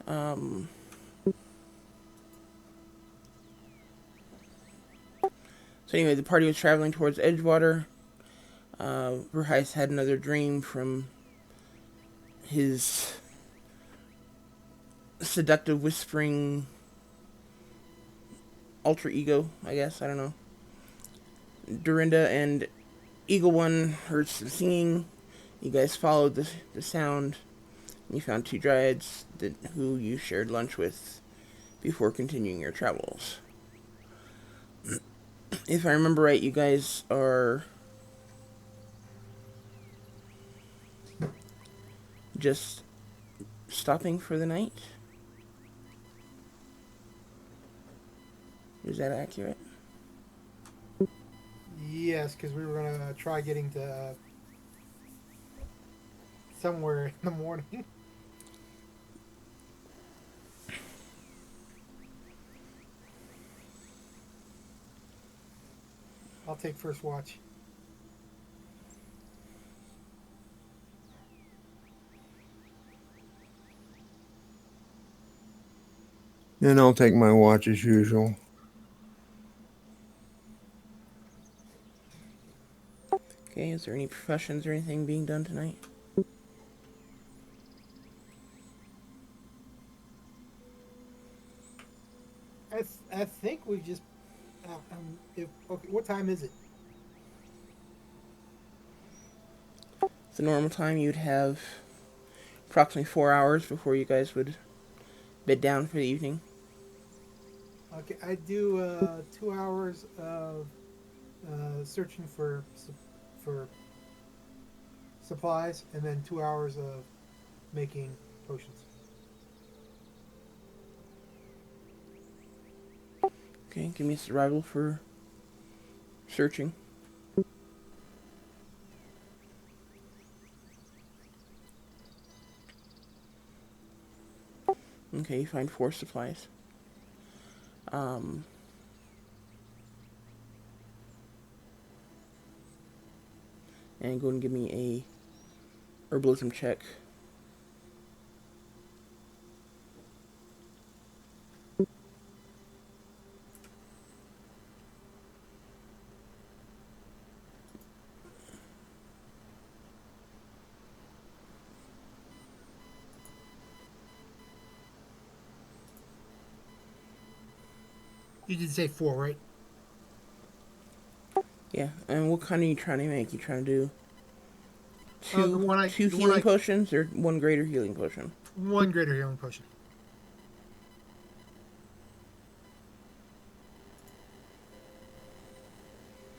Um, so anyway, the party was traveling towards Edgewater. Verheist had another dream from his seductive whispering alter ego, I guess. I don't know. Dorinda and Eagle One heard some singing. You guys followed the sound. And you found two dryads who you shared lunch with before continuing your travels. If I remember right, you guys are just stopping for the night. Is that accurate? Yes, because we were gonna try getting to somewhere in the morning. I'll take first watch. And I'll take my watch as usual. Okay, is there any professions or anything being done tonight? I think we just. If okay, what time is it? The normal time you'd have approximately 4 hours before you guys would bed down for the evening. Okay, I do 2 hours of searching for supplies, and then 2 hours of making potions. Okay, give me a survival for searching. Okay, you find 4 supplies. Um, and go and give me a herbalism check. You did say four, right? Yeah, and what kind are you trying to make? You trying to do The two one I two the one healing I potions or one greater healing potion? one greater healing potion.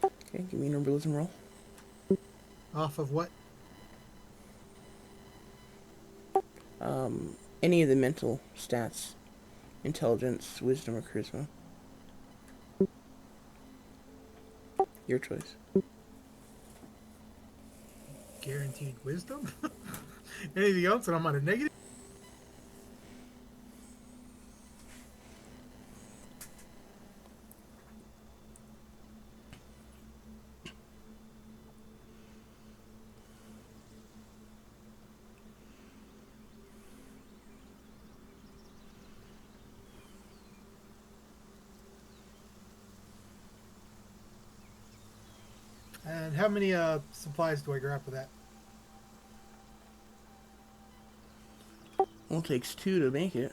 Okay, give me an herbalism roll. Off of what? Any of the mental stats, intelligence, wisdom, or charisma. Your choice. Guaranteed wisdom. Anything else, and I'm on a negative. And how many supplies do I grab for that? Well, it takes 2 to make it.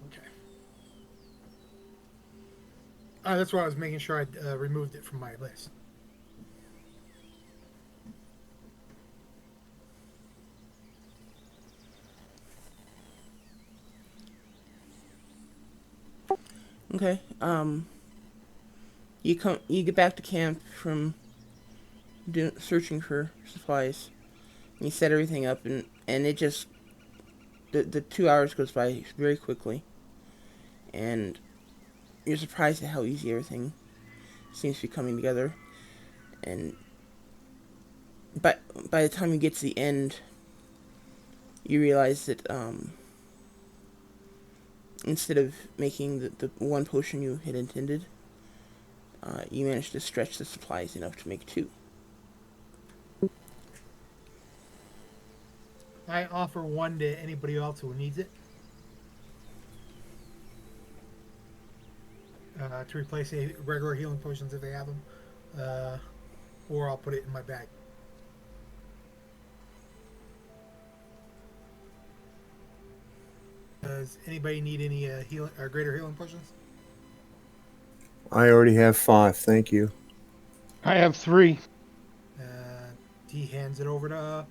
Okay. That's why I was making sure I removed it from my list. Okay. You get back to camp from searching for supplies. And you set everything up, and it just the 2 hours goes by very quickly, and you're surprised at how easy everything seems to be coming together. And But by the time you get to the end, you realize that instead of making the one potion you had intended, you managed to stretch the supplies enough to make two. I offer one to anybody else who needs it to replace a regular healing potions if they have them, uh, or I'll put it in my bag. Does anybody need any healing or greater healing potions? I already have 5. Thank you. I have 3. He hands it over to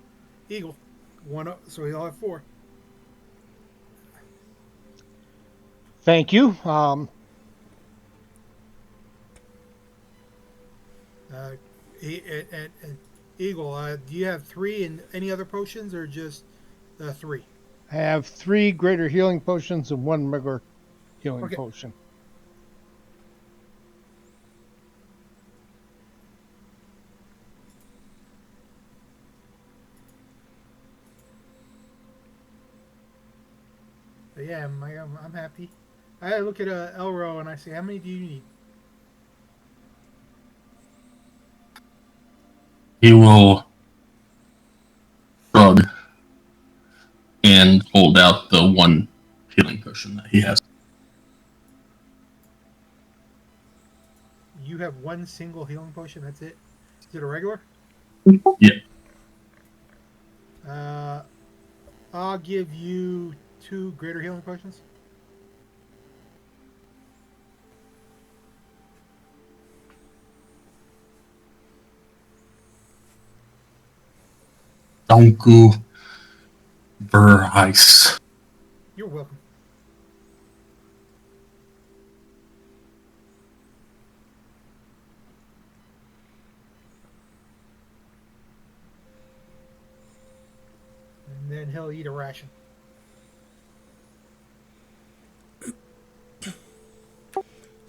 Eagle. One, so he'll have 4. Thank you. Uh, and Eagle, do you have 3 and any other potions or just 3? I have 3 greater healing potions and 1 regular healing Okay. potion. But yeah, I'm happy. I look at Elro and I say, how many do you need? He will shrug and hold out the one healing potion that he has. You have 1 single healing potion. That's it. Is it a regular? Yeah. I'll give you 2 greater healing potions. Danku Verais. You're welcome. And then he'll eat a ration.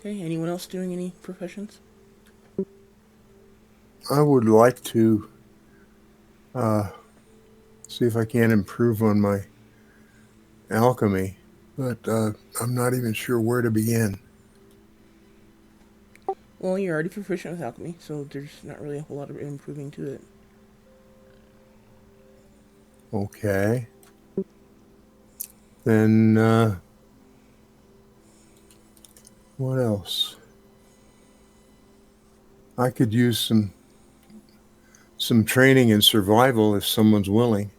Okay, anyone else doing any professions? I would like to see if I can improve on my alchemy, but I'm not even sure where to begin. Well, you're already proficient with alchemy, so there's not really a whole lot of improving to it. Okay. Then what else? I could use some training in survival if someone's willing.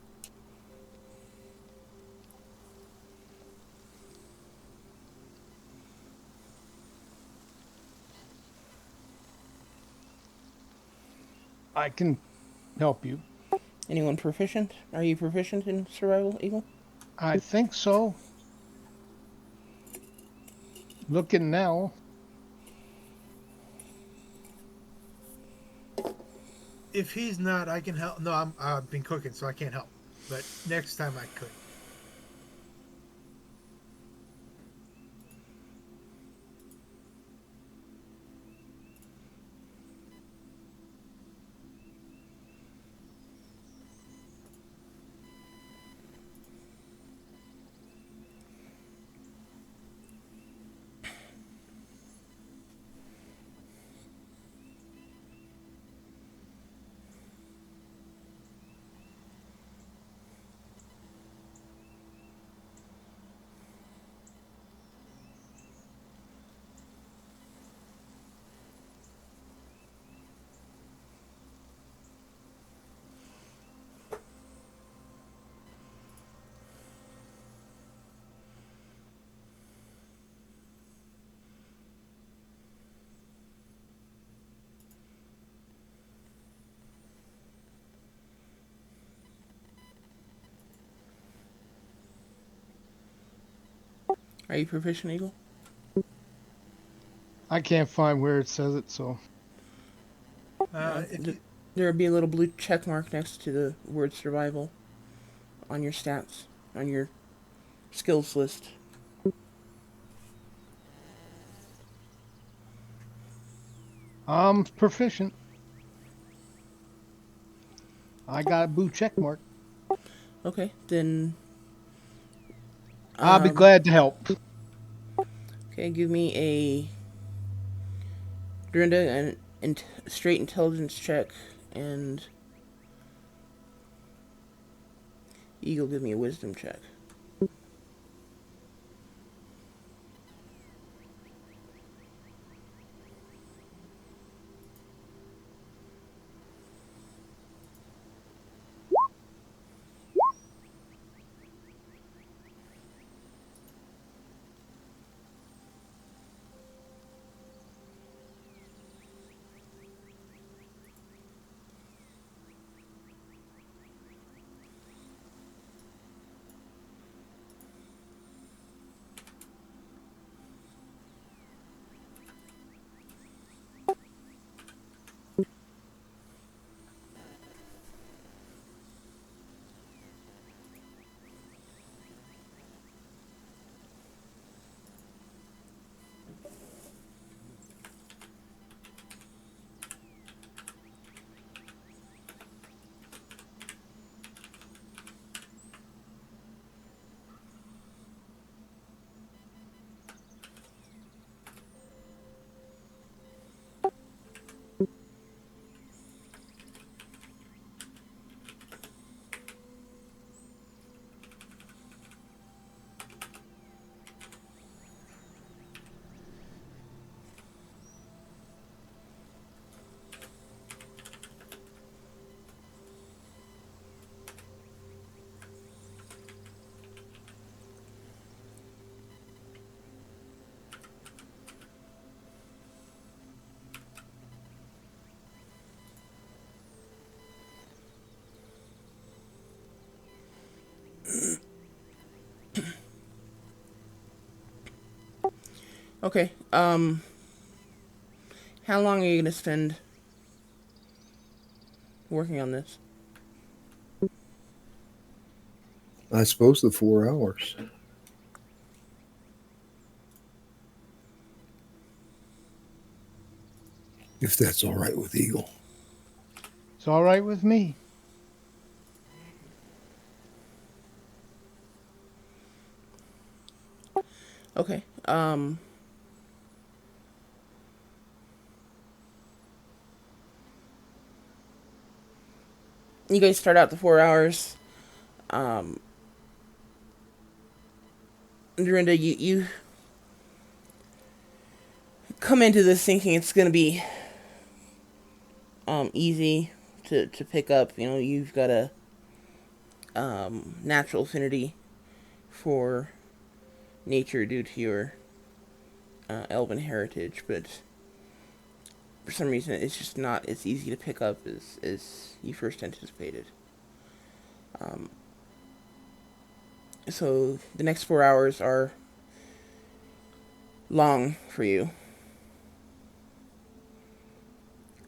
I can help you. Anyone proficient? Are you proficient in survival, Eagle? I think so. Looking now. If he's not, I can help. No, I've been cooking, so I can't help. But next time I could. Are you proficient, Eagle? I can't find where it says it, so. If you, There would be a little blue check mark next to the word survival on your stats, on your skills list. I'm proficient. I got a blue check mark. Okay, then. I'll be glad to help. Okay, give me a Dorinda and straight intelligence check, and Eagle give me a wisdom check. Okay. How long are you gonna spend working on this? I suppose the 4 hours. If that's all right with Eagle. It's all right with me. Okay. You guys start out the 4 hours. Um, Dorinda, you come into this thinking it's gonna be easy to pick up. You know, you've got a natural affinity for nature due to your elven heritage, but for some reason it's just not as easy to pick up as you first anticipated. Um, so the next 4 hours are long for you,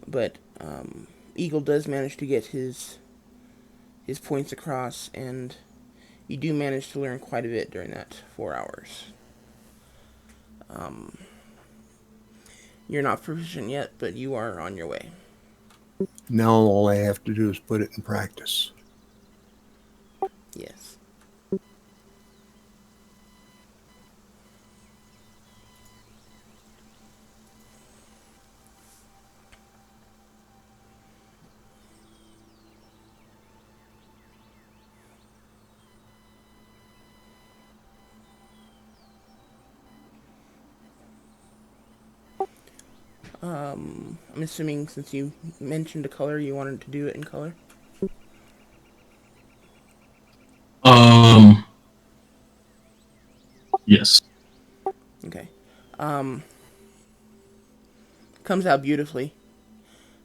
but Eagle does manage to get his points across, and you do manage to learn quite a bit during that 4 hours. Um, you're not proficient yet, but you are on your way. Now all I have to do is put it in practice. Yes. I'm assuming since you mentioned a color, you wanted to do it in color. Um, yes. Okay. Um, comes out beautifully.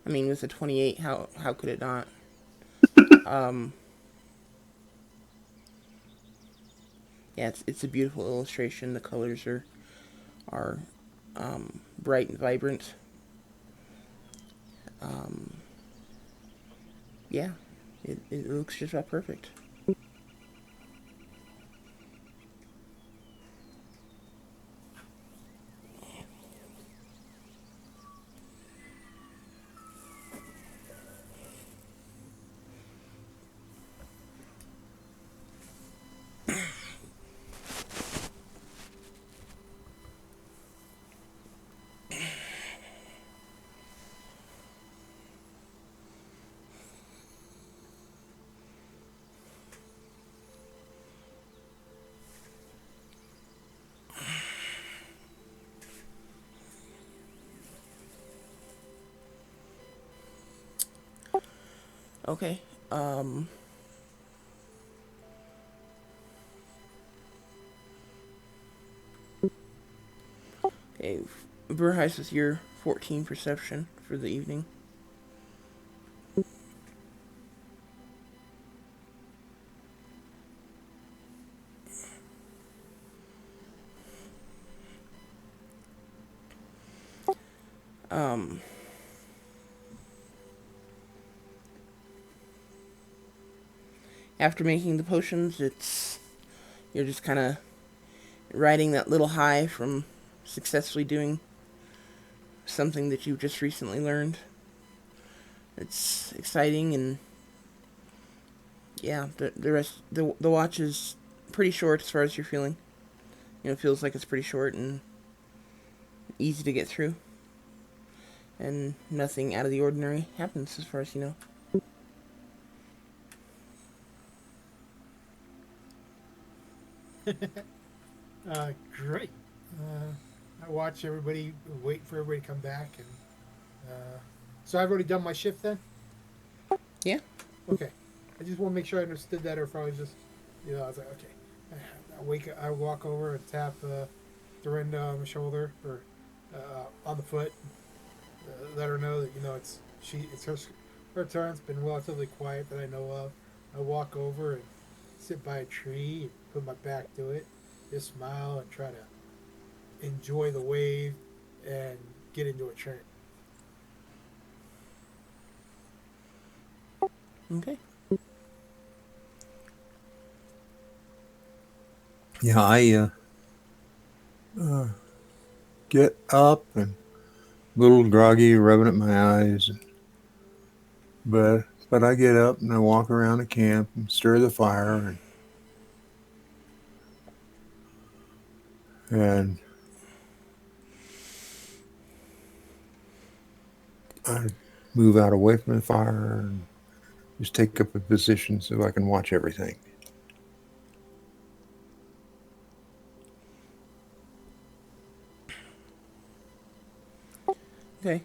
I mean, with a 28, how could it not? Um, yeah, it's a beautiful illustration. The colors are bright and vibrant. Um, yeah, it looks just about perfect. Okay. Okay. Burheis with your 14 perception for the evening. Um, After making the potions, you're just kind of riding that little high from successfully doing something that you've just recently learned. It's exciting, and yeah, the watch is pretty short as far as you're feeling. It feels like it's pretty short and easy to get through, and nothing out of the ordinary happens as far as you know. Great. I watch everybody, wait for everybody to come back, and so I've already done my shift then. Yeah. Okay. I just want to make sure I understood that, or if I was just, I was like, okay. I walk over and tap Dorinda on the shoulder or on the foot, let her know that it's her turn. It's been relatively quiet that I know of. I walk over and sit by a tree, and put my back to it, just smile and try to enjoy the wave and get into a train. Okay. Yeah, I get up and a little groggy, rubbing at my eyes, but I get up and I walk around the camp and stir the fire and I move out away from the fire and just take up a position so I can watch everything. Okay.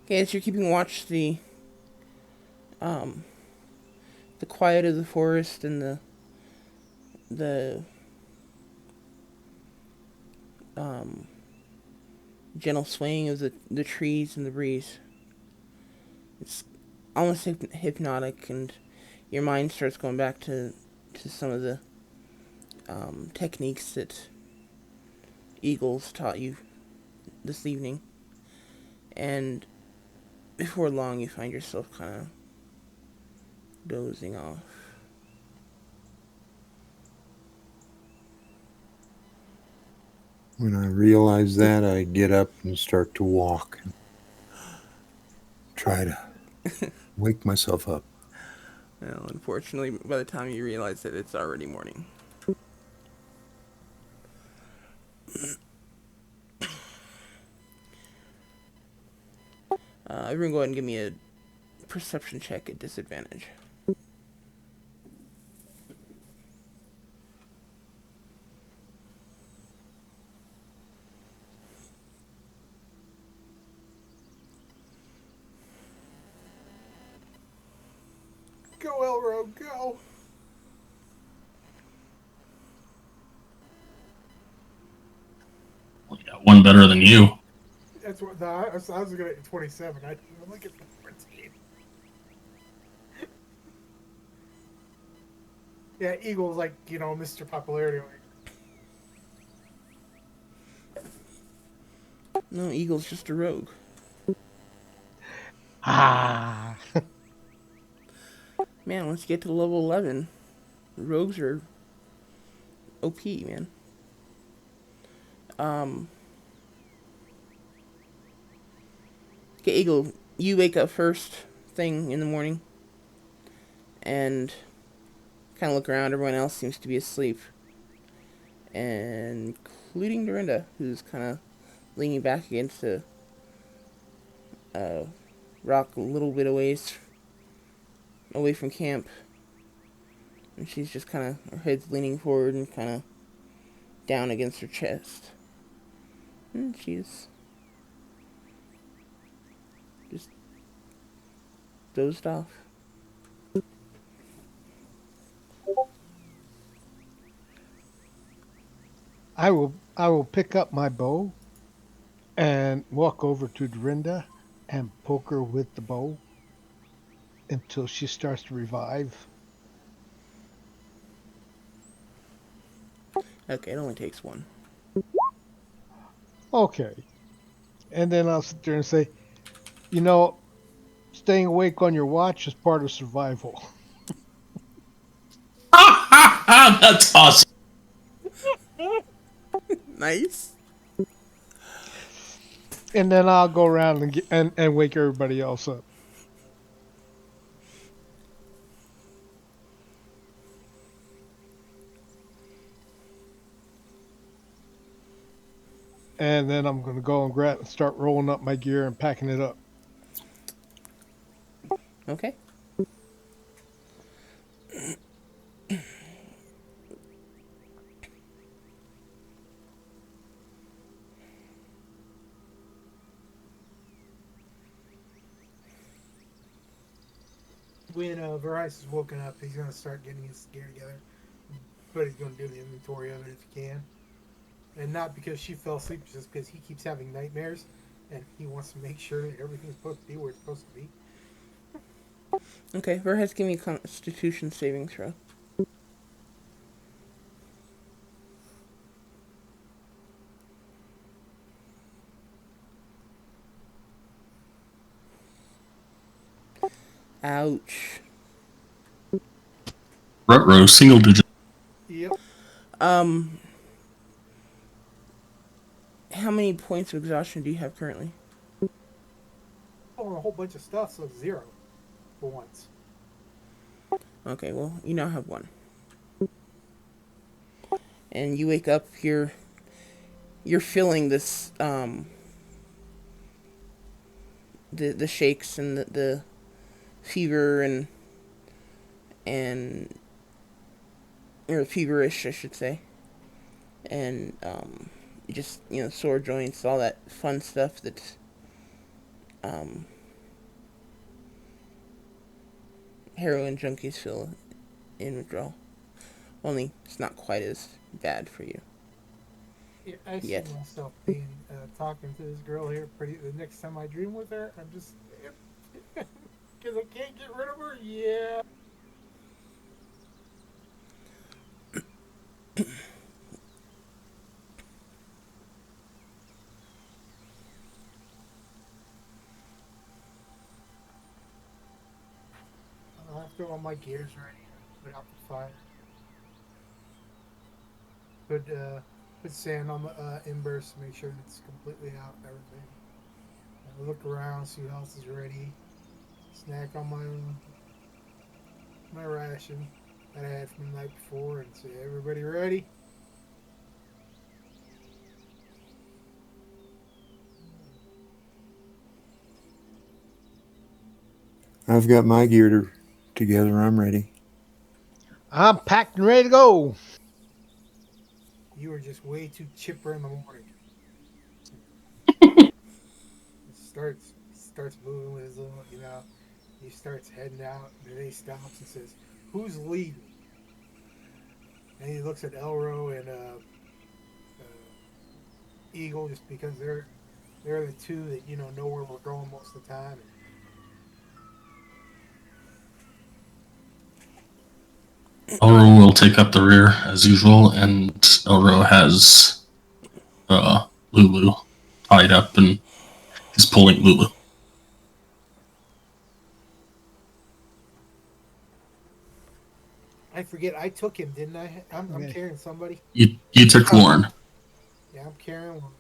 Okay, as you're keeping watch, um the quiet of the forest and the um gentle swaying of the trees and the breeze. It's almost hypnotic, and your mind starts going back to some of the techniques that Eagles taught you this evening. And before long, you find yourself kind of dozing off. When I realize that, I get up and start to walk and try to wake myself up. Well, unfortunately, by the time you realize it, it's already morning. Everyone go ahead and give me a perception check at disadvantage. Go, Elro, go! We got one better than you. That's what I was going to get 27. I didn't even look at the 14. Yeah, Eagle's like, Mr. Popularity. No, Eagle's just a rogue. Ah. Man, once you get to level 11, rogues are OP, man. Okay, Eagle, you wake up first thing in the morning. and kind of look around. Everyone else seems to be asleep, and including Dorinda, who's kind of leaning back against a rock a little bit away from camp. And she's just kind of, her head's leaning forward and kind of down against her chest. And she's just dozed off. I will pick up my bow and walk over to Dorinda and poke her with the bow until she starts to revive. Okay, it only takes one. Okay. And then I'll sit there and say, you know, staying awake on your watch is part of survival. That's awesome. Nice. And then I'll go around and wake everybody else up. And then I'm going to go and start rolling up my gear and packing it up. Okay. When Verizon's is woken up, he's going to start getting his gear together. But he's going to do the inventory of it if he can. And not because she fell asleep, just because he keeps having nightmares. And he wants to make sure that everything's supposed to be where it's supposed to be. Okay, Verhees, give me a Constitution saving throw. Ouch. Ruh-roh, single digit. Yep. How many points of exhaustion do you have currently? Oh, a whole bunch of stuff, so 0 for once. Okay, well, you now have one. And you wake up, you're feeling this, the shakes and the fever and or feverish, I should say. And, just, sore joints, all that fun stuff that, heroin junkies feel in withdrawal. Only it's not quite as bad for you. Yeah, I see Yet. myself being talking to this girl here. The next time I dream with her, I'm just because I can't get rid of her. Yeah. I'll have to all my gears ready. Put out the fire. Put sand on the embers to make sure it's completely out and everything. And look around, see who else is ready. Snack on my ration that I had from the night before, and say, "Everybody ready?" I've got my gear together. I'm ready. I'm packed and ready to go. You were just way too chipper in the morning. Starts moving with his little. He starts heading out, and then he stops and says, "Who's leading?" And he looks at Elro and Eagle, just because they're the two that know where we're going most of the time. Elro will take up the rear as usual, and Elro has Lulu tied up and is pulling Lulu. I forget, I took him, didn't I? I'm Okay. carrying somebody. You took Lauren. Yeah, I'm carrying one.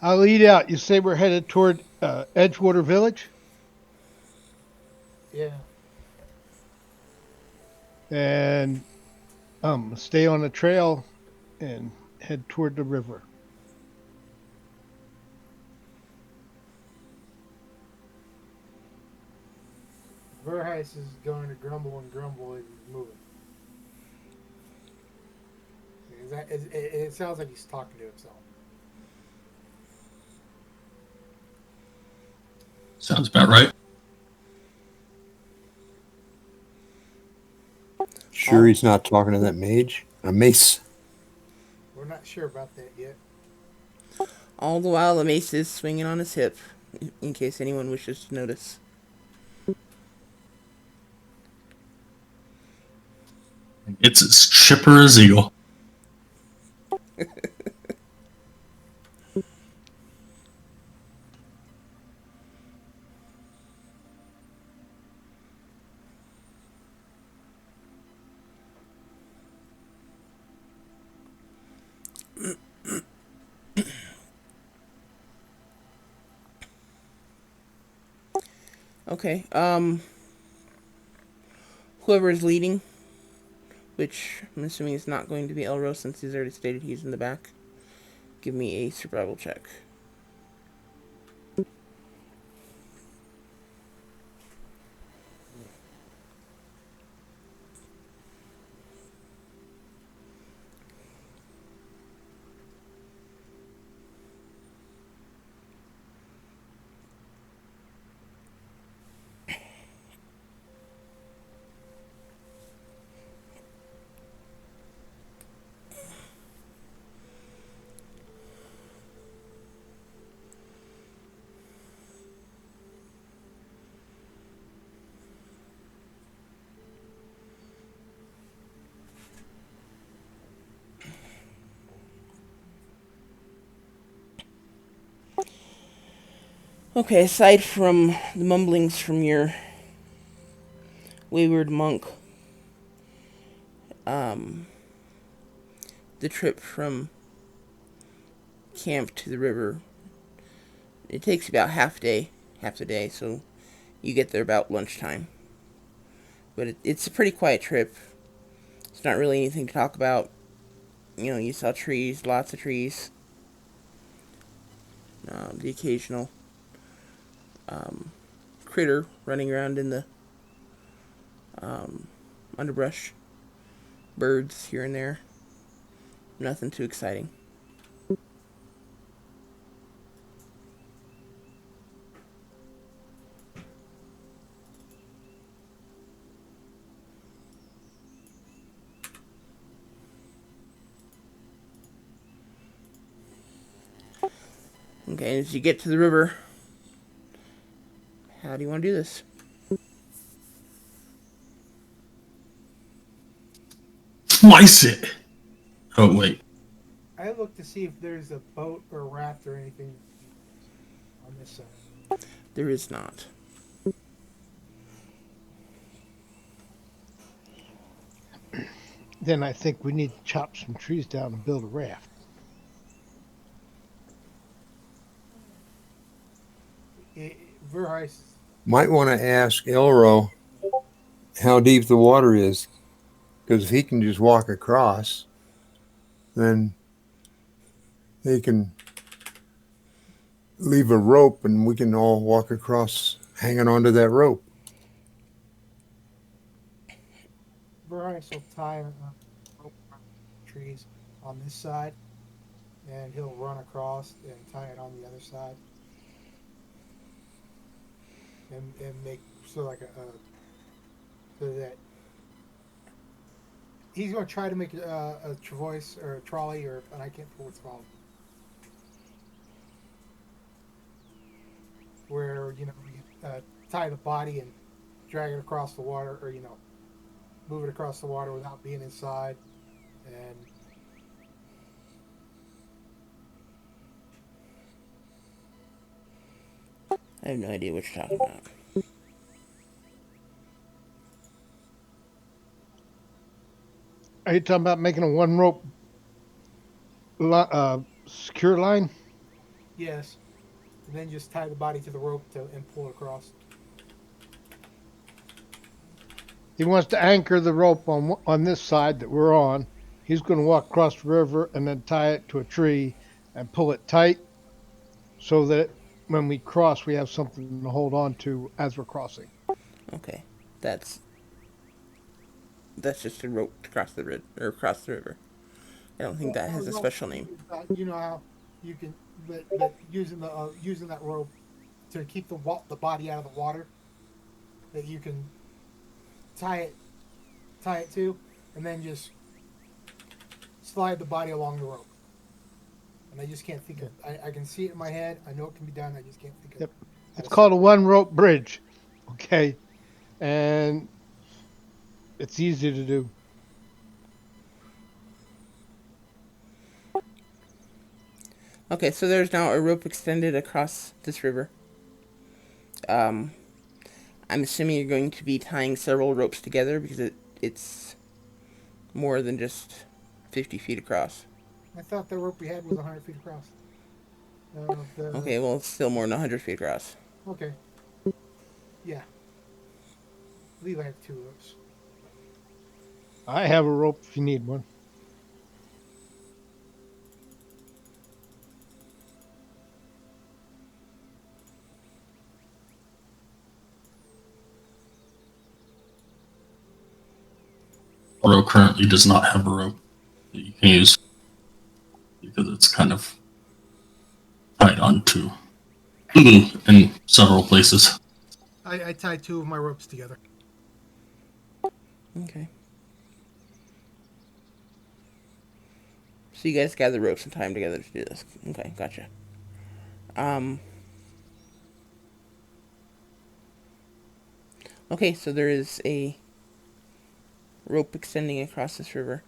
I'll lead out. You say we're headed toward Edgewater Village? Yeah. and stay on the trail and head toward the river. Verheis is going to grumble and grumble as he's moving. It sounds like he's talking to himself. Sounds about right. Sure, All he's not talking to that mage? A mace? We're not sure about that yet. all the while, the mace is swinging on his hip, in case anyone wishes to notice. It's as chipper as eagle. Okay, whoever is leading, which I'm assuming is not going to be Elro since he's already stated he's in the back, give me a survival check. Okay, aside from the mumblings from your wayward monk, um, the trip from camp to the river, it takes about half the day, so you get there about lunchtime. But it's a pretty quiet trip. It's not really anything to talk about. You know, you saw trees, lots of trees. The occasional um, critter running around in the um, underbrush. Birds here and there. Nothing too exciting. Okay, as you get to the river, how do you want to do this? Slice it. Oh wait. I look to see if there's a boat or a raft or anything on this side. There is not. Then I think we need to chop some trees down and build a raft. Verheis, Might want to ask Elro how deep the water is, because if he can just walk across, then he can leave a rope and we can all walk across hanging onto that rope. Verheis will tie a rope around the trees on this side, and he'll run across and tie it on the other side, and make so like a so that he's going to try to make a travois or a trolley or and I can't remember what it's called, where you tie the body and drag it across the water, or move it across the water without being inside, and I have no idea what you're talking about. Are you talking about making a one rope secure line? yes, and then just tie the body to the rope and pull it across. He wants to anchor the rope on this side that we're on. He's going to walk across the river and then tie it to a tree and pull it tight so that when we cross, we have something to hold on to as we're crossing. Okay, that's just a rope to cross the across the river. I don't think Well, that has a well, special name. you know how you can, but using that rope to keep the body out of the water, that you can tie it tie it to, and then just slide the body along the rope. And I just can't think of. I can see it in my head. I know it can be done. I just can't think of. Yep. How It's to say called a one rope bridge. Okay. And it's easy to do. Okay, so there's now a rope extended across this river. Um, I'm assuming you're going to be tying several ropes together because it's more than just 50 feet across. I thought the rope we had was 100 feet across. Okay, well, it's still more than 100 feet across. Okay. Yeah. I believe I have two ropes. I have a rope if you need one. Oro currently does not have a rope that you can use because it's kind of tied onto Lulu in several places. I tied two of my ropes together. Okay. So you guys gather ropes and tie them together to do this. Okay, gotcha. Um. Okay, so there is a rope extending across this river.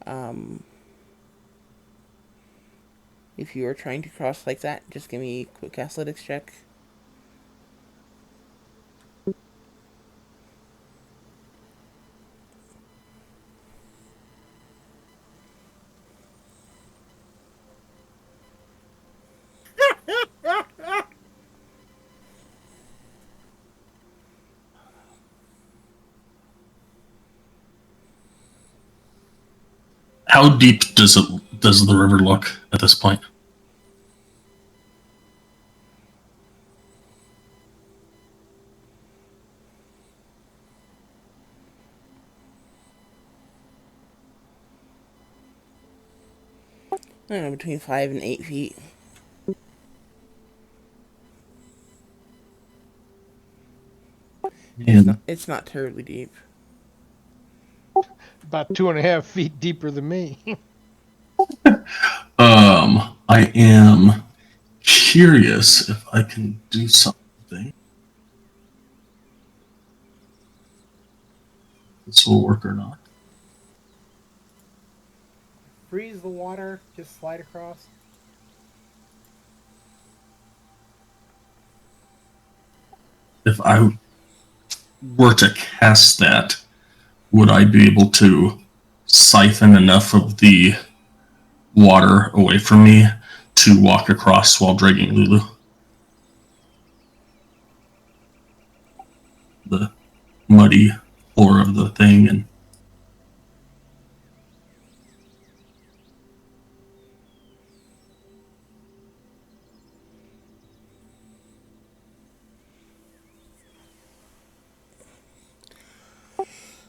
Um. If you are trying to cross like that, just give me a quick athletics check. How deep does the river look at this point? I don't know, between 5 and 8 feet. And It's not terribly deep. About 2.5 feet deeper than me. I am curious if I can do something. This will work or not. Freeze the water. Just slide across. If I were to cast that, would I be able to siphon enough of the water away from me to walk across while dragging Lulu? The muddy floor of the thing, and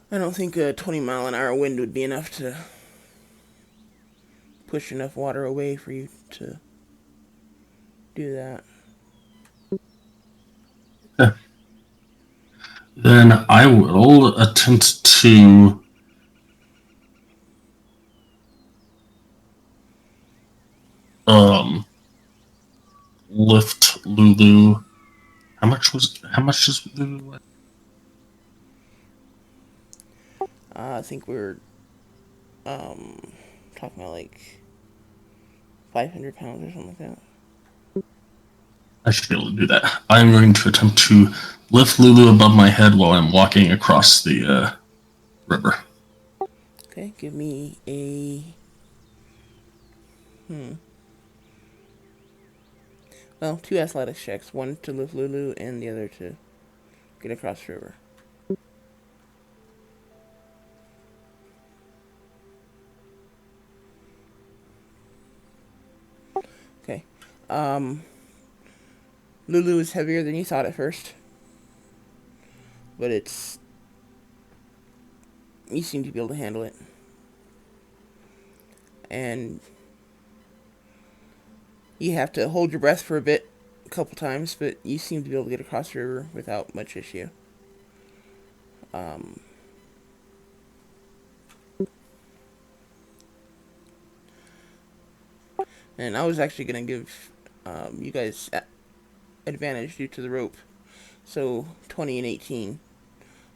I don't think a 20-mile-an-hour wind would be enough to push enough water away for you to do that. then I will attempt to lift Lulu. How much is Lulu weigh? I think we're talking about like 500 pounds or something like that. I should be able to do that. I'm going to attempt to lift Lulu above my head while I'm walking across the river. Okay, give me a well, two athletics checks. One to lift Lulu and the other to get across the river. Okay. Um, Lulu is heavier than you thought at first, but you seem to be able to handle it. And you have to hold your breath for a couple times, but you seem to be able to get across the river without much issue. Um, and I was actually going to give you guys advantage due to the rope. So 20 and 18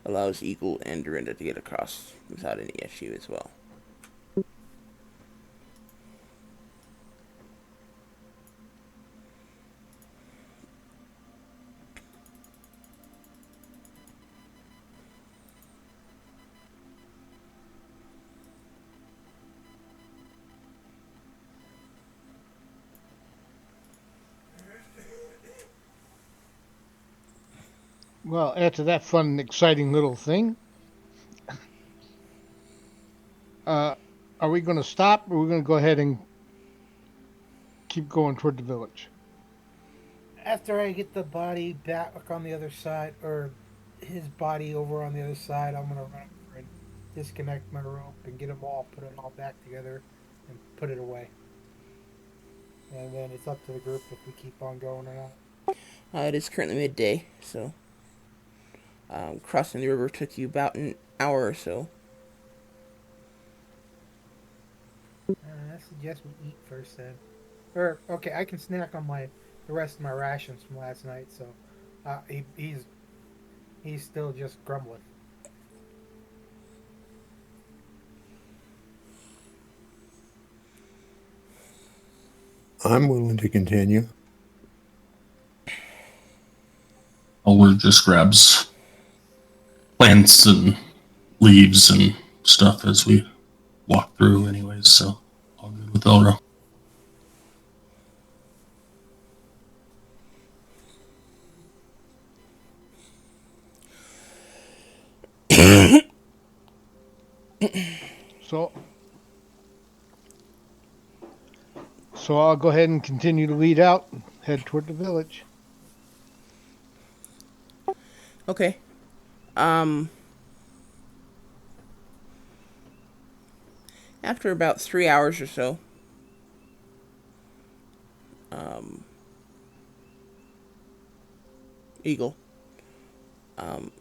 allows Eagle and Dorinda to get across without any issue as well. Well, after that fun and exciting little thing, uh, are we going to stop or are we going to go ahead and keep going toward the village? After I get the body back on the other side, or his body over on the other side, I'm gonna run over and disconnect my rope and get them all, put it all back together, and put it away. And then it's up to the group if we keep on going or not. It is currently midday, so crossing the river took you about an hour or so. I suggest we eat first then. Or okay, I can snack on the rest of my rations from last night. So he's still just grumbling. I'm willing to continue. Elder just grabs plants and leaves and stuff as we walk through anyways, so all good with Elro. So, so I'll go ahead and continue to lead out, and head toward the village. Okay. Um, After about 3 hours or so, um, Eagle, um,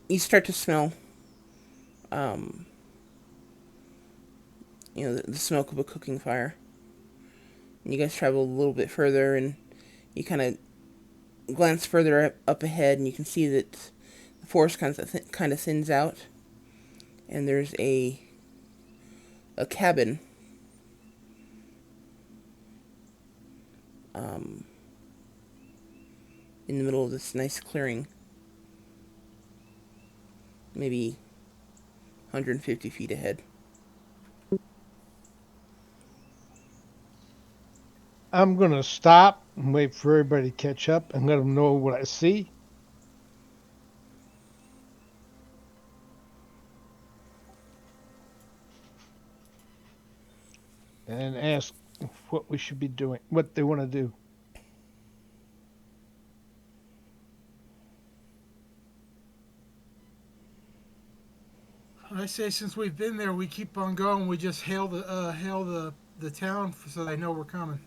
you start to smell, um, the smoke of a cooking fire. And you guys travel a little bit further, and you kind of glance further up ahead, and you can see that the forest kind of thins out, and there's a cabin um, in the middle of this nice clearing, maybe 150 feet ahead. I'm going to stop and wait for everybody to catch up and let them know what I see. And ask what we should be doing, what they want to do. I say since we've been there, we keep on going. We just hail the town so they know we're coming.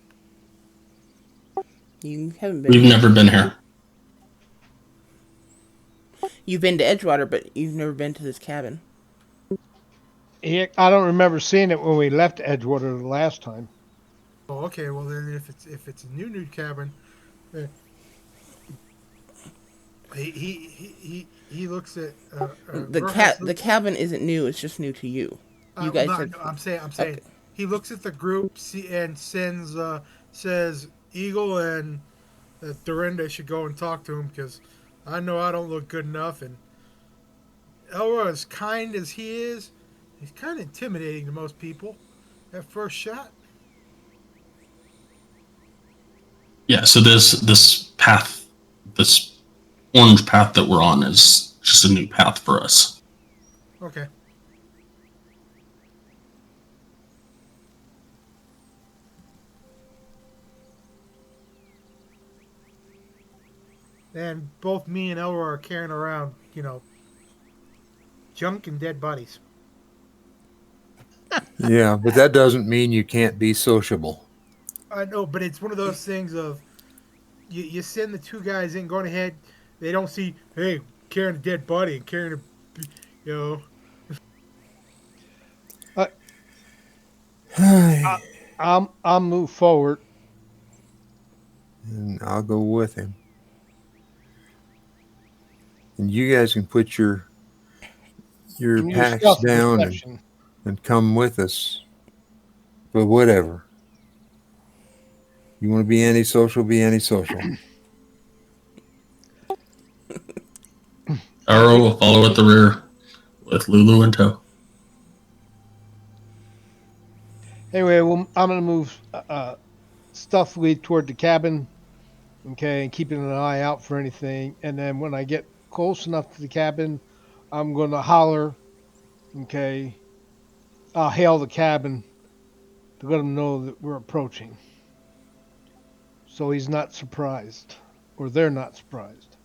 You haven't been We've here. never been here. You've been to Edgewater, but you've never been to this cabin. I don't remember seeing it when we left Edgewater the last time. Oh, okay. Well, then if it's a new cabin, uh, he looks at The cabin isn't new; it's just new to you. You Well, guys no, have. no, I'm saying Okay. he looks at the group and says Eagle and Dorinda should go and talk to him because I know I don't look good enough, and Elroy, as kind as he is, he's kind of intimidating to most people at first shot. Yeah, so this path, this orange path that we're on is just a new path for us. Okay. and both me and Elroy are carrying around, junk and dead bodies. Yeah, but that doesn't mean you can't be sociable. I know, but it's one of those things of you send the two guys in going ahead. They don't see, hey, carrying a dead body and carrying a, you know, I, I, And I'll move forward. I'll go with him. And you guys can put your And use packs stealth down perception. and come with us. But whatever. You want to be antisocial, be antisocial. Arrow will follow at the rear with Lulu in tow. Anyway, well, I'm gonna move stealthily toward the cabin. Okay, and keeping an eye out for anything. And then when I get close enough to the cabin, I'm gonna holler. Okay, I'll hail the cabin to let him know that we're approaching, so he's not surprised, or they're not surprised.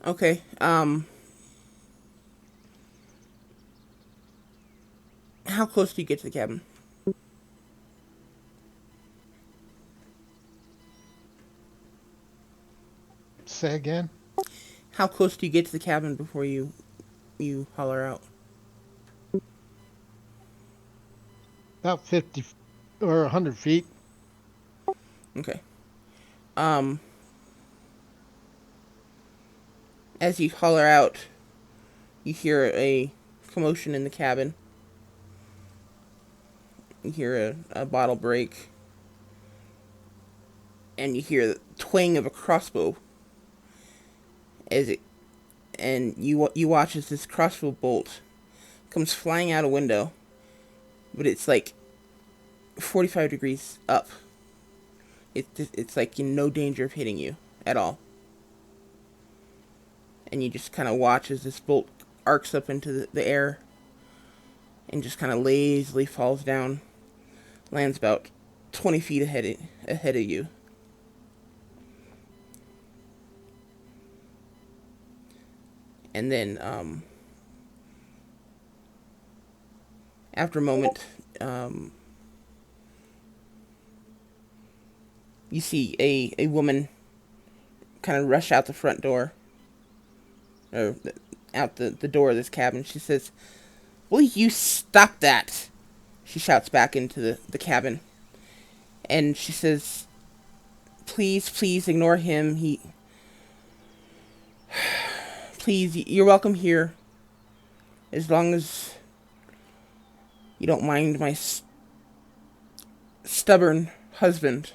Okay. How close do you get to the cabin? Say again. How close do you get to the cabin before you holler out? About 50 or 100 feet. Okay. Um. As you holler out, you hear a commotion in the cabin. You hear a bottle break, and you hear the twang of a crossbow. As it and you watch as this crossbow bolt comes flying out a window, but it's like 45 degrees up. It's like in no danger of hitting you at all. And you just kind of watch as this bolt arcs up into the air and just kind of lazily falls down, lands about 20 feet ahead of you. And then, after a moment, you see a woman kind of rush out the front door, or out the door of this cabin. She says, "Will you stop that?" She shouts back into the cabin. And she says, please ignore him. Please, you're welcome here. As long as you don't mind my stubborn husband.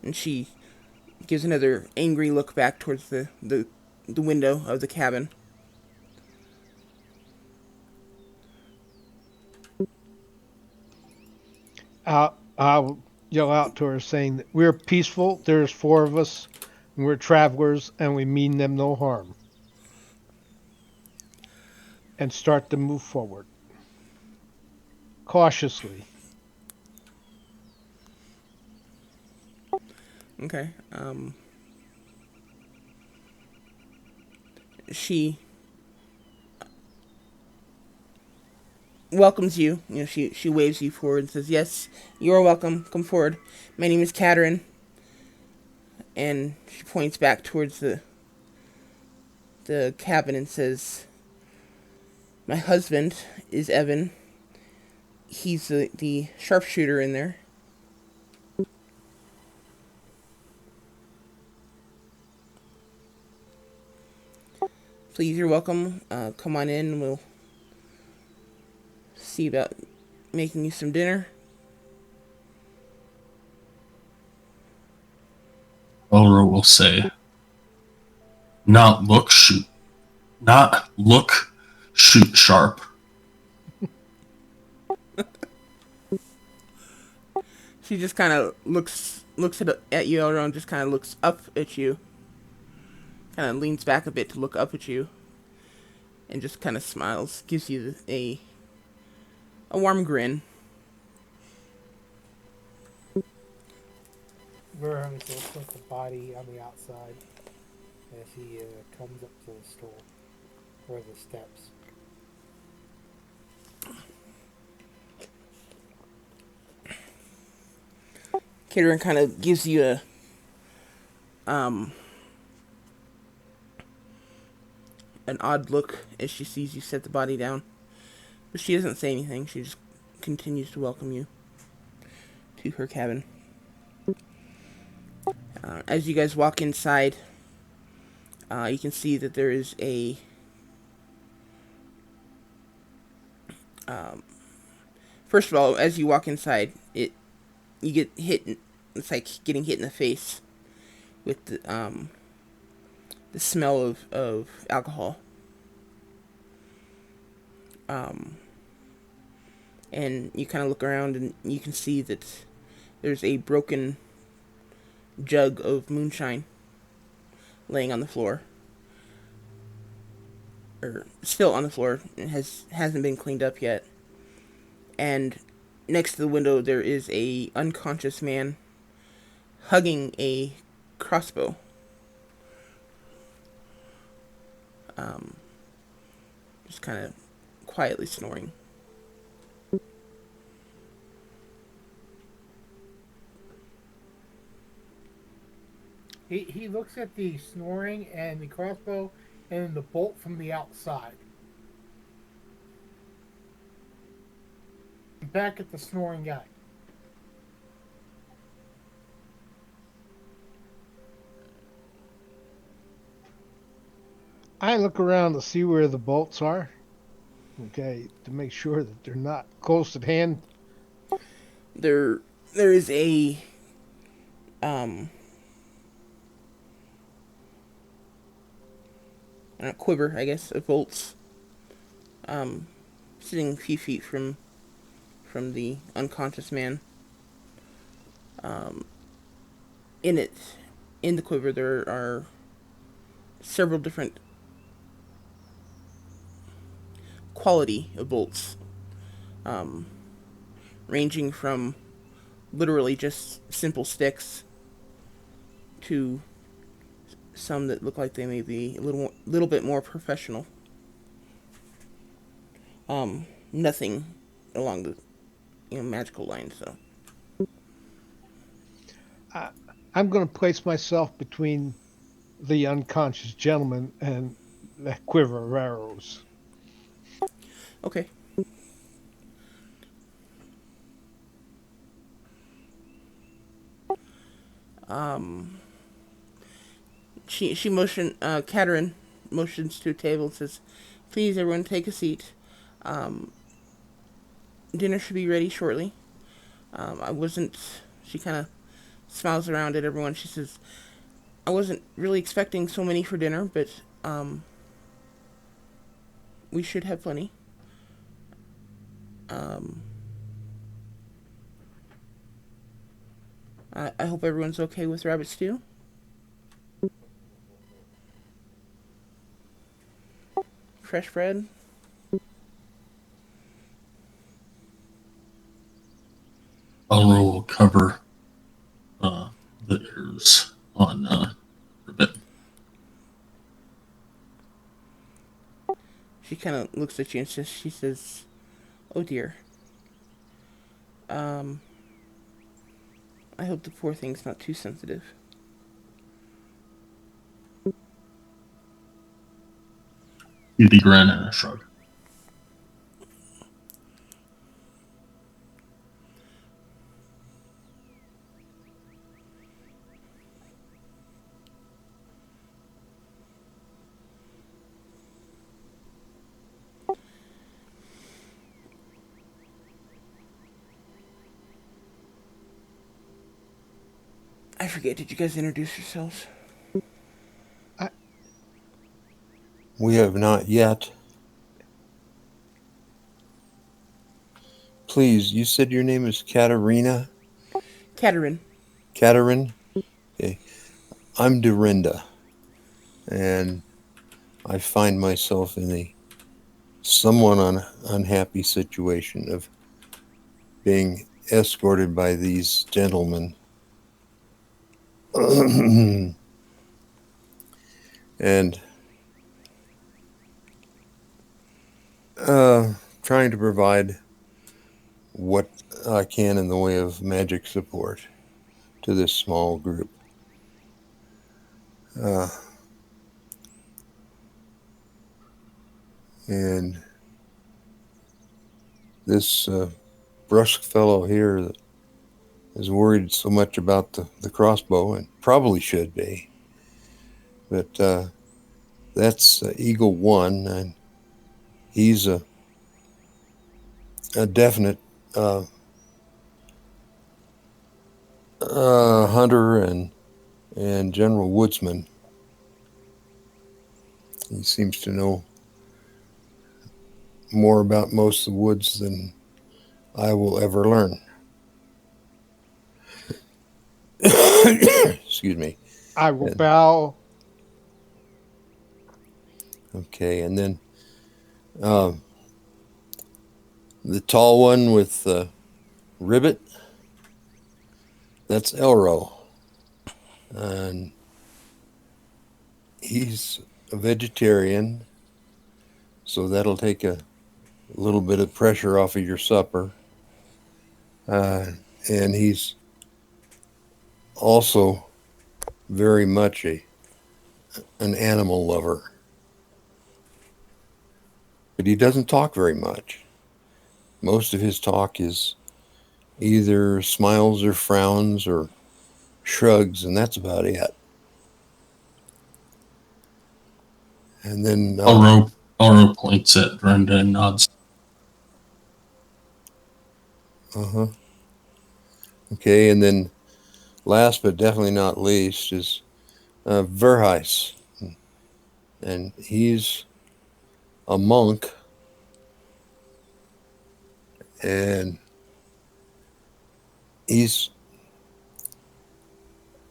And she gives another angry look back towards the window of the cabin. I'll yell out to her saying that we're peaceful. There's four of us, and we're travelers, and we mean them no harm. And start to move forward cautiously. Okay. She welcomes you. You know, she waves you forward and says, "Yes, you are welcome. Come forward. My name is Catherine." And she points back towards the cabin and says, "My husband is Evan. He's the sharpshooter in there." Please, you're welcome. Come on in and we'll see about making you some dinner. Elro will say, not look, shoot. Not look, shoot sharp. She just kind of looks at you, Elro, and just kind of looks up at you. Kind of leans back a bit to look up at you, and just kind of smiles, gives you a warm grin. Wilhelm looks at the body on the outside as he comes up to the store or the steps. Caterin kind of gives you an odd look as she sees you set the body down, but she doesn't say anything. She just continues to welcome you to her cabin. As you guys walk inside, you can see that there is a first of all, as you walk inside, you get hit. It's like getting hit in the face with the smell of alcohol. And you kind of look around and you can see that there's a broken jug of moonshine laying on the floor, or still on the floor. It hasn't been cleaned up yet. And next to the window there is a unconscious man hugging a crossbow. Just kind of quietly snoring. He looks at the snoring and the crossbow and the bolt from the outside. Back at the snoring guy. I look around to see where the bolts are. Okay, to make sure that they're not close at hand. There is a quiver, I guess, of bolts, sitting a few feet from the unconscious man. In the quiver, there are several different quality of bolts, ranging from literally just simple sticks to some that look like they may be a little bit more professional. Nothing along the magical lines, though. I'm going to place myself between the unconscious gentleman and that quiver of arrows. Okay. She Caterin motions to a table and says, "Please, everyone, take a seat. Dinner should be ready shortly." She kind of smiles around at everyone. She says, "I wasn't really expecting so many for dinner, but we should have plenty. I hope everyone's okay with rabbit stew." Fresh bread. Elro will cover the ears on Ribbit. She kind of looks at you and she says, "Oh dear. I hope the poor thing's not too sensitive." With a grin and a shrug. I forget, did you guys introduce yourselves? We have not yet. Please, you said your name is Katerina? Caterin. Caterin? Okay. I'm Dorinda, and I find myself in a somewhat unhappy situation of being escorted by these gentlemen. And trying to provide what I can in the way of magic support to this small group. And this brusque fellow here that is worried so much about the crossbow, and probably should be, but that's Eagle One, and he's a definite hunter and general woodsman. He seems to know more about most of the woods than I will ever learn. Excuse me. I will bow. Okay, and then the tall one with the ribbit, that's Elro. And he's a vegetarian, so that'll take a little bit of pressure off of your supper. And he's also very much an animal lover. But he doesn't talk very much. Most of his talk is either smiles or frowns or shrugs, and that's about it. And then Elro points at Brenda and nods. Okay, and then last but definitely not least is Verheis. And he's a monk, and he's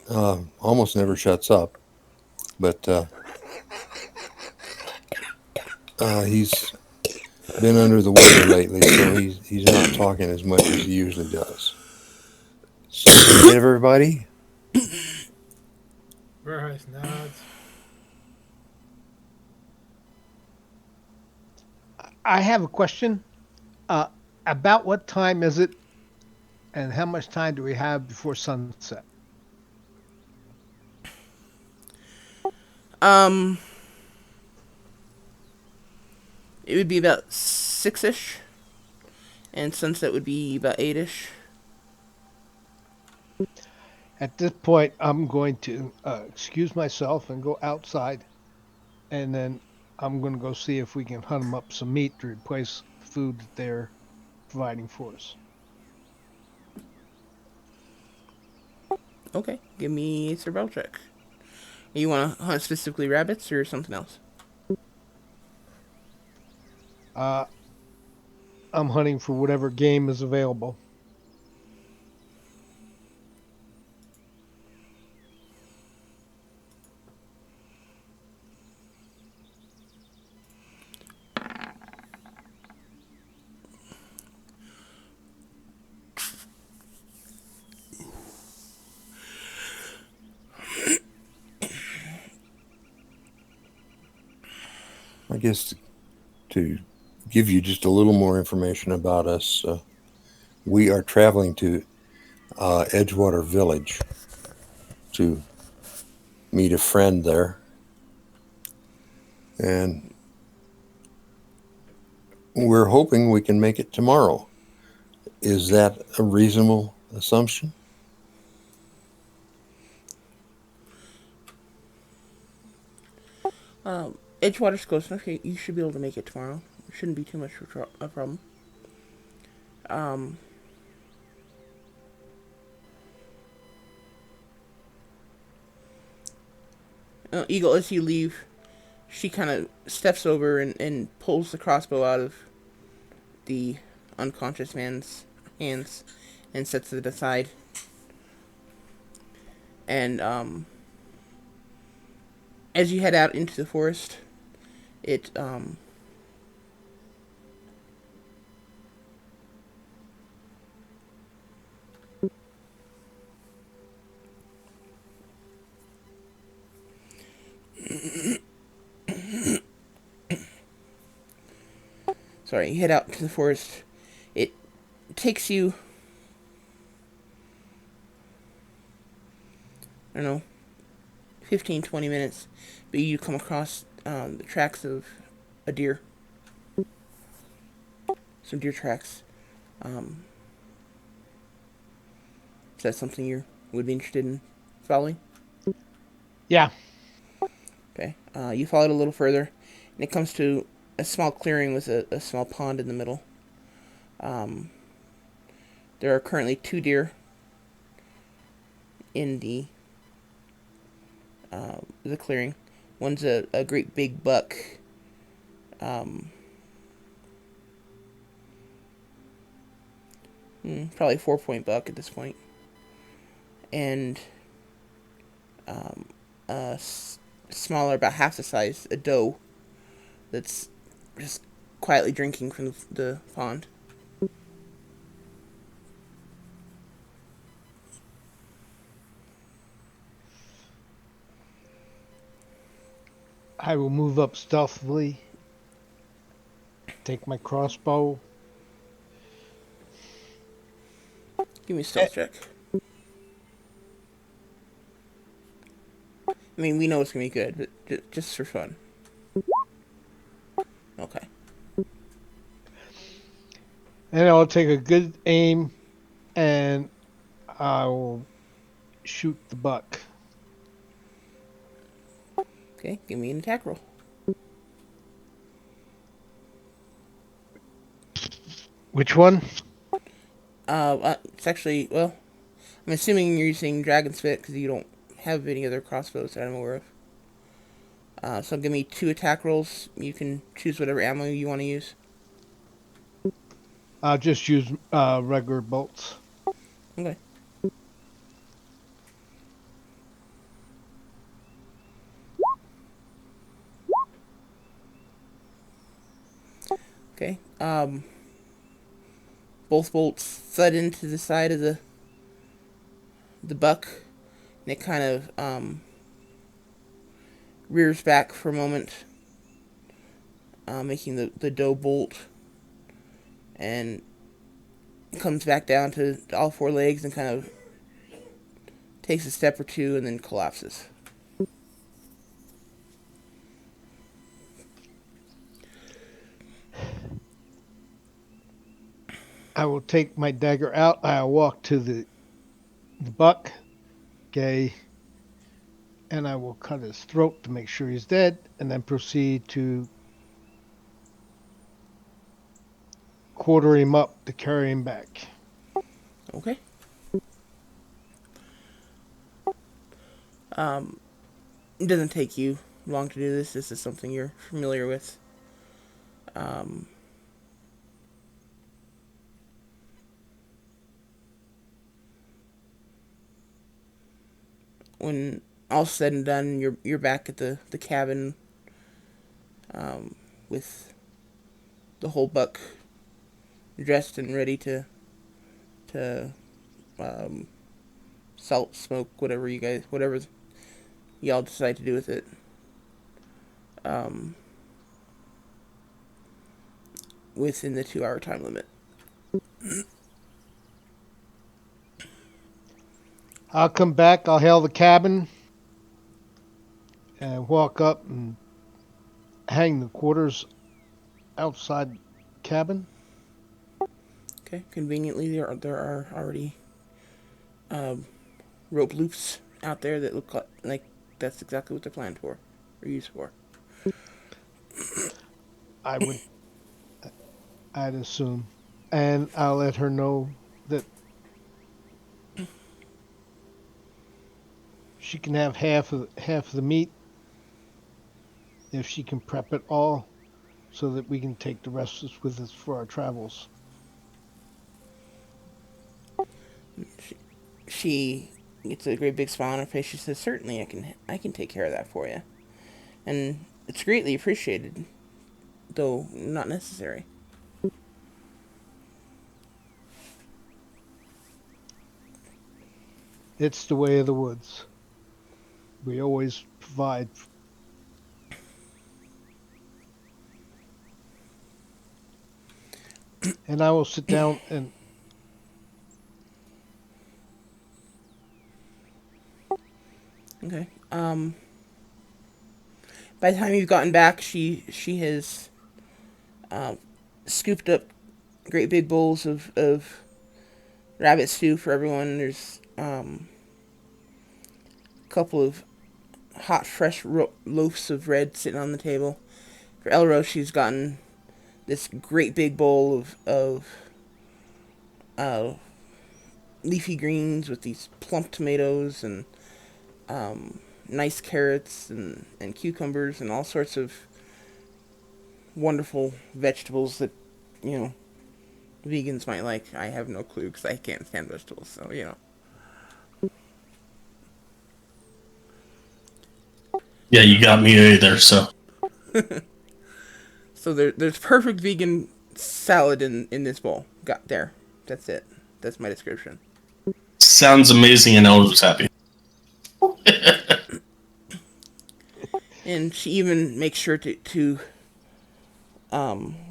almost never shuts up, but he's been under the weather lately, so he's not talking as much as he usually does. So, everybody? Verheis nods. I have a question. About what time is it, and how much time do we have before sunset? It would be about 6-ish, and sunset would be about 8-ish. At this point, I'm going to excuse myself and go outside, and then I'm going to go see if we can hunt them up some meat to replace the food that they're providing for us. Okay, give me a survival check. You want to hunt specifically rabbits or something else? I'm hunting for whatever game is available. I guess to give you just a little more information about us, we are traveling to Edgewater Village to meet a friend there. And we're hoping we can make it tomorrow. Is that a reasonable assumption? Edgewater's close enough. You should be able to make it tomorrow. It shouldn't be too much of a problem. Eagle, as you leave, she kind of steps over and pulls the crossbow out of the unconscious man's hands and sets it aside. And as you head out into the forest, it sorry, you head out to the forest. It takes you, I don't know, 15, 20 minutes, but you come across the tracks of a deer. Some deer tracks. Um, is that something you would be interested in following? Yeah. Okay. You follow it a little further, and it comes to a small clearing with a small pond in the middle. Um, there are currently two deer in the clearing. One's a great big buck. Um, Probably 4 point buck at this point, and um, smaller, about half the size, a doe that's just quietly drinking from the pond. I will move up stealthily, take my crossbow. Give me a stealth check. I mean, we know it's gonna be good, but just for fun. Okay. And I'll take a good aim and I will shoot the buck. Okay. Give me an attack roll. Which one? It's actually, well, I'm assuming you're using dragon spit because you don't have any other crossbows that I'm aware of. So give me 2 attack rolls. You can choose whatever ammo you want to use. I'll just use regular bolts. Okay. Okay. Both bolts thud into the side of the buck, and it kind of rears back for a moment, making the doe bolt, and comes back down to all 4 legs and kind of takes a step or two and then collapses. I will take my dagger out. I'll walk to the buck, okay, and I will cut his throat to make sure he's dead, and then proceed to quarter him up to carry him back. Okay. It doesn't take you long to do this. This is something you're familiar with. Um, when all's said and done, you're back at the cabin, with the whole buck dressed and ready to um, salt, smoke, whatever y'all decide to do with it. Um, Within the 2 hour time limit. I'll come back. I'll hail the cabin and walk up and hang the quarters outside cabin. Okay. Conveniently, there are already um, rope loops out there that look like that's exactly what they're planned for or used for. I would, I'd assume, and I'll let her know that she can have half of the meat if she can prep it all, so that we can take the rest with us for our travels. She gets a great big smile on her face. She says, "Certainly, I can take care of that for you, and it's greatly appreciated, though not necessary." It's the way of the woods. We always provide. And I will sit down and Okay. By the time you've gotten back, she has um, scooped up great big bowls of rabbit stew for everyone. There's a couple of hot, fresh loaves of bread sitting on the table. For Elro, she's gotten this great big bowl of uh, leafy greens with these plump tomatoes and nice carrots and cucumbers and all sorts of wonderful vegetables that, you know, vegans might like. I have no clue because I can't stand vegetables, so, you know. Yeah, you got me there. So So there's perfect vegan salad in this bowl. Got there. That's it. That's my description. sounds amazing, and Elder's happy. And she even makes sure to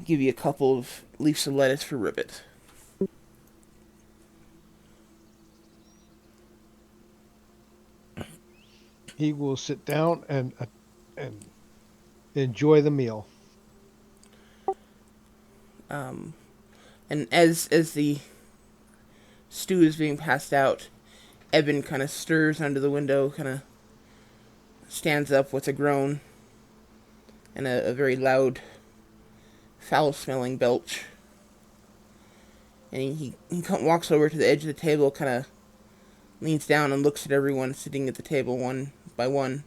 give you a couple of leaves of lettuce for Ribbit. he will sit down and enjoy the meal. Um, and as the stew is being passed out, Eben kind of stirs under the window, kind of stands up with a groan and a very loud, foul-smelling belch. And he walks over to the edge of the table, kind of leans down and looks at everyone sitting at the table one by one,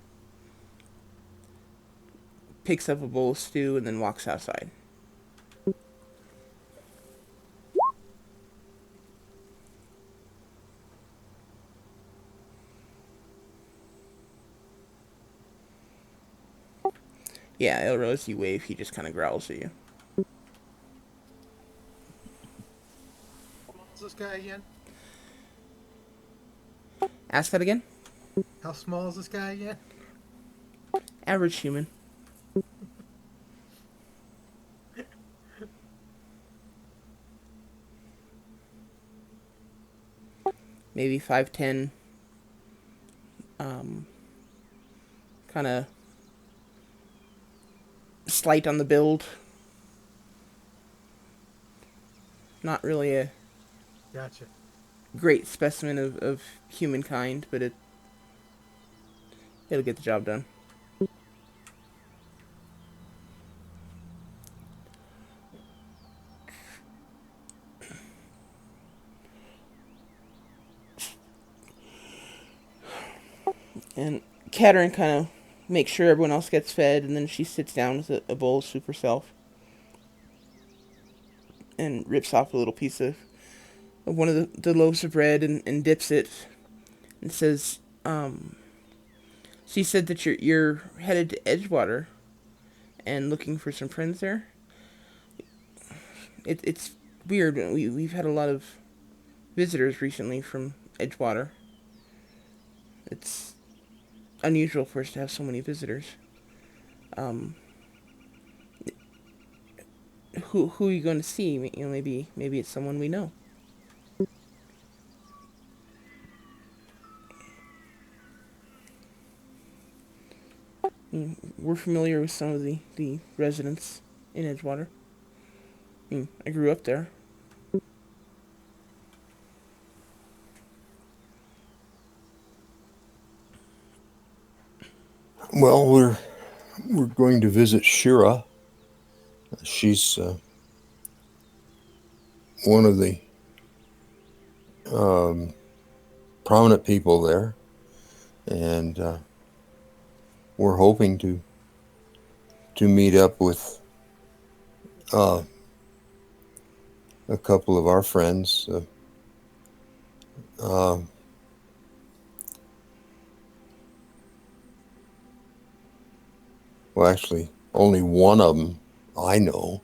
picks up a bowl of stew, and then walks outside. Yeah, Elrose, you wave, he just kind of growls at you. What's this guy again? Ask that again? How small is this guy again? Average human. Maybe 5'10". Kind of slight on the build. Not really a Gotcha. great specimen of humankind, but it'll get the job done. And Katerin kind of makes sure everyone else gets fed, and then she sits down with a bowl of soup herself and rips off a little piece of one of the loaves of bread and dips it and says, she said that you're headed to Edgewater and looking for some friends there. It's weird. We've had a lot of visitors recently from Edgewater. It's unusual for us to have so many visitors. Who are you going to see? You know, maybe it's someone we know. We're familiar with some of the residents in Edgewater. I grew up there. Well, we're going to visit Shira. She's one of the prominent people there, and we're hoping to meet up with a couple of our friends. Well, actually, only one of them I know.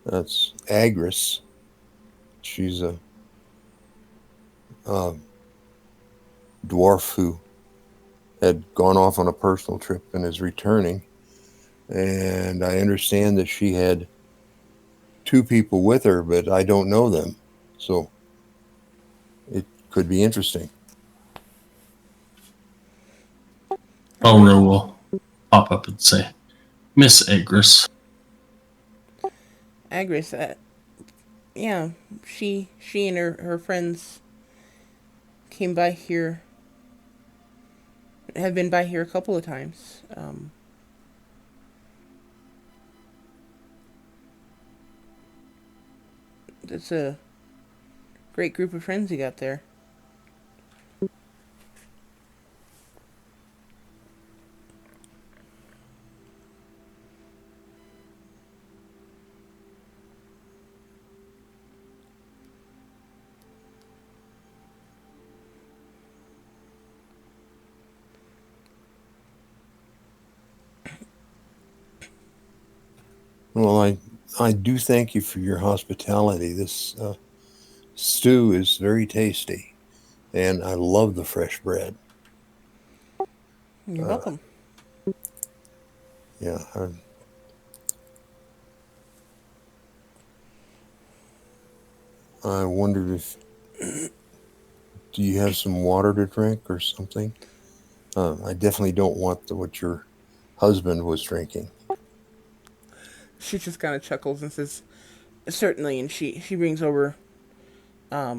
That's Agris. She's a dwarf who had gone off on a personal trip and is returning. And I understand that she had two people with her, but I don't know them. So it could be interesting. Elro will pop up and say, Miss Agris. Agris, yeah, she and her friends came by here, have been by here a couple of times. It's a great group of friends you got there. Well, I do thank you for your hospitality. This stew is very tasty, and I love the fresh bread. You're Uh, welcome. yeah, I wondered if do you have some water to drink or something? I definitely don't want what your husband was drinking. She just kind of chuckles and says, "Certainly," and she brings over a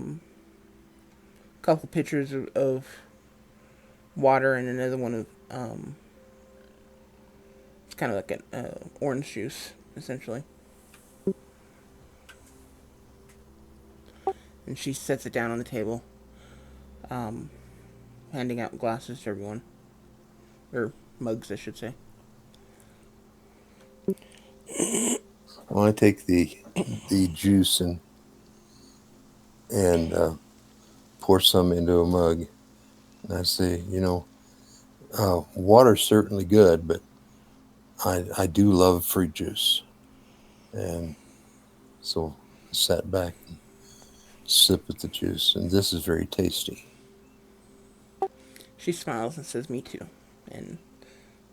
couple pitchers of water and another one of it's kind of like an orange juice essentially, and she sets it down on the table, um, handing out glasses to everyone, or mugs, I should say. Well, I take the juice and pour some into a mug, and I say, water's certainly good, but I do love fruit juice, and so I sat back and sip at the juice, and this is very tasty. She smiles and says, "Me too," and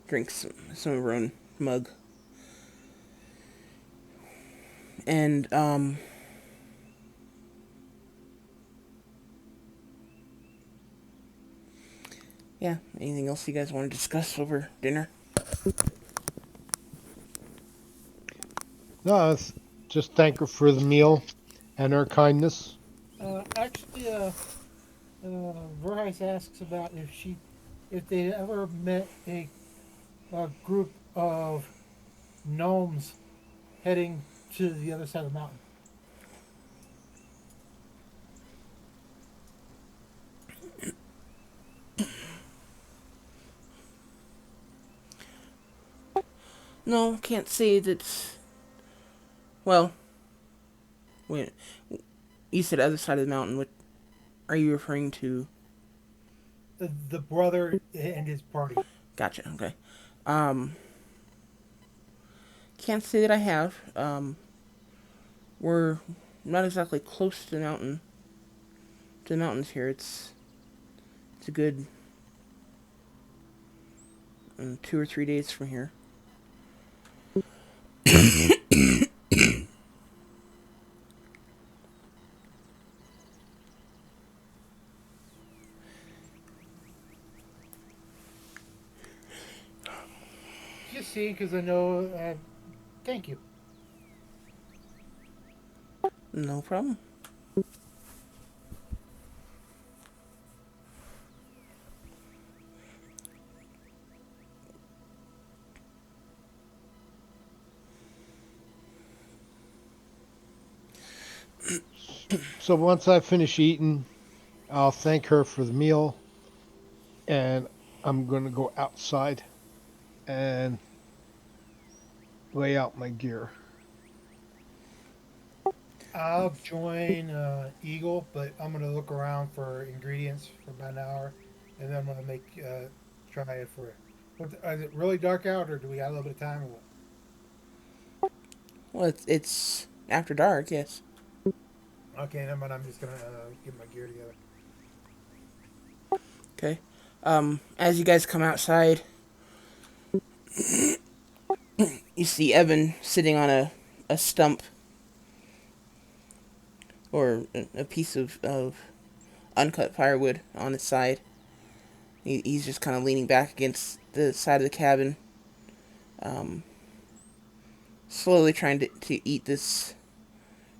drinks some of her own mug. And yeah. Anything else you guys want to discuss over dinner? No, just thank her for the meal and her kindness. Actually, Verheis asks about if they ever met a group of gnomes heading to the other side of the mountain. No, can't say that's. Well, wait. You said other side of the mountain. What are you referring to? The brother and his party. Gotcha. Okay. Um, can't say that I have. We're not exactly close to the mountain. To the mountains here. It's a good 2 or 3 days from here. Just see, because I know. Thank you. No problem. So once I finish eating, I'll thank her for the meal, and I'm going to go outside and lay out my gear. I'll join Eagle, but I'm gonna look around for ingredients for about an hour, and then I'm gonna make try it for Is it really dark out, or do we have a little bit of time? Or what? Well, it's after dark, yes. Okay, never mind. I'm just gonna get my gear together. Okay. As you guys come outside, you see Evan sitting on a stump or a piece of uncut firewood on his side. He's just kind of leaning back against the side of the cabin, um, slowly trying to eat this,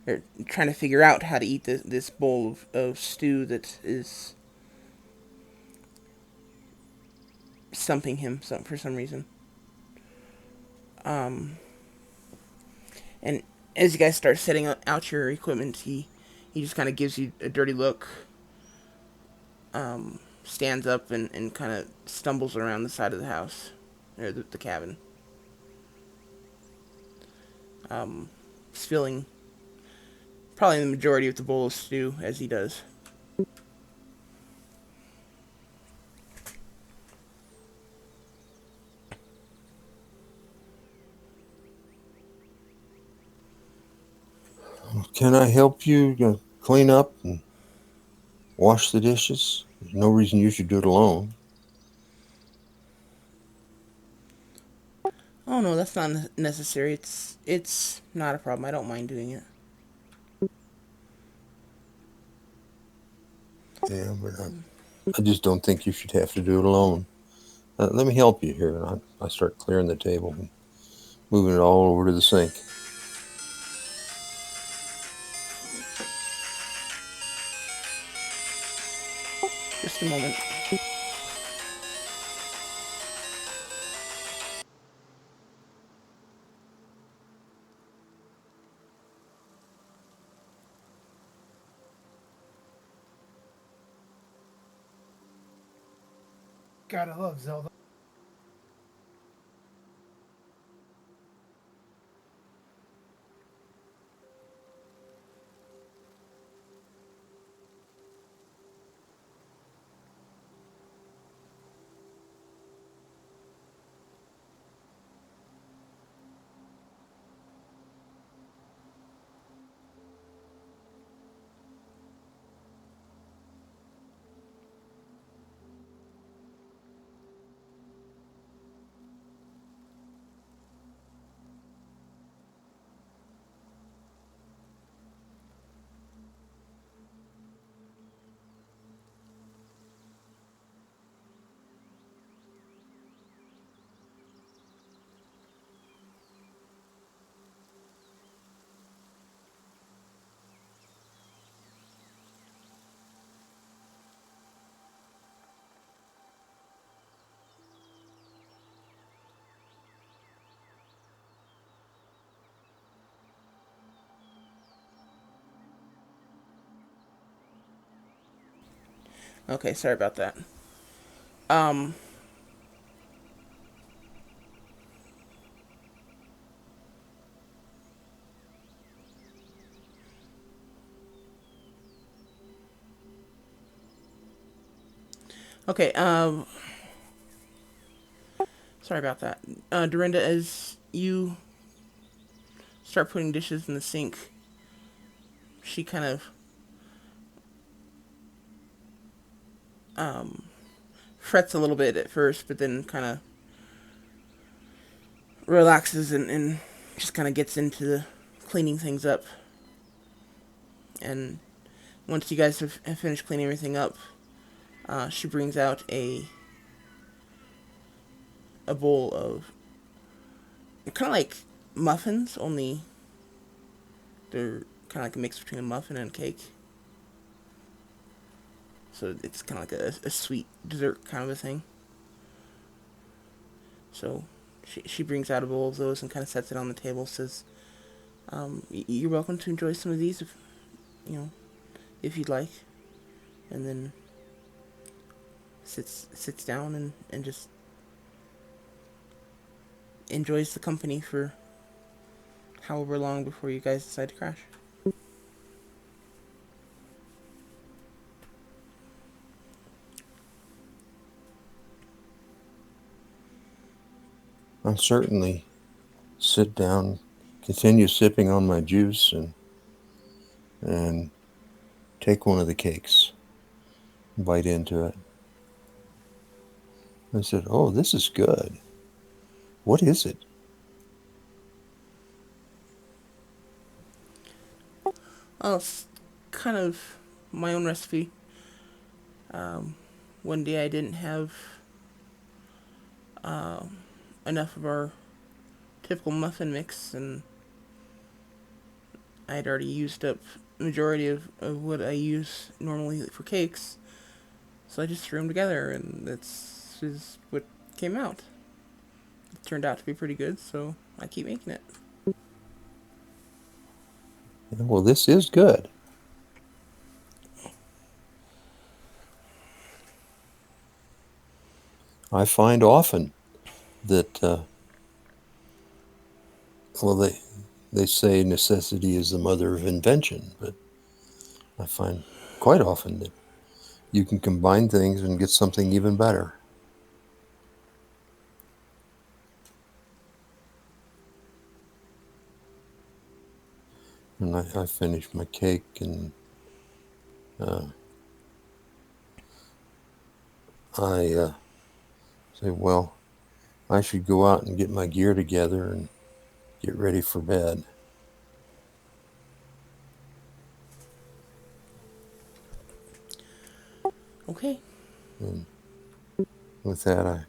or trying to figure out how to eat this bowl of stew that is stumping him for some reason. Um, and as you guys start setting out your equipment, he just kind of gives you a dirty look, stands up and kind of stumbles around the side of the house, or the cabin. He's filling probably the majority of the bowl of stew as he does. Can I help you clean up and wash the dishes? There's no reason you should do it alone. Oh no, that's not necessary. It's not a problem. I don't mind doing it. Yeah, but I just don't think you should have to do it alone. Let me help you here. And I start clearing the table and moving it all over to the sink. Just a moment. God, I love Zelda. Okay, sorry about that. Um, okay, sorry about that. Dorinda, as you start putting dishes in the sink, she kind of um, frets a little bit at first, but then kind of relaxes and just kind of gets into the cleaning things up. And once you guys have finished cleaning everything up, she brings out a bowl of kind of like muffins, only they're kind of like a mix between a muffin and a cake. So it's kind of like a sweet dessert kind of a thing. So she brings out a bowl of those and kind of sets it on the table. Says, "You're welcome to enjoy some of these, if you know, if you'd like." And then sits down and just enjoys the company for however long before you guys decide to crash. I'll certainly sit down, continue sipping on my juice, and take one of the cakes, bite into it. I said, "Oh, this is good. What is it?" Oh, it's kind of my own recipe. Um, One day I didn't have enough of our typical muffin mix, and I'd already used up the majority of what I use normally for cakes. So I just threw them together, and that's is what came out. It turned out to be pretty good, so I keep making it. Well, this is good. I find often that, well, they say necessity is the mother of invention, but I find quite often that you can combine things and get something even better. And I finished my cake, and I say, well, I should go out and get my gear together and get ready for bed. Okay. And with that, I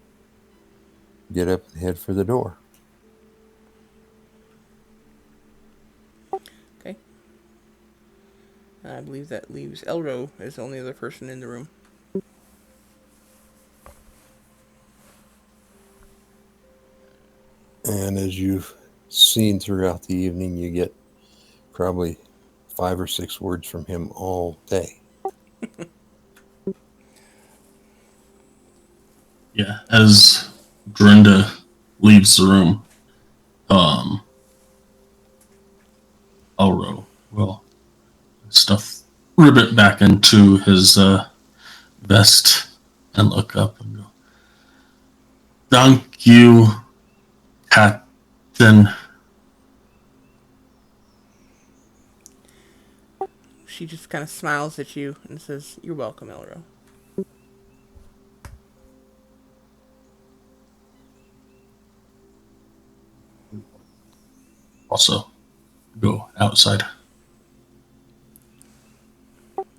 get up and head for the door. Okay. I believe that leaves Elro as the only other person in the room. And as you've seen throughout the evening, you get probably 5 or 6 words from him all day. Yeah, as Dorinda leaves the room, Elro will stuff Ribbit back into his vest and look up and go, "Thank you, Captain." She just kind of smiles at you and says, "You're welcome, Elro." Also, go outside.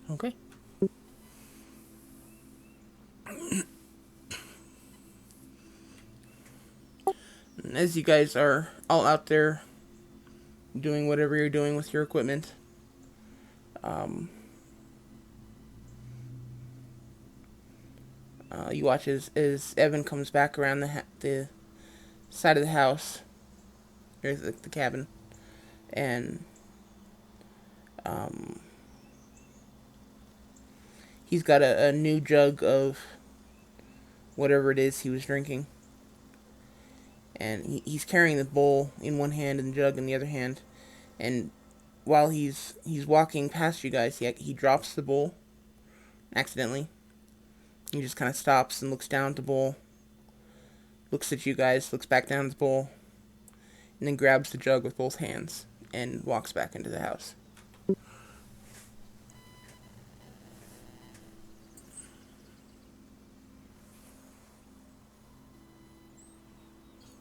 Okay. And as you guys are all out there doing whatever you're doing with your equipment, um, you watch as Evan comes back around the side of the house, or the cabin, and um, he's got a new jug of whatever it is he was drinking, and he's carrying the bowl in one hand and the jug in the other hand, and while he's walking past you guys, he drops the bowl accidentally. He just kind of stops and looks down at the bowl, looks at you guys, looks back down at the bowl, and then grabs the jug with both hands and walks back into the house.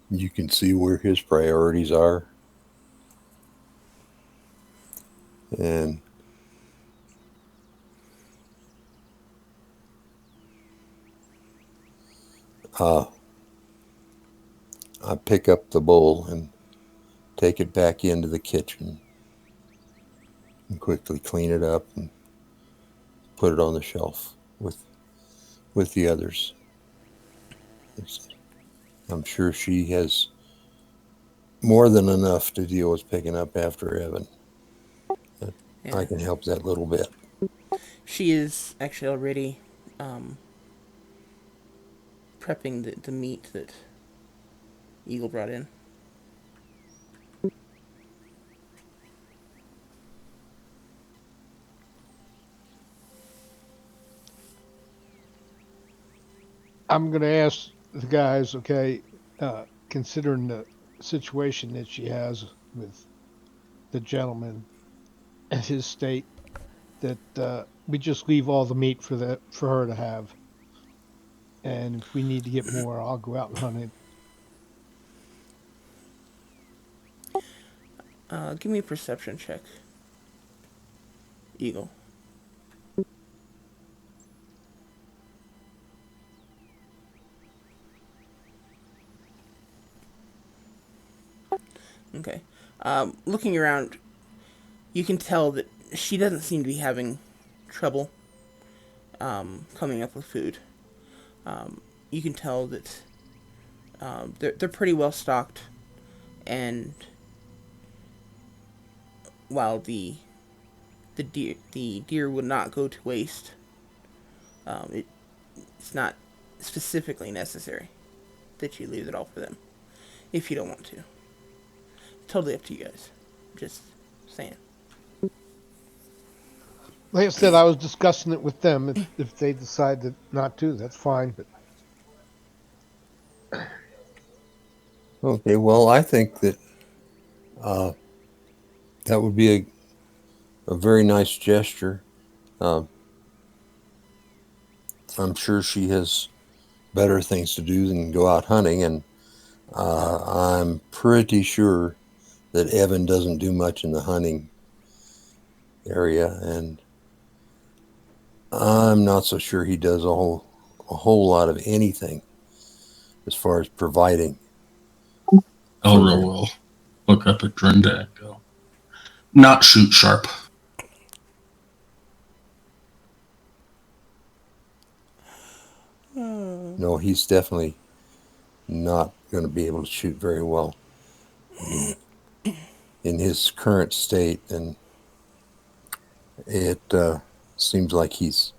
You can see where his priorities are. And I pick up the bowl and take it back into the kitchen and quickly clean it up and put it on the shelf with the others. I'm sure she has more than enough to deal with picking up after Evan. Yeah. I can help that little bit. She is actually already prepping the meat that Eagle brought in. I'm going to ask the guys, okay, considering the situation that she has with the gentleman and his state, that we just leave all the meat for her to have. And if we need to get more, I'll go out and hunt it. Give me a perception check, Eagle. Okay. Looking around, you can tell that she doesn't seem to be having trouble coming up with food. You can tell that they're pretty well stocked, and while the deer would not go to waste, it's not specifically necessary that you leave it all for them if you don't want to. Totally up to you guys. Just saying. Like I said, I was discussing it with them. If they decide that not to, that's fine. But Okay, well, I think that uh, that would be a very nice gesture. Uh, I'm sure she has better things to do than go out hunting, and I'm pretty sure that Evan doesn't do much in the hunting area, and I'm not so sure he does a whole lot of anything as far as providing Elro for. will look up at Drinda and go, not shoot sharp. No, he's definitely not going to be able to shoot very well. I mean, in his current state, and it seems like he's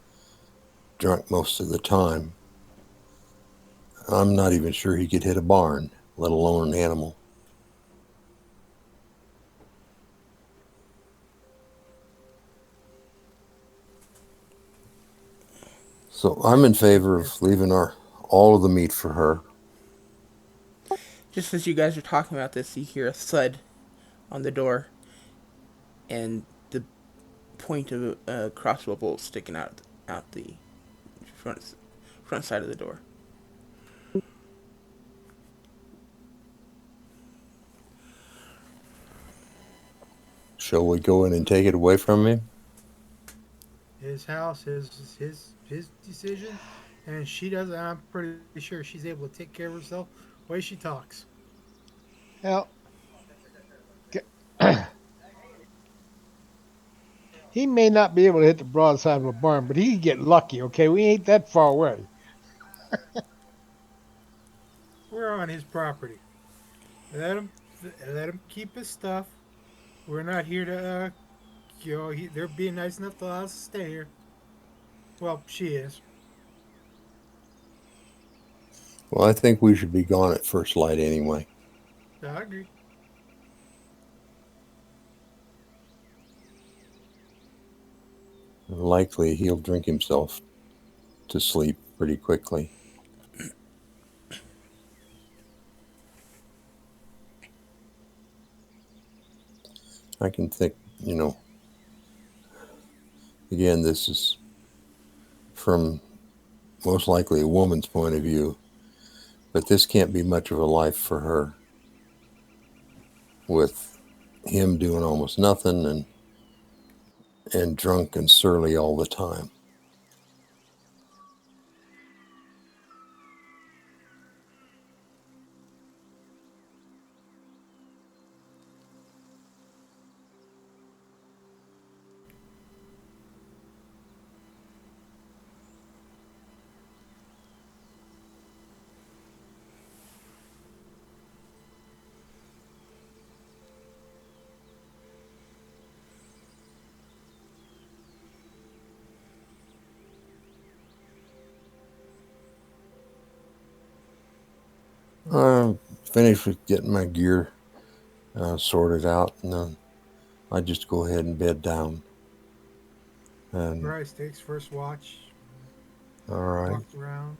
drunk most of the time. I'm not even sure he could hit a barn, let alone an animal. So I'm in favor of leaving all of the meat for her. Just as you guys are talking about this, you hear a thud on the door, and the point of a crossbow bolt sticking out the front side of the door. Shall we go in and take it away from him? His house, his decision, and she doesn't. I'm pretty sure she's able to take care of herself. The way she talks. well, he may not be able to hit the broadside of a barn, but he can get lucky. Okay, we ain't that far away. We're on his property. Let him let him keep his stuff. We're not here to they're being nice enough to allow us to stay here. Well, she is. Well, I think we should be gone at first light anyway. I agree. Likely he'll drink himself to sleep pretty quickly. I can think, again, this is from most likely a woman's point of view, but this can't be much of a life for her with him doing almost nothing and drunk and surly all the time. I'm finished with getting my gear sorted out, and then I just go ahead and bed down. And Bryce takes first watch. all right, Walked around.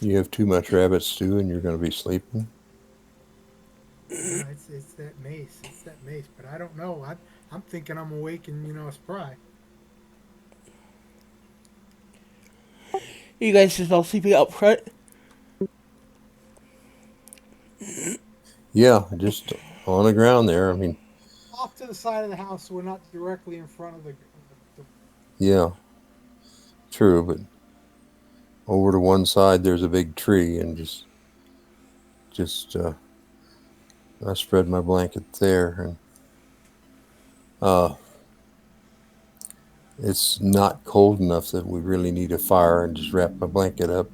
You have too much rabbit stew and you're going to be sleeping? No, it's that mace. It's that mace. But I don't know. I'm thinking I'm awake and spry. You guys just all sleeping up front? Yeah, just on the ground there. I mean, Off to the side of the house, so we're not directly in front of the yeah, true, but over to one side there's a big tree, and just I spread my blanket there, and uh, it's not cold enough that we really need a fire, and just wrap my blanket up,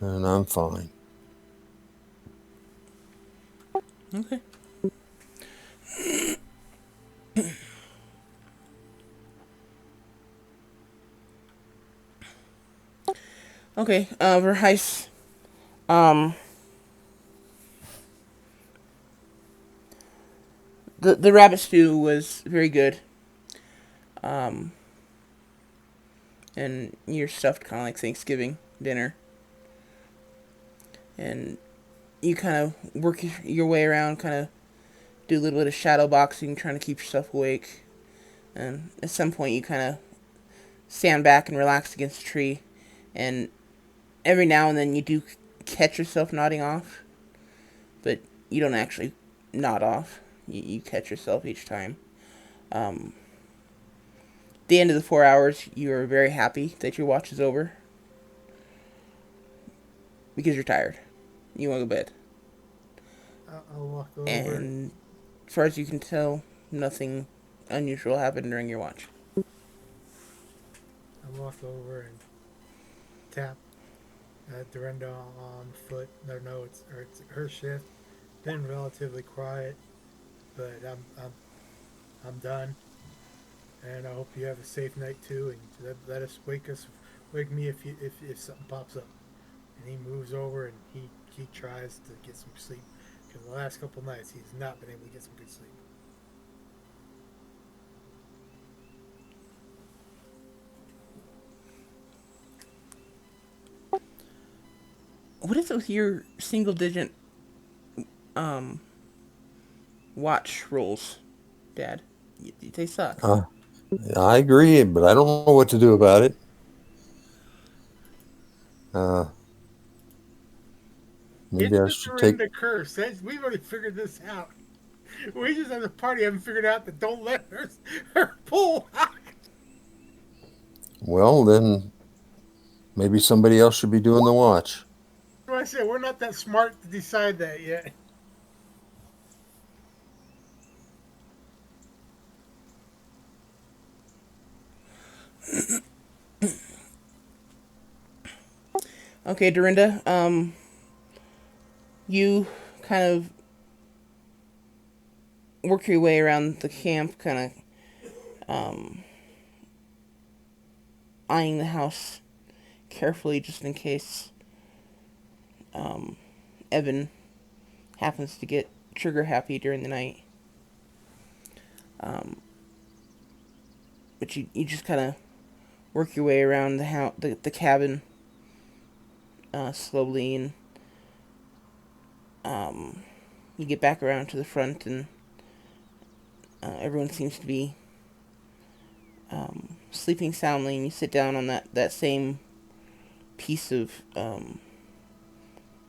and I'm fine. Okay. Okay, Verheis, um, the rabbit stew was very good. Um, and you're stuffed kind of like Thanksgiving dinner. And you kind of work your way around, kind of do a little bit of shadow boxing, trying to keep yourself awake. And at some point, you kind of stand back and relax against a tree. And every now and then, you do catch yourself nodding off, but you don't actually nod off. You catch yourself each time. Um, the end of the 4 hours, you are very happy that your watch is over because you're tired. You want to go to bed. I'll walk over. And as far as you can tell, nothing unusual happened during your watch. I'll walk over and tap Dorinda on the foot. No, it's her shift. Been relatively quiet, but I'm done. And I hope you have a safe night too. And let us wake me if something pops up. And he moves over and he tries to get some sleep because the last couple nights he's not been able to get some good sleep. What is it with your single digit um watch rolls, Dad? They suck. I agree, but I don't know what to do about it. Uh, It's maybe I the should take. Dorinda curse. We've already figured this out. We just as a party haven't figured out that don't let her pull. Well, then maybe somebody else should be doing the watch. What I said, we're not that smart to decide that yet. Okay, Dorinda. You kind of work your way around the camp, kind of eyeing the house carefully, just in case Evan happens to get trigger happy during the night. But you just kind of work your way around the cabin slowly, and you get back around to the front, and everyone seems to be sleeping soundly, and you sit down on that same piece of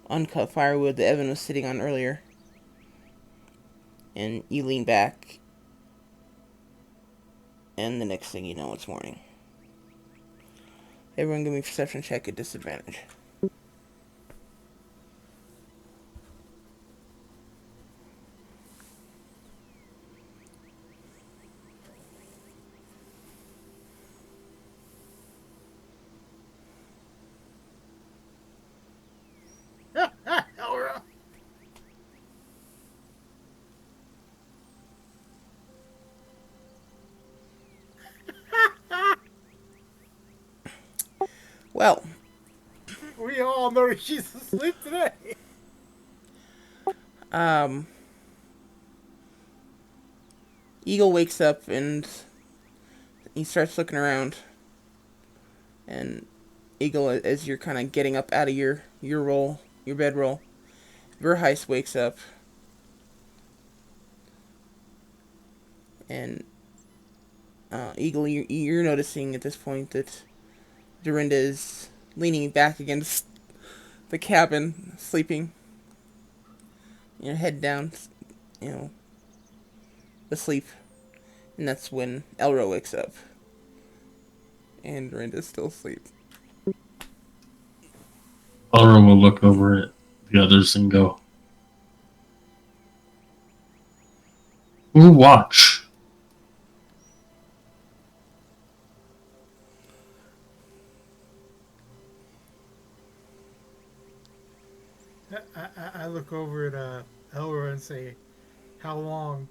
uncut firewood that Evan was sitting on earlier, and you lean back, and the next thing you know, it's morning. Everyone give me a perception check at disadvantage. Laura. Well, We all know that she's asleep today. um, Eagle wakes up and he starts looking around, and Eagle, as you're kind of getting up out of your roll, your bedroll, Verheist wakes up and Eagle, you're noticing at this point that Dorinda is leaning back against the cabin, sleeping, head down, you know, asleep. And that's when Elro wakes up. And Dorinda's still asleep. Elro will look over at the others and go, "Who watch?" I look over at Elra and say, "How long?"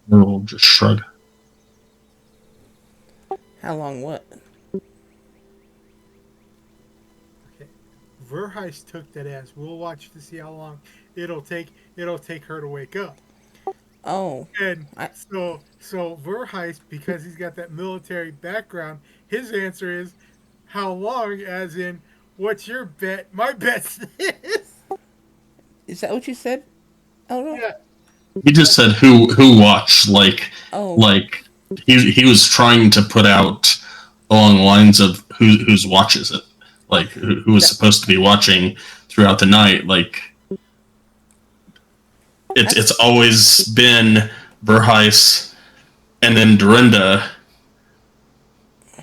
Elro will just shrug. How long what? Okay. Verheist took that as we'll watch to see how long it'll take her to wake up. Oh, And I so Verheist, because he's got that military background, his answer is how long, as in what's your bet? My bet is is that what you said, Elro? yeah. He just said who watch, Oh, like he was trying to put out along the lines of whose watches it, like who was that supposed to be watching throughout the night. Like it's that's always been Verheis and then Dorinda,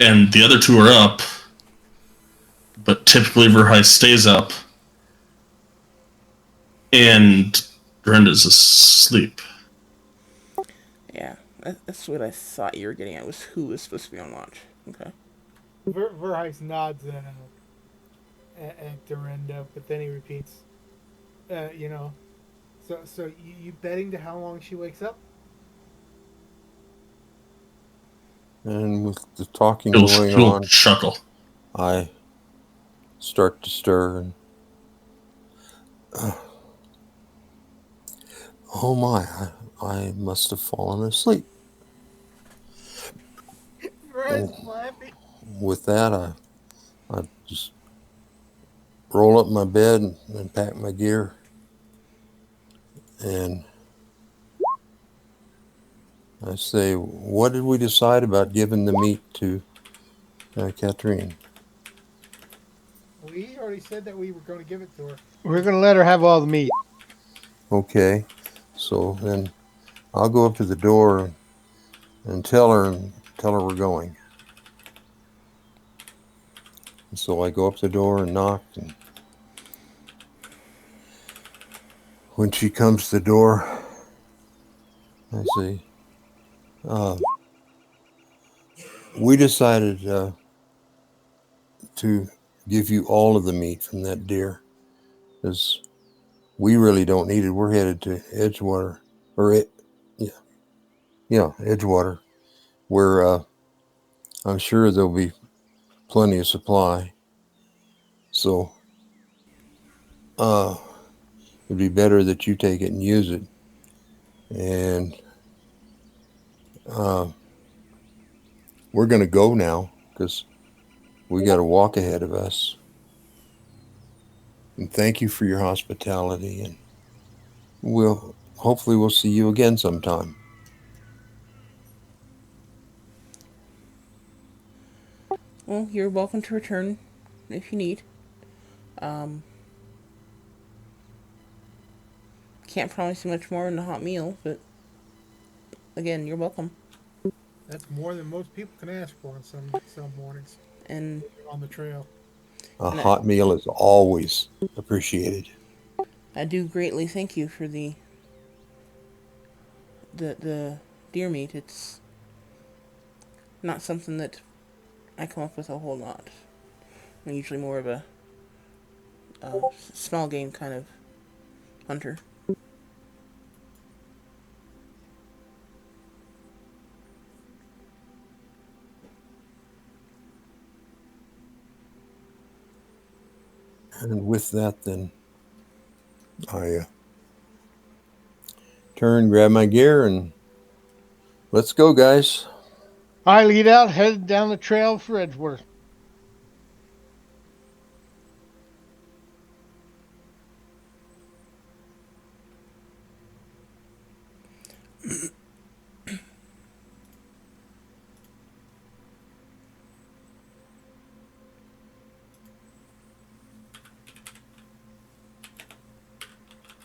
and the other two are up, but typically Verheis stays up and Dorinda's asleep. yeah. That's what I thought you were getting at. Was who was supposed to be on watch? Okay. Verheist nods at Dorinda, but then he repeats, you know. So you betting to how long she wakes up? And with the talking He'll going he'll on, chuckle. I start to stir and, uh, oh my, I must have fallen asleep. Verheist And is laughing. with that, I just roll up my bed and pack my gear. And I say, what did we decide about giving the meat to Catherine? We already said that we were going to give it to her. We're going to let her have all the meat. Okay, so then I'll go up to the door and tell her we're going. And so I go up the door and knock, and when she comes to the door, I say, uh, we decided to give you all of the meat from that deer because we really don't need it. We're headed to Edgewater, or yeah, Edgewater, where I'm sure there'll be plenty of supply. So it'd be better that you take it and use it. And uh, we're going to go now because we got a walk ahead of us. And thank you for your hospitality. And hopefully we'll see you again sometime. Well, you're welcome to return if you need. Um, can't promise you much more in a hot meal, but again, you're welcome. That's more than most people can ask for on some mornings And on the trail. A and hot meal is always appreciated. I do greatly thank you for the deer meat. It's not something that I come up with a whole lot. I'm usually more of a small game kind of hunter. And with that, then I turn, grab my gear, and Let's go, guys. I lead out, headed down the trail for Edgeworth.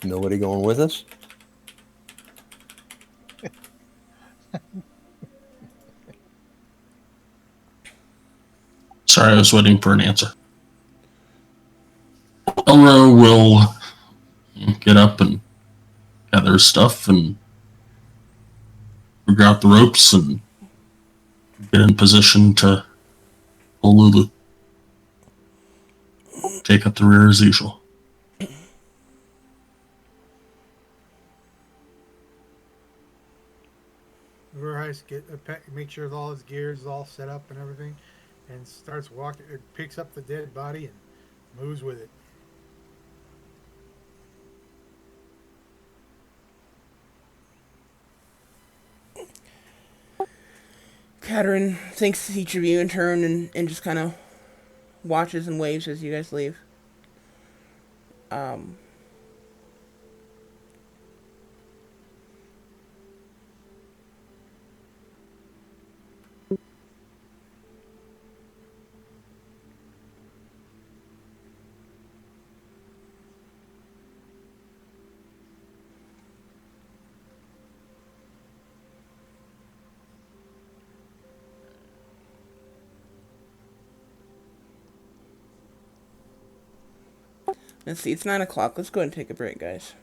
Nobody going with us? Sorry, I was waiting for an answer. Elro will get up and gather his stuff and figure out the ropes and get in position to pull Lulu. Take up the rear as usual. Verheist make sure all his gear is all set up and everything, and starts walking. It picks up the dead body and moves with it. Katerin thanks each of you in turn and just kind of watches and waves as you guys leave. Let's see, it's 9 o'clock. Let's go ahead and take a break, guys.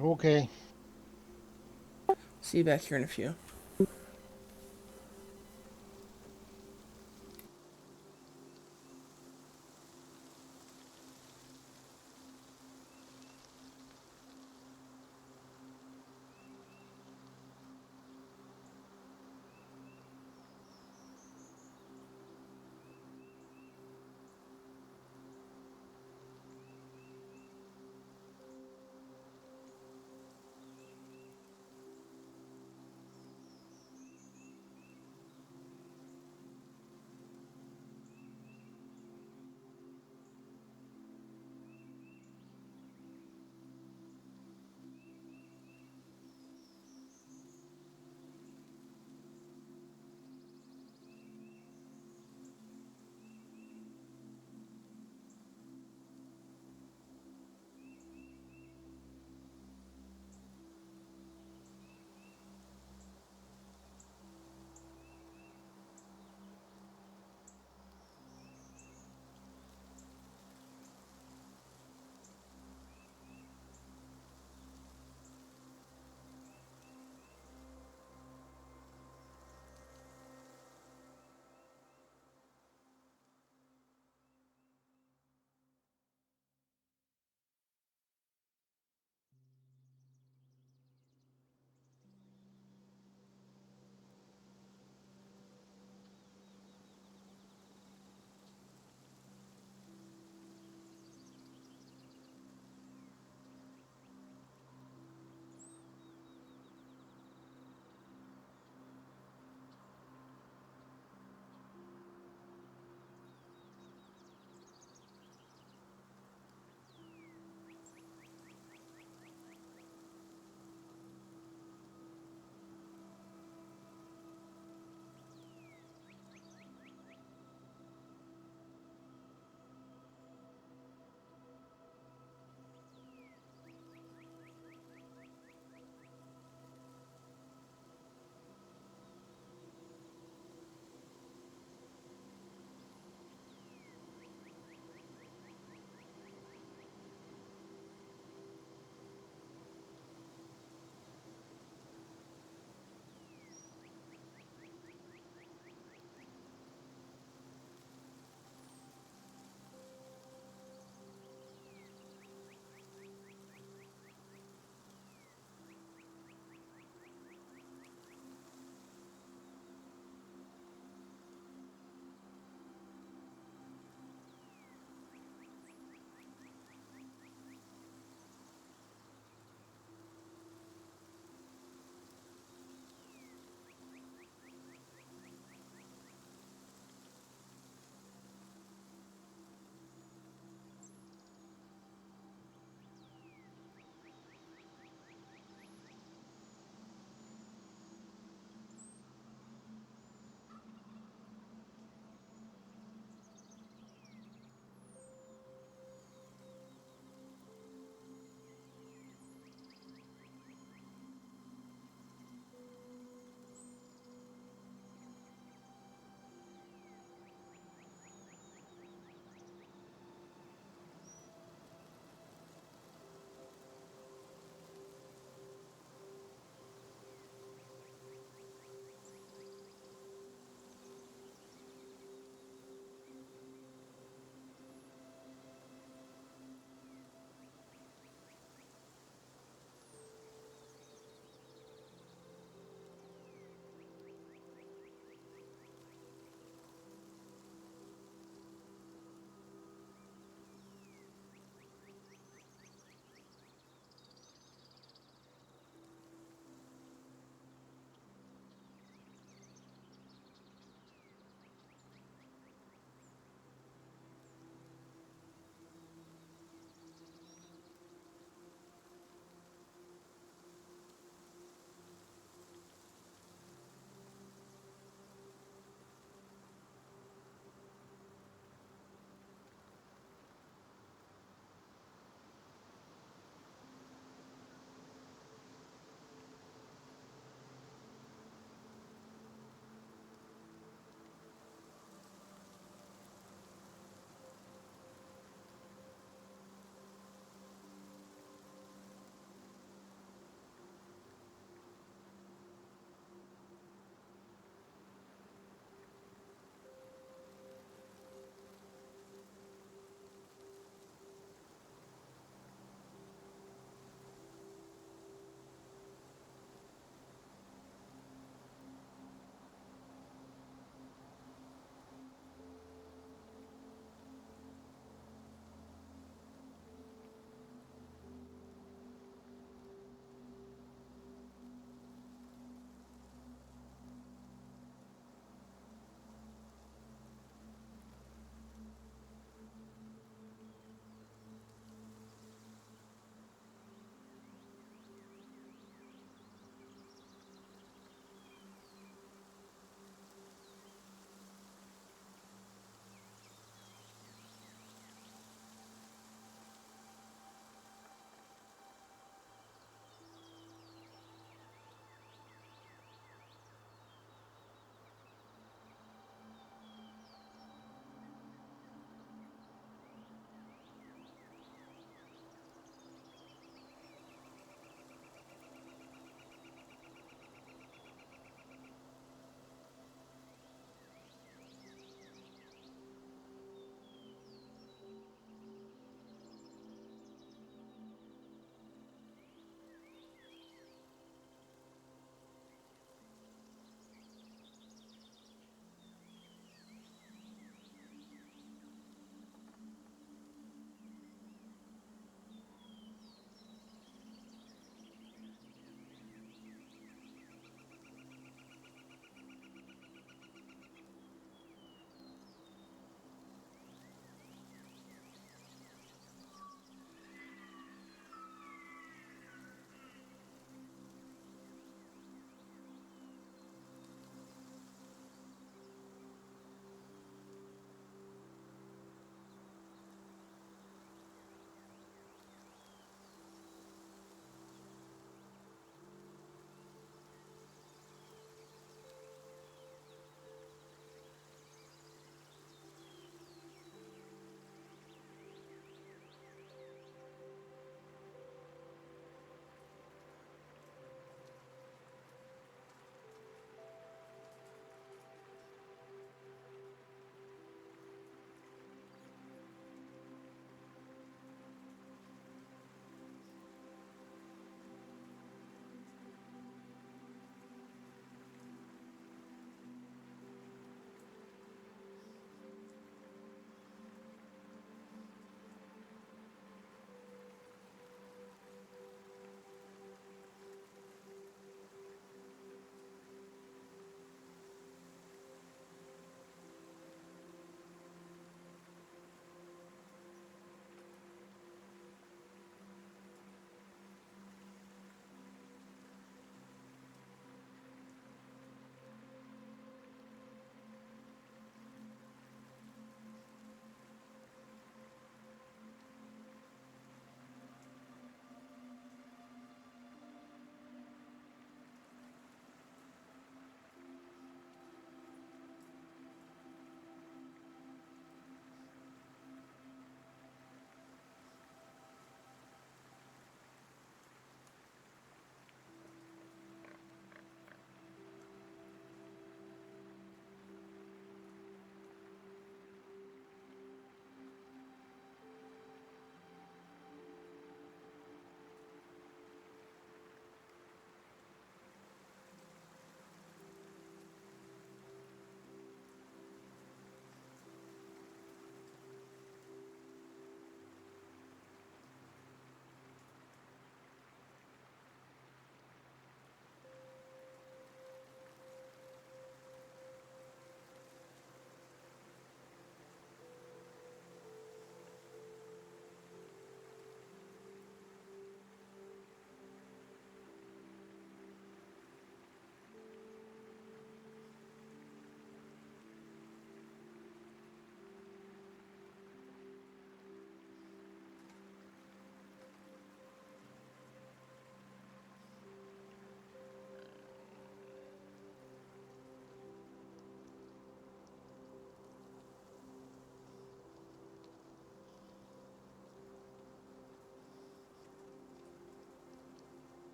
Okay. See you back here in a few.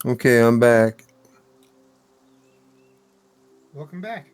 Okay, I'm back. Welcome back.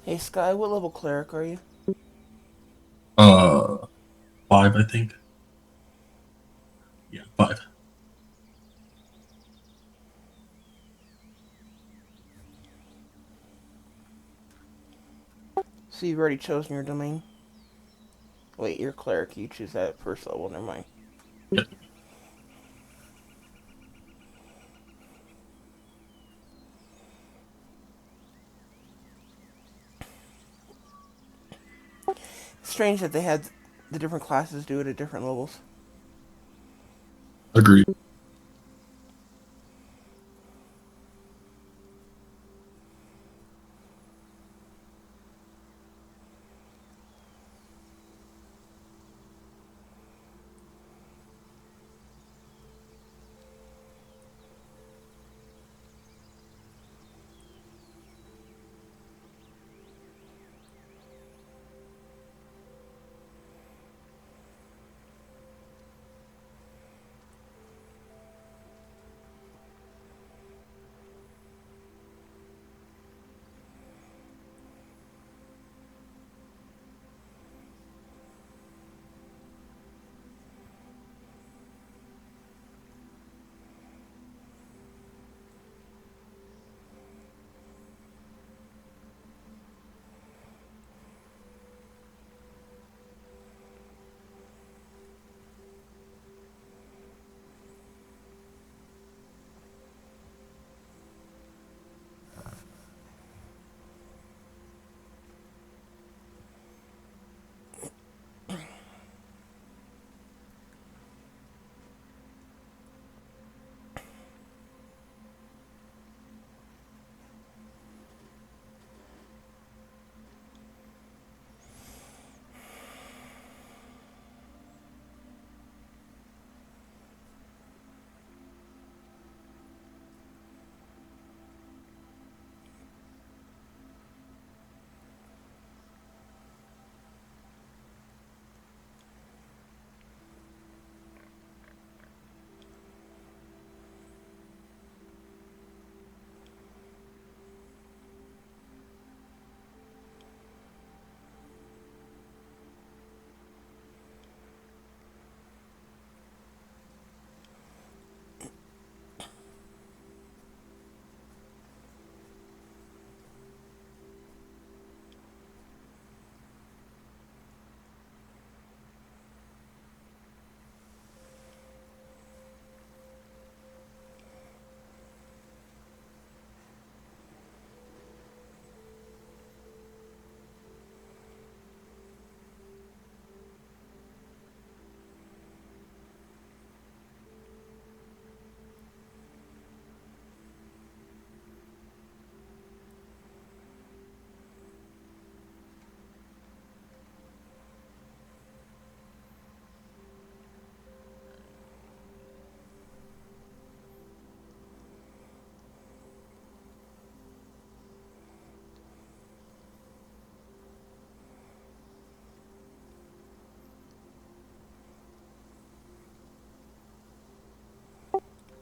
Hey Sky, what level cleric are you? Uh, 5, I think. Yeah, 5. So you've already chosen your domain. Wait, you're cleric. You choose that at first level. Never mind. Yep. Strange that they had the different classes do it at different levels. Agreed.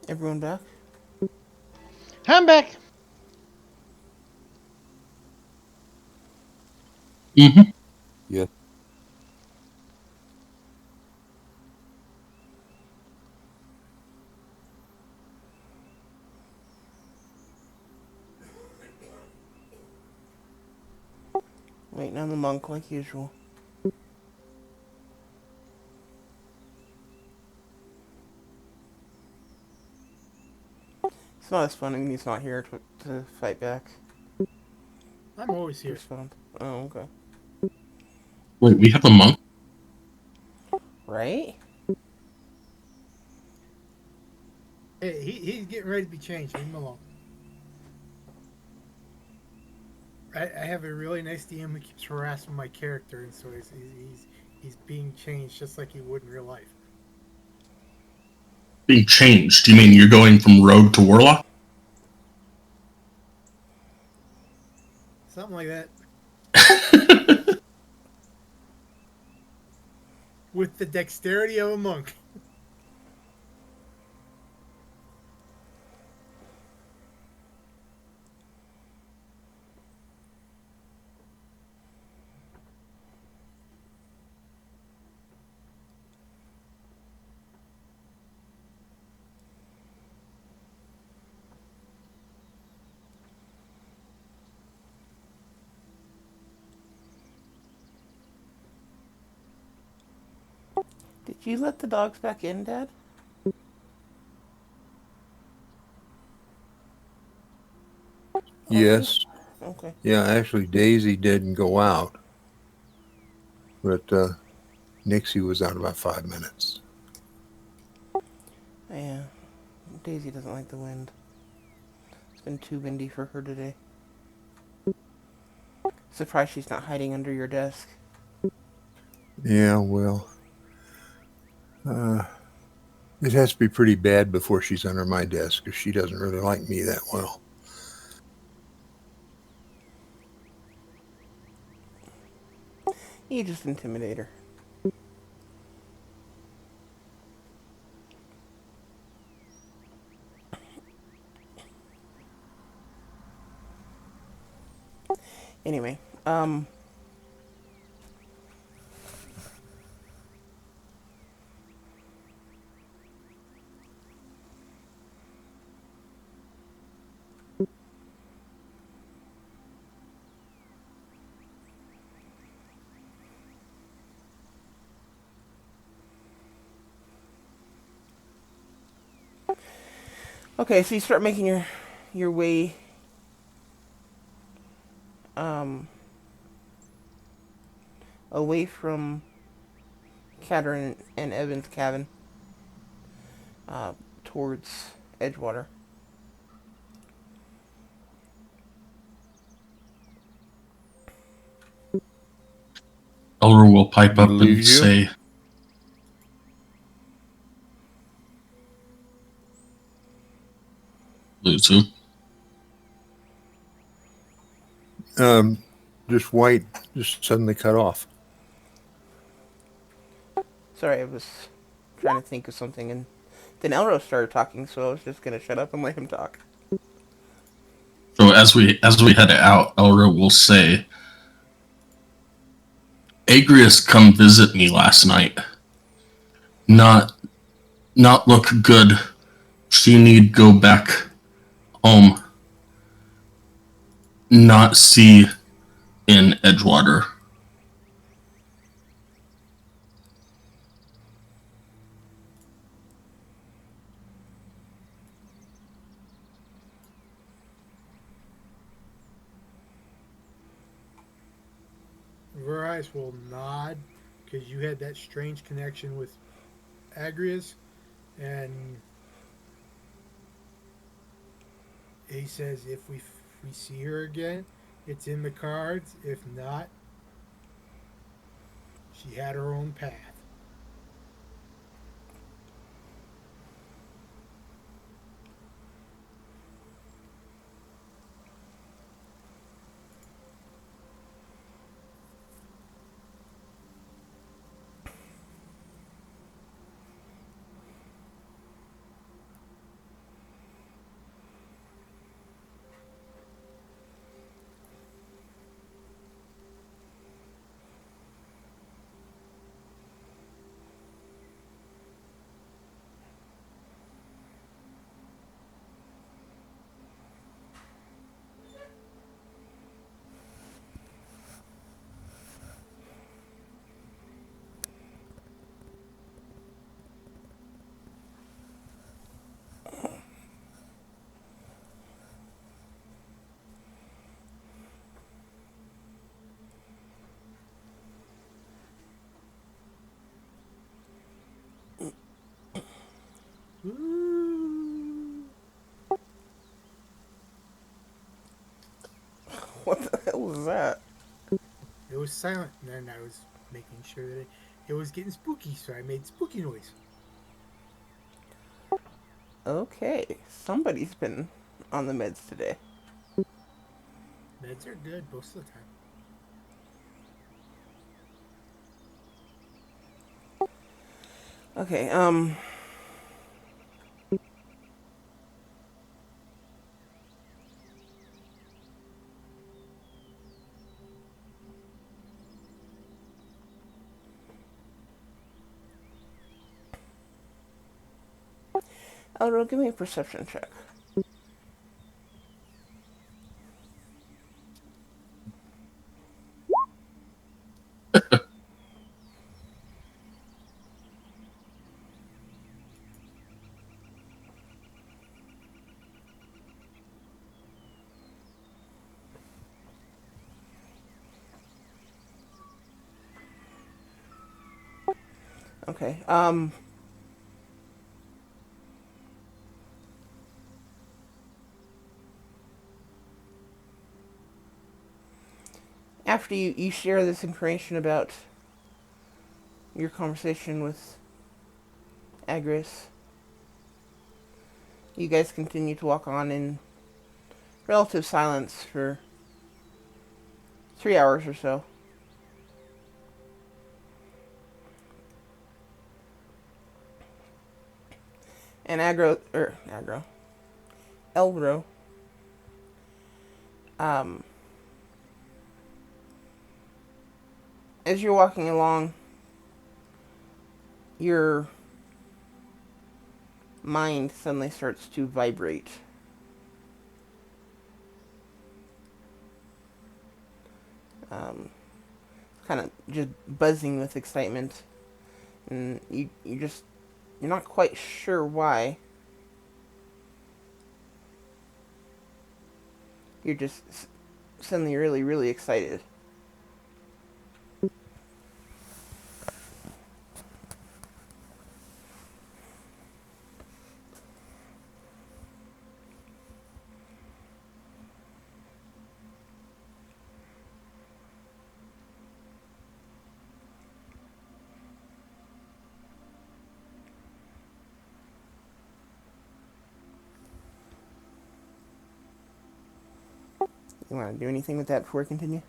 Everyone back? I'm back. Mm-hmm. Yeah. Waiting on the monk like usual. It's not as fun when he's not here to fight back. I'm always To here. respond. Oh, okay. Wait, we have a monk? Right? Hey, he's getting ready to be changed. Leave him alone. I have a really nice DM who keeps harassing my character, and so he's being changed just like he would in real life. Being changed. You mean you're going from rogue to warlock? Something like that. With the dexterity of a monk. Did you let the dogs back in, Dad? Okay. Yes. Okay. Yeah, actually, Daisy didn't go out, but Nixie was out about 5 minutes. Yeah. Daisy doesn't like the wind. It's been too windy for her today. Surprised she's not hiding under your desk. Yeah, well, uh, it has to be pretty bad before she's under my desk because she doesn't really like me that well. You just intimidate her. Anyway, okay, so you start making your way um away from Catherine and Evan's cabin, uh, towards Edgewater. Elder will pipe up and Lose you? say, Luzu. Um, just white, just suddenly cut off. Sorry, I was trying to think of something, and then Elro started talking, so I was just gonna shut up and let him talk. So as we head out, Elra will say, Agrius come visit me last night. Not not look good. She need go back home. Not see in Edgewater. Verice will nod because you had that strange connection with Agrias, and he says if we see her again, it's in the cards. If not, she had her own path. Ooh. What the hell was that? It was silent, and then I was making sure that it was getting spooky, so I made spooky noise. Okay, somebody's been on the meds today. Meds are good most of the time. Okay, Elro, give me a perception check. Okay. After you share this information about your conversation with Agris, you guys continue to walk on in relative silence for 3 hours or so. And Elgro, um, as you're walking along, your mind suddenly starts to vibrate. Um, Kind of just buzzing with excitement, and you're not quite sure why. You're just suddenly really really excited. You want to do anything with that before we continue?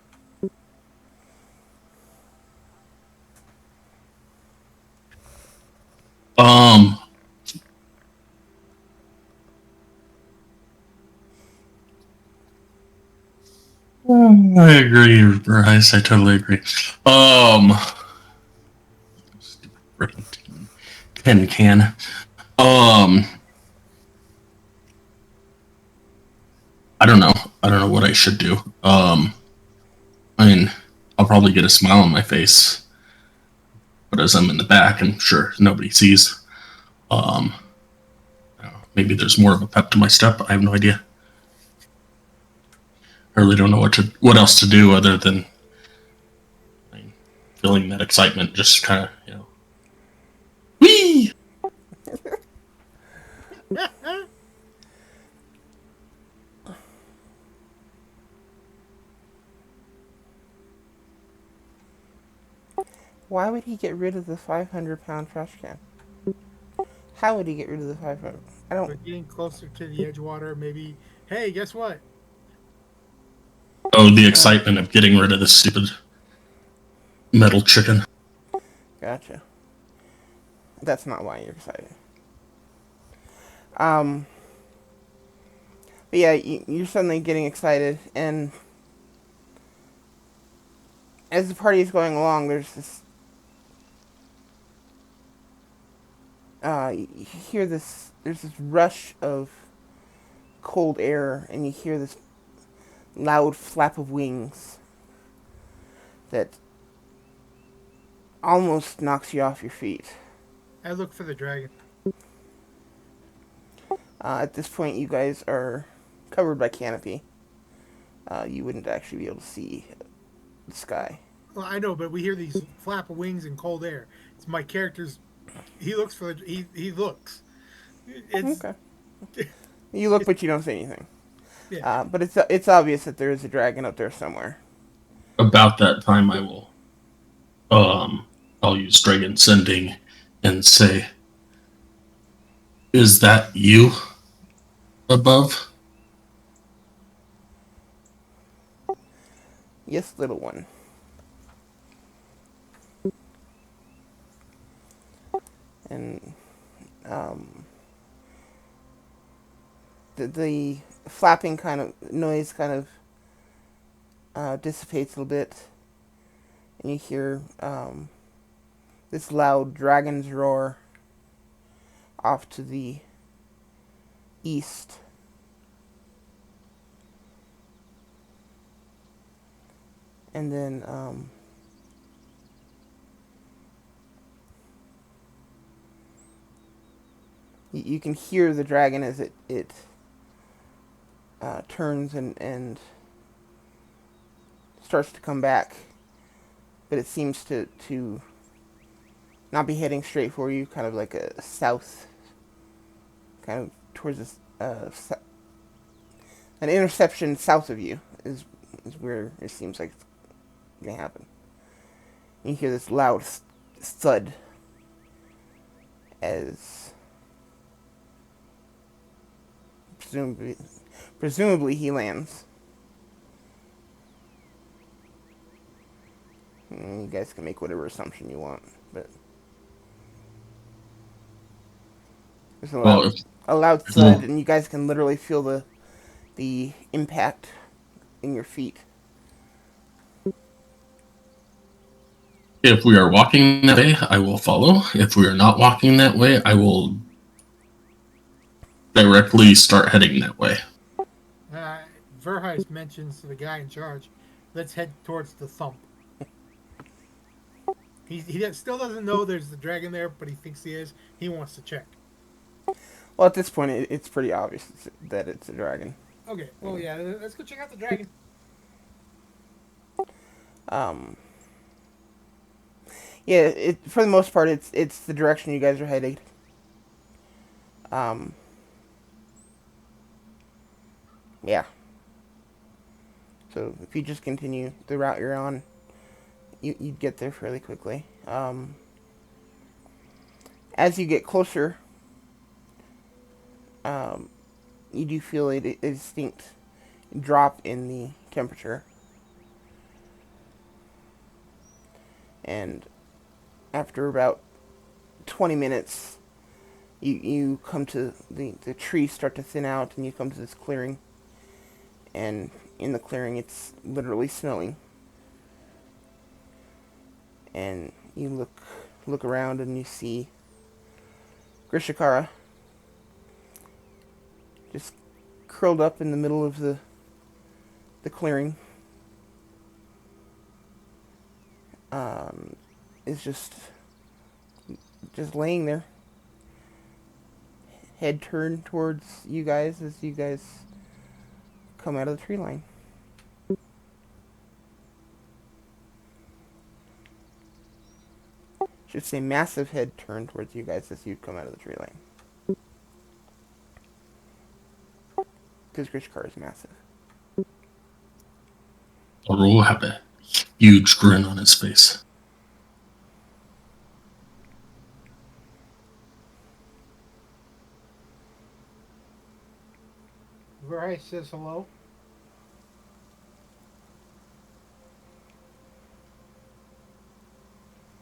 Um, I agree, Bryce. I totally agree. Um, freaking tin can. Um, I don't know. I don't know what I should do. I mean, I'll probably get a smile on my face, but as I'm in the back and sure nobody sees, um, maybe there's more of a pep to my step. I have no idea. I really don't know what else to do other than I mean, feeling that excitement. Just kind of wee. Why would he get rid of the 500-pound trash can? How would he get rid of the 500? I don't. We're getting closer to the edge water. Maybe, hey, guess what? Oh, the Uh, excitement of getting rid of this stupid metal chicken. gotcha. That's not why you're excited. Um, but yeah, you're suddenly getting excited, and as the party is going along, there's this. You hear this. There's this rush of cold air, and you hear this loud flap of wings that almost knocks you off your feet. I look for the dragon. At this point, you guys are covered by canopy. You wouldn't actually be able to see the sky. Well, I know, but we hear these flap of wings in cold air. It's my character's. He looks for the. He looks. It's Okay. You look, but you don't say anything. yeah. But it's obvious that there is a dragon up there somewhere. About that time, um, I'll use dragon sending and say, "Is that you above?" Yes, little one. And um, the flapping kind of noise kind of dissipates a little bit, and you hear this loud dragon's roar off to the east. And then you can hear the dragon as it turns and starts to come back, but it seems to not be heading straight for you, kind of like a south, kind of towards this, an interception south of you is where it seems like it's gonna happen. You hear this loud thud as presumably he lands. You guys can make whatever assumption you want, but there's Well, if a loud thud, and you guys can literally feel the impact in your feet. if we are walking that way, I will follow. If we are not walking that way, I will directly start heading that way. Uh, Verheis mentions to the guy in charge, let's head towards the thump. He still doesn't know there's the dragon there, but he thinks he is. He wants to check. Well, at this point, it's pretty obvious that it's a dragon. Okay, well, yeah, let's go check out the dragon. Um, yeah, for the most part, it's the direction you guys are heading. Yeah. So if you just continue the route you're on, you'd get there fairly quickly. As you get closer, you do feel a distinct drop in the temperature. And after about 20 minutes, you come to the trees start to thin out, and you come to this clearing. And in the clearing, it's literally snowing. And you look around, and you see Grishikara just curled up in the middle of the clearing. Is just laying there, head turned towards you guys as you guys come out of the tree line. Should say massive head turned towards you guys as you come out of the tree line. Because Grishkar is massive. Oro will have a huge grin on his face. Verheis says hello.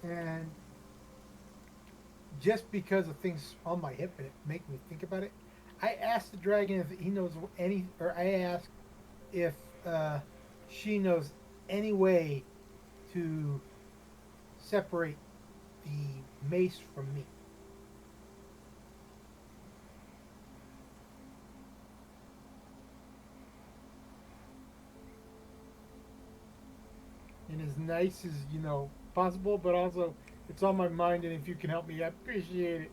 And just because of things on my hip and it make me think about it, I asked the dragon if he knows any, or I asked if she knows any way to separate the mace from me. And as nice as possible, but also it's on my mind, and if you can help me, I appreciate it.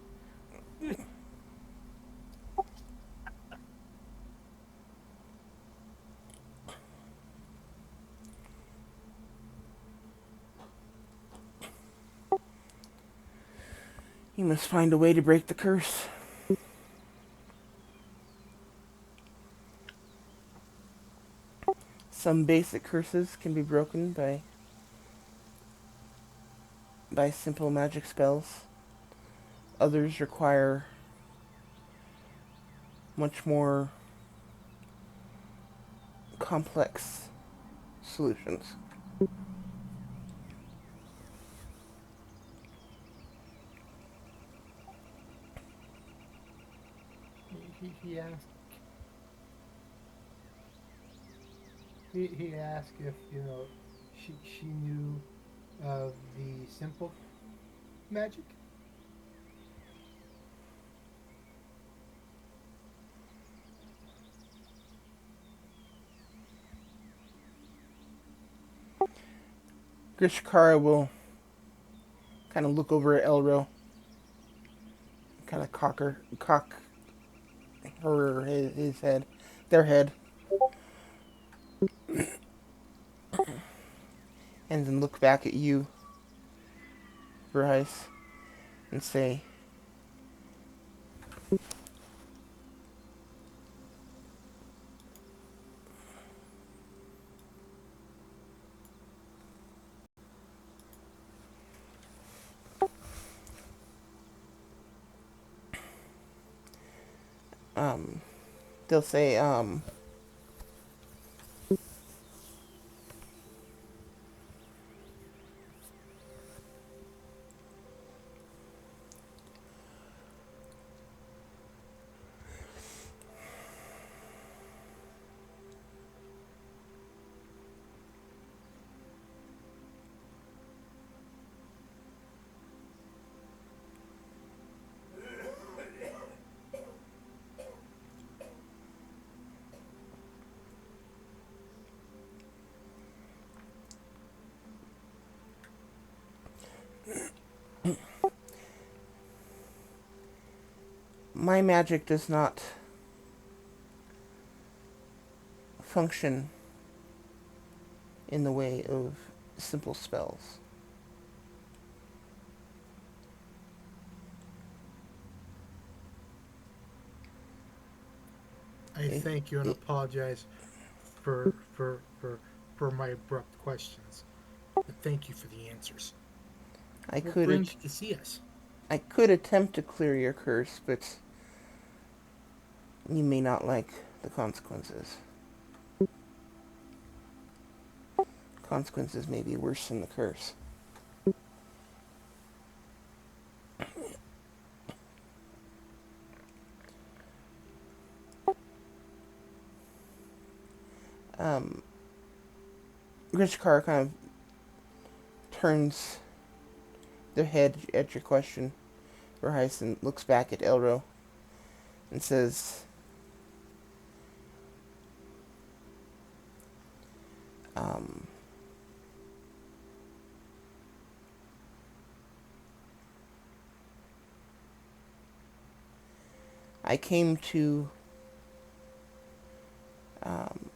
You must find a way to break the curse. Some basic curses can be broken by simple magic spells. Others require much more complex solutions. He asked. He asked if she knew of the simple magic. Grishkara will kind of look over at Elro, kind of cock his head, their head, and then look back at you, Bryce, and say, um, they'll say, my magic does not function in the way of simple spells. I It, thank you and it, apologize for for for for my abrupt questions. But thank you for the answers. I What could brings you to see us? I could attempt to clear your curse, but you may not like the consequences. Consequences may be worse than the curse. Um, Richcar kind of turns their head at your question. Verheisen looks back at Elro and says, um, I came to um,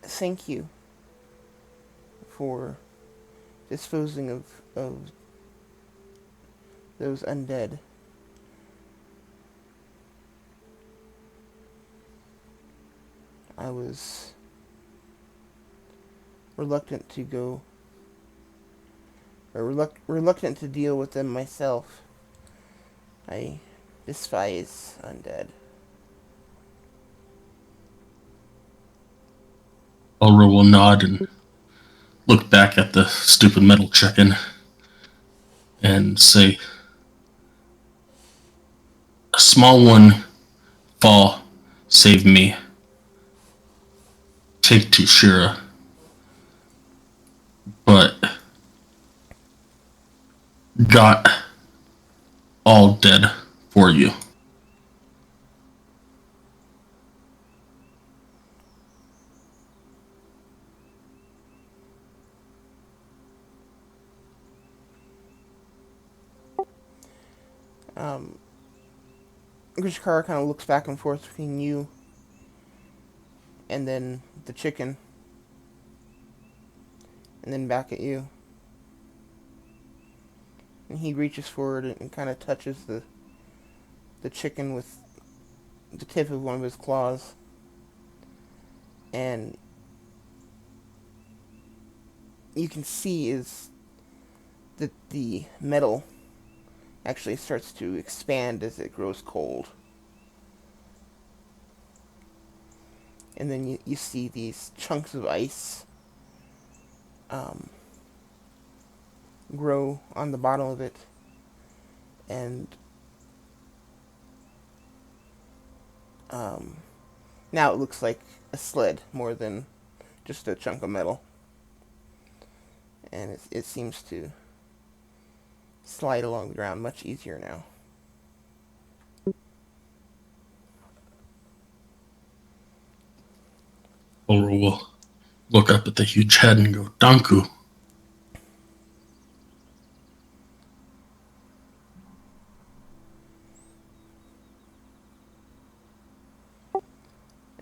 thank you for disposing of those undead. I was reluctant to go, or reluctant to deal with them myself. I despise undead. Elro will nod and look back at the stupid metal chicken and say, "A small one fall saved me. Take to Shira, but got all dead for you." Um, Grishkar kind of looks back and forth between you and then the chicken, and then back at you. And he reaches forward and kind of touches the chicken with the tip of one of his claws. And you can see is that the metal actually starts to expand as it grows cold. And then you see these chunks of ice um, grow on the bottom of it. And um, now it looks like a sled more than just a chunk of metal. And it seems to slide along the ground much easier now. Elro will look up at the huge head and go, "Danku."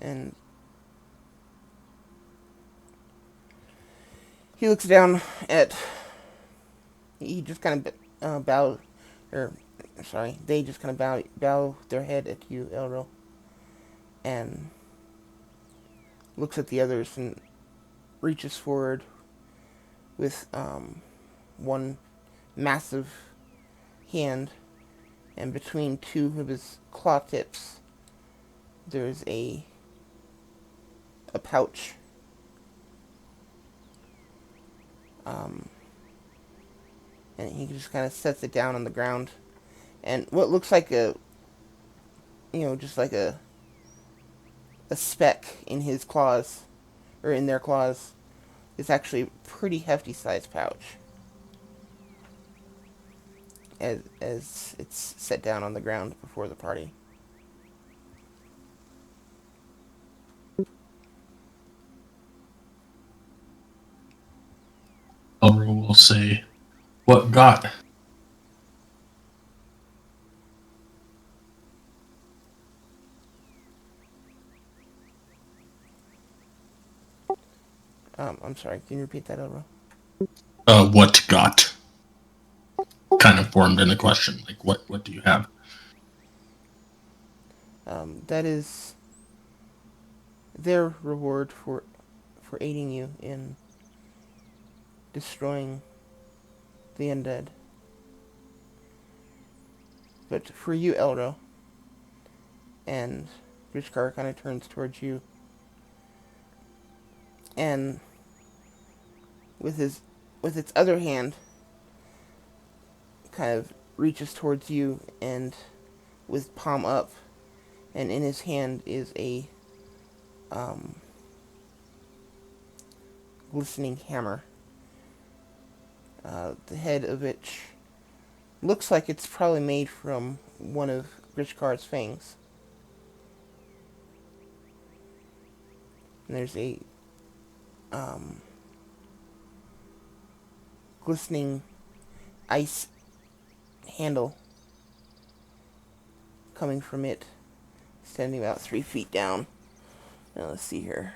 And he looks down at. He just kind of bows or sorry, they just kind of bow their head at you, Elro, and looks at the others and reaches forward with one massive hand, and between two of his claw tips, there's a pouch. Um, and he just kind of sets it down on the ground, and what looks like just like a speck in his claws, or in their claws, is actually a pretty hefty sized pouch. As it's set down on the ground before the party. Elro will say, "What got?" I'm sorry, can you repeat that, Elro? What got? Kind of formed in a question. Like, what do you have? That is their reward for aiding you in destroying the undead. But for you, Elro, and Grishkar kind of turns towards you, and with its other hand, kind of reaches towards you, and with palm up, and in his hand is a glistening hammer. The head of which looks like it's probably made from one of Grishkar's fangs. And there's a glistening ice handle coming from it, standing about 3 feet down. Now let's see here.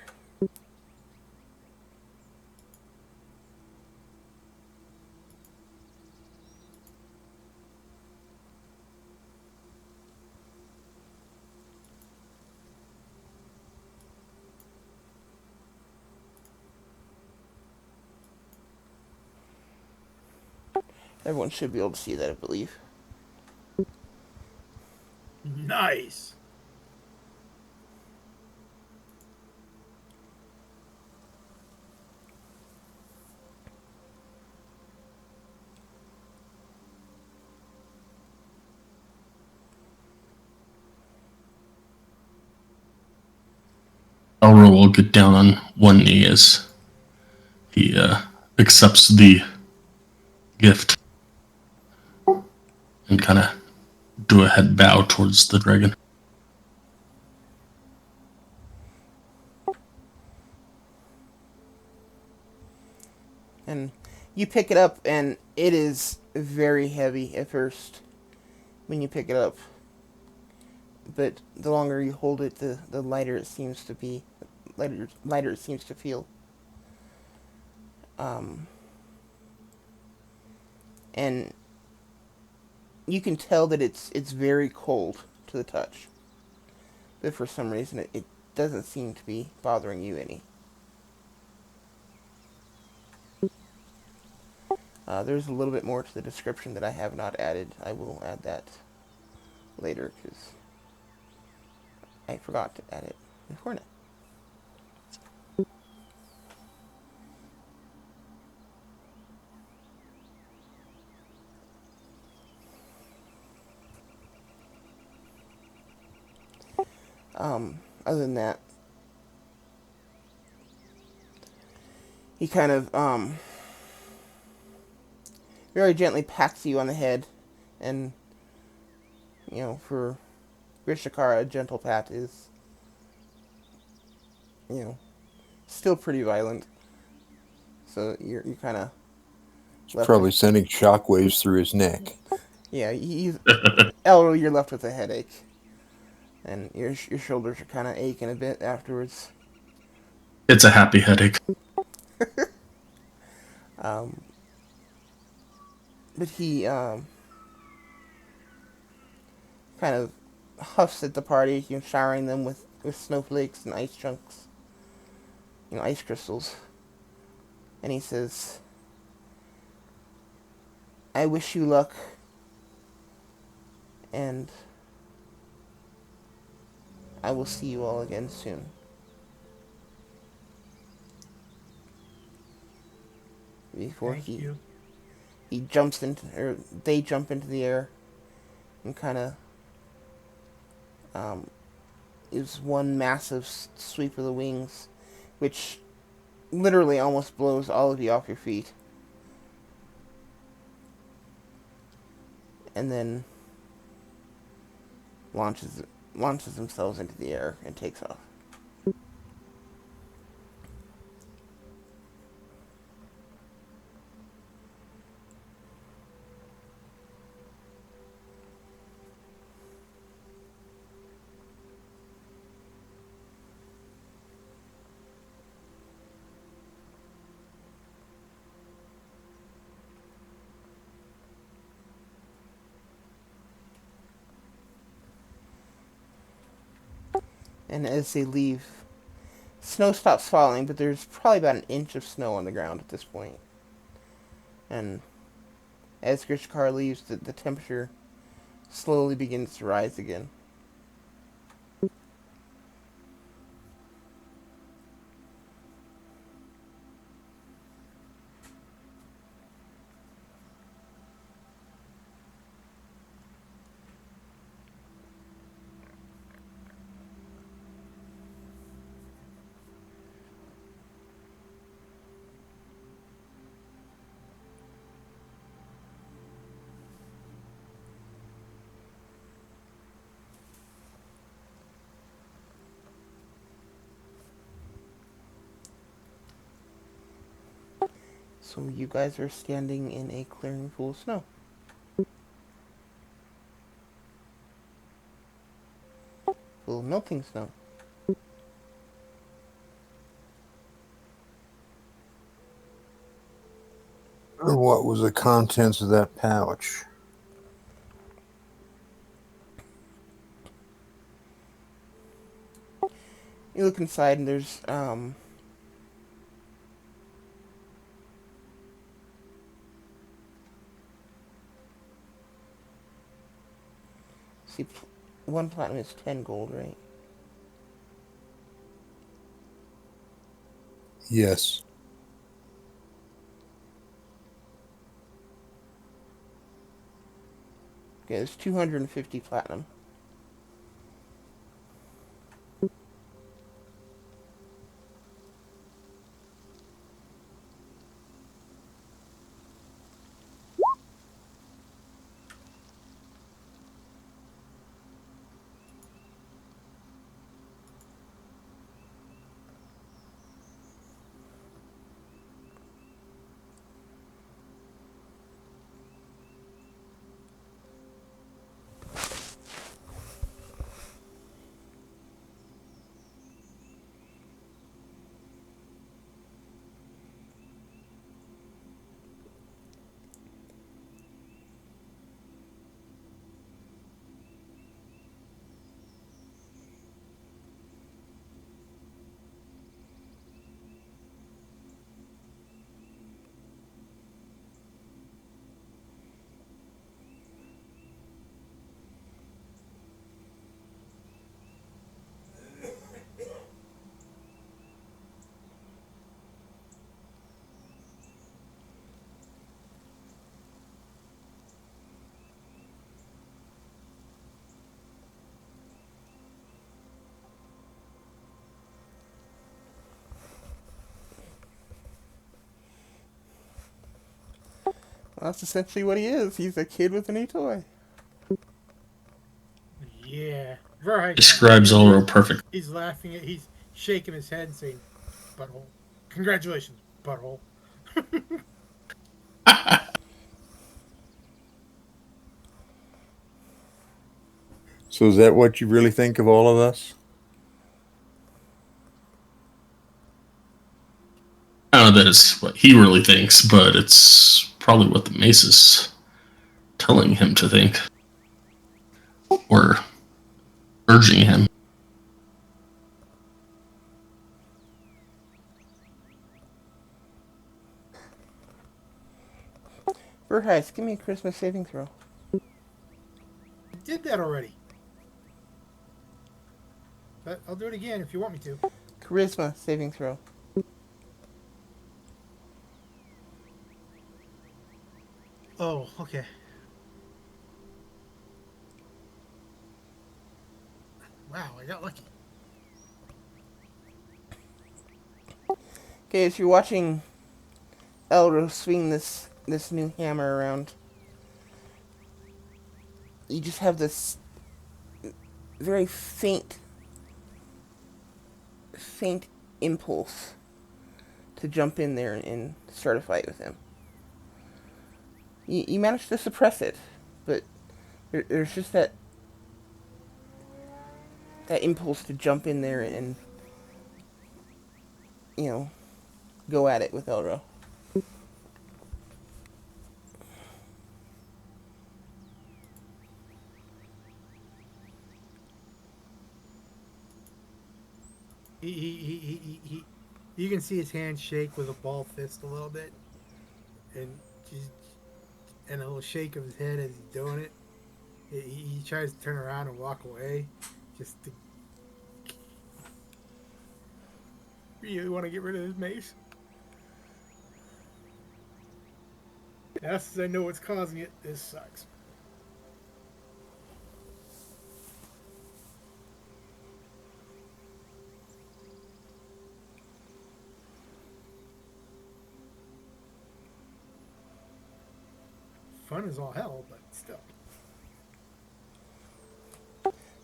Everyone should be able to see that, I believe. Nice. Elro will get down on one knee as he accepts the gift and kind of do a head bow towards the dragon. And you pick it up, and it is very heavy at first when you pick it up. But the longer you hold it, the lighter it seems to be. Lighter it seems to feel. And you can tell that it's very cold to the touch. But for some reason, it doesn't seem to be bothering you any. There's a little bit more to the description that I have not added. I will add that later because I forgot to add it before now. Other than that, he kind of very gently pats you on the head, and for Grishakara, a gentle pat is still pretty violent. So you're kind of It's probably sending shockwaves through his neck. Yeah, Elro, you're left with a headache, and your shoulders are kind of aching a bit afterwards. It's a happy headache. But he kind of huffs at the party, showering them with snowflakes and ice chunks, ice crystals. And he says, I wish you luck, and I will see you all again soon. Before Thank you. he jumps into, or they jump into the air, and kind of is one massive sweep of the wings, which literally almost blows all of you off your feet. And then launches themselves into the air and takes off. And as they leave, snow stops falling, but there's probably about an inch of snow on the ground at this point. And as Grishkar leaves, the temperature slowly begins to rise again. So you guys are standing in a clearing full of snow. Full of melting snow. What was the contents of that pouch? You look inside and there's see, one platinum is 10 gold, right? Yes. Okay, there's 250 platinum. Well, that's essentially what he is. He's a kid with a new toy. Yeah. Right. Describes Oro perfect. He's laughing at. He's shaking his head and saying, "Butthole, congratulations, butthole." So is that what you really think of all of us? I don't know that it's what he really thinks, but it's probably what the mace is telling him to think. or urging him. Verheist, give me a Christmas saving throw. I did that already. But I'll do it again if you want me to. Charisma saving throw. Oh, okay. Wow, I got lucky. Okay, as you're watching Elro swing this new hammer around, you just have this very faint impulse to jump in there and start a fight with him. You manage to suppress it, but there's just that impulse to jump in there and, go at it with Elro. He you can see his hand shake with a ball fist a little bit, and just and a little shake of his head as he's doing it. He tries to turn around and walk away, just to really want to get rid of his mace. Yes, I know what's causing it. This sucks. Fun is all hell, but still.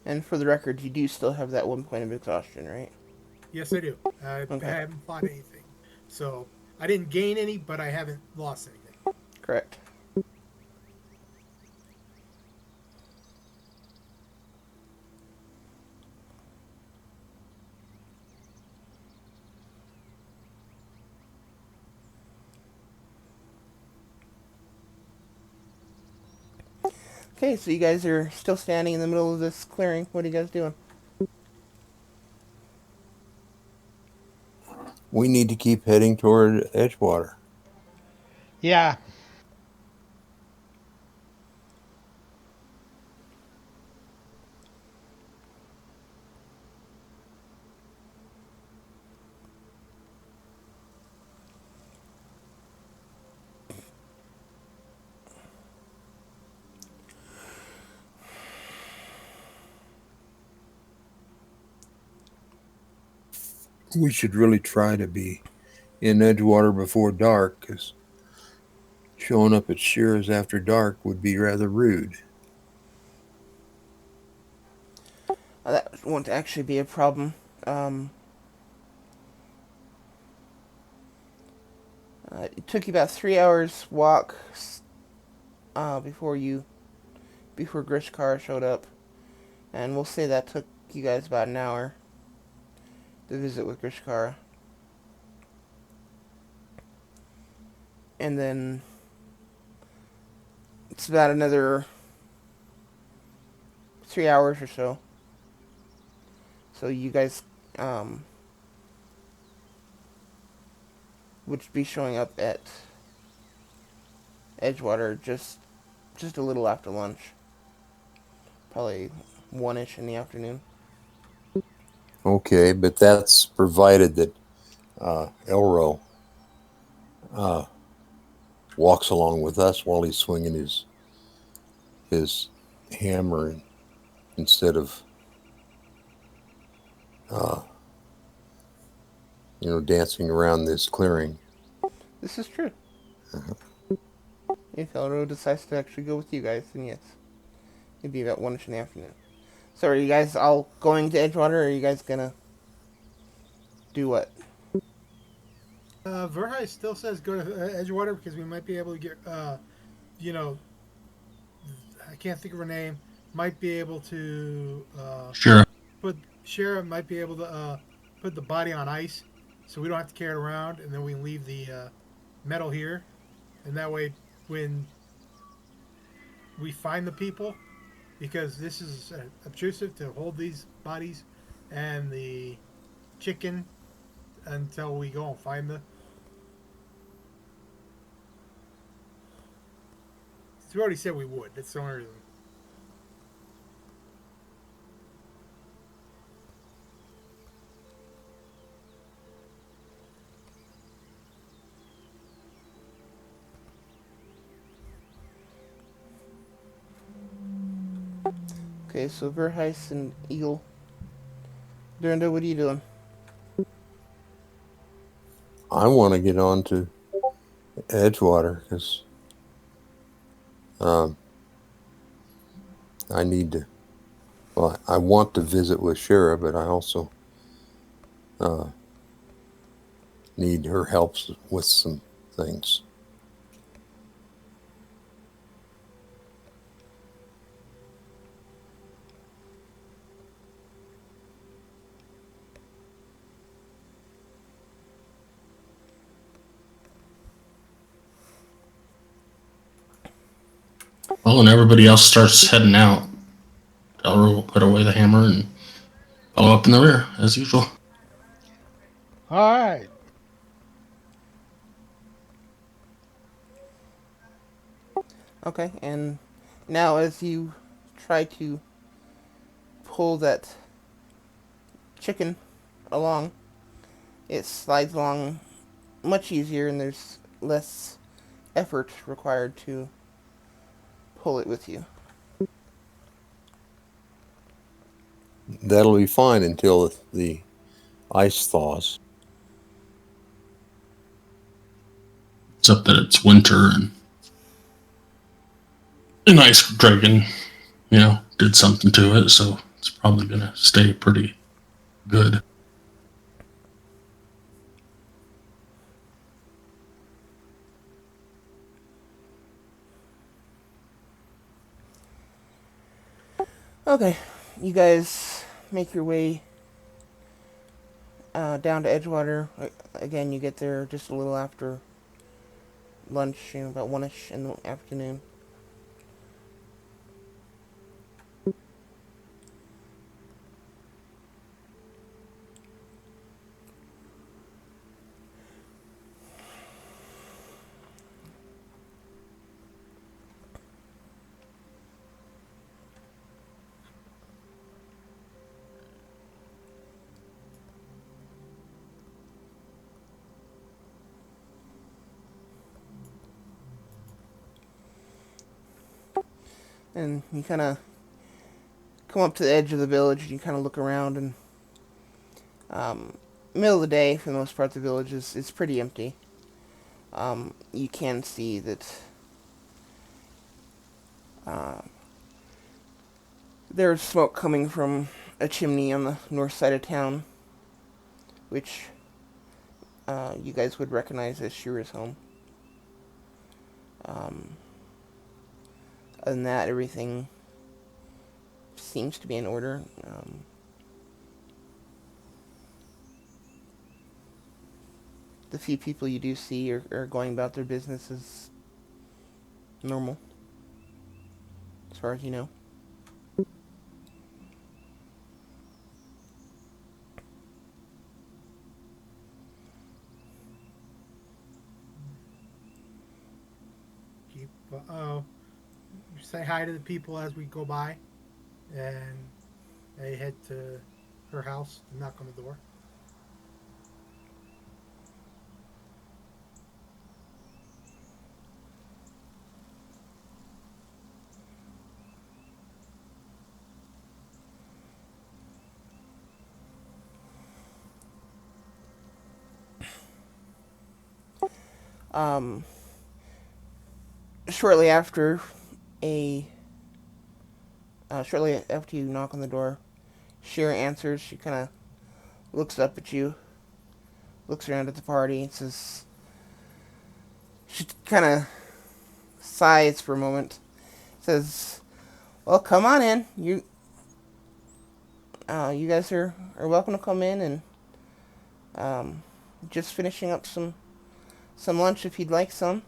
And for the record, you do still have that 1 point of exhaustion, right? Yes, I do. I Okay. haven't fought anything, so I didn't gain any, but I haven't lost anything. Correct. Okay, so you guys are still standing in the middle of this clearing. What are you guys doing? We need to keep heading toward Edgewater. Yeah. We should really try to be in Edgewater before dark, because showing up at Shearer's after dark would be rather rude. That won't actually be a problem. It took you about 3 hours walk before Grishkar showed up, and we'll say that took you guys about an hour to visit with Grishkar. And then it's about another 3 hours or so. So you guys would be showing up at Edgewater just a little after lunch. Probably 1-ish in the afternoon. Okay, but that's provided that Elro walks along with us while he's swinging his hammer instead of dancing around this clearing. This is true. If Elro decides to actually go with you guys, then yes. It'd be about 1-ish in the afternoon. So are you guys all going to Edgewater, or are you guys gonna do what? Verhey still says go to Edgewater because we might be able to get, I can't think of her name. Might be able to Sure. put Shara might be able to put the body on ice, so we don't have to carry it around, and then we can leave the metal here, and that way when we find the people, because this is obtrusive to hold these bodies and the chicken until we go and find the. We already said we would. That's the only reason. Okay, so Verheist and Eagle. Dorinda, what are you doing? I want to get on to Edgewater because I need to. Well, I want to visit with Shara, but I also uh, need her help with some things. Well, and everybody else starts heading out. Delro will put away the hammer and follow up in the rear, as usual. All right. Okay, and now as you try to pull that chicken along, it slides along much easier and there's less effort required to pull it with you. That'll be fine until the ice thaws. Except that it's winter and an ice dragon, did something to it, so it's probably going to stay pretty good. Okay, you guys make your way down to Edgewater. Again, you get there just a little after lunch, about 1ish in the afternoon. And you kind of come up to the edge of the village and you kind of look around and middle of the day for the most part the village is pretty empty. You can see that there's smoke coming from a chimney on the north side of town, which you guys would recognize as Shira's home. Other than that, everything seems to be in order. The few people you do see are going about their business as normal, as far as you know. Keep. Say hi to the people as we go by, and they head to her house and knock on the door. Um, shortly after a shortly after you knock on the door, Shira answers. She kind of looks up at you, looks around at the party, and says, she kind of sighs for a moment, says, "Well, come on in. You guys are welcome to come in and just finishing up some lunch if you'd like some."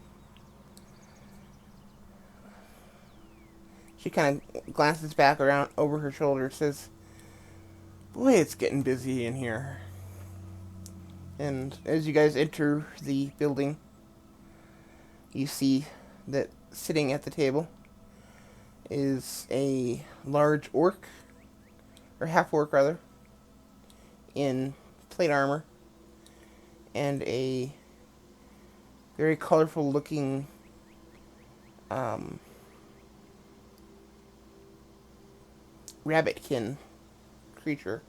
She kind of glances back around over her shoulder, says, "Boy, it's getting busy in here." And as you guys enter the building, you see that sitting at the table is a large orc, or half orc rather, in plate armor, and a very colorful looking rabbitkin creature.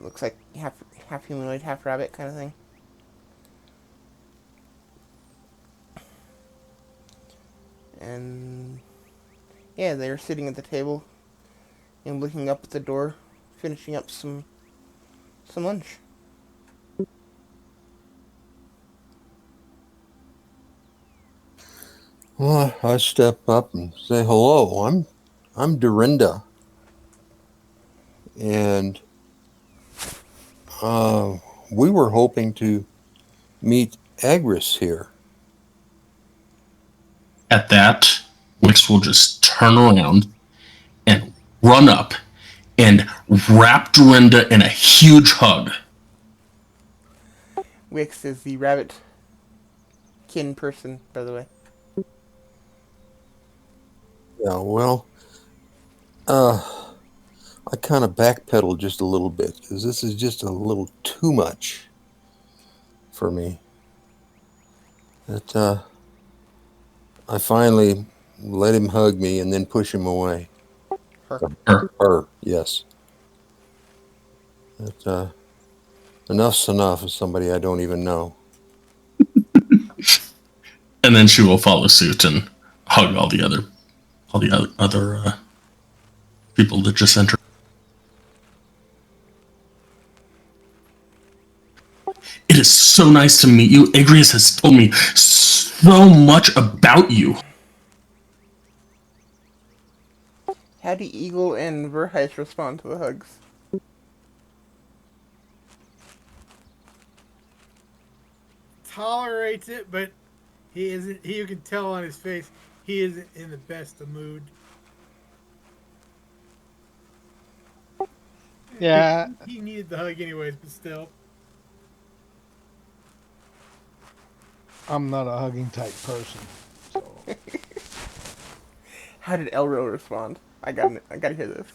Looks like half humanoid, half rabbit kind of thing. And yeah, they're sitting at the table and looking up at the door, finishing up some lunch. Well, I step up and say hello. I'm Dorinda, and we were hoping to meet Agris here. At that, Wix will just turn around and run up and wrap Dorinda in a huge hug. Wix is the rabbit kin person, by the way. Yeah, well, I kind of backpedaled just a little bit because this is just a little too much for me. That I finally let him hug me and then push him away. Her, yes. That enough's enough of somebody I don't even know. And then she will follow suit and hug all the other people that just entered. It is so nice to meet you. Agrius has told me so much about you. How do Eagle and Verheis respond to the hugs? Tolerates it, but he isn't. You can tell on his face he isn't in the best of mood. Yeah. He needed the hug anyways, but still. I'm not a hugging type person. So. How did Elro respond? I gotta hear this.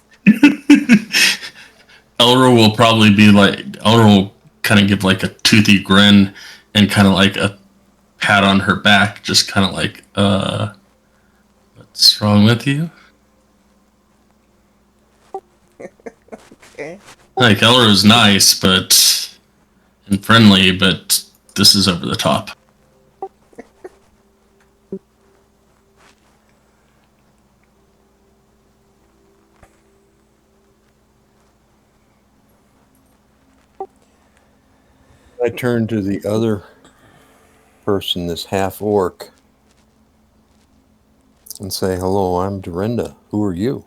Elro will probably be like, Elro will kind of give like a toothy grin and kind of like a pat on her back, just kind of like, what's wrong with you? Okay. Like, Elro's nice, and friendly, but this is over the top. I turn to the other person, this half orc, and say, hello, I'm Dorinda. Who are you?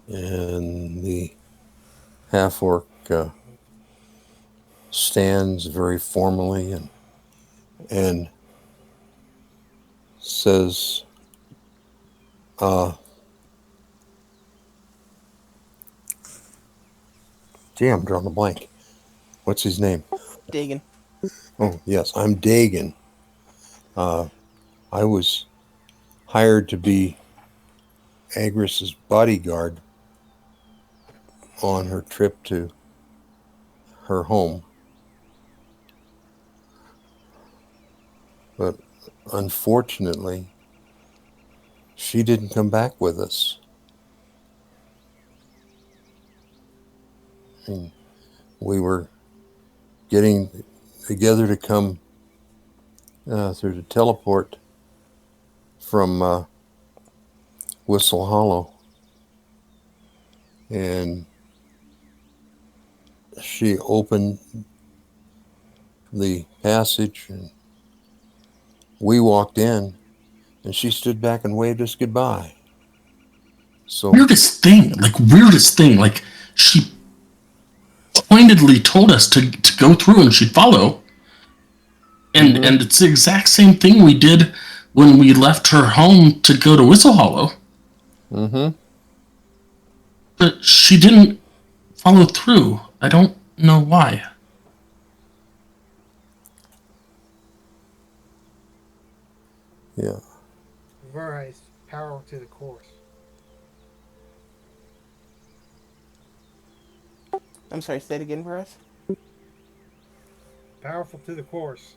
And the half orc stands very formally and says, gee, I'm drawing a blank. What's his name? Dagon. Oh, yes, I'm Dagon. I was hired to be Agris's bodyguard on her trip to her home. But unfortunately, she didn't come back with us. I mean, we were getting together to come through the teleport from Whistle Hollow. And she opened the passage and we walked in and she stood back and waved us goodbye. So Weirdest thing, like she pointedly told us to go through and she'd follow, And it's the exact same thing we did when we left her home to go to Whistle Hollow. Mm-hmm. But she didn't follow through. I don't know why. Yeah. Varys, power to the course. I'm sorry, say it again for us. Powerful to the course.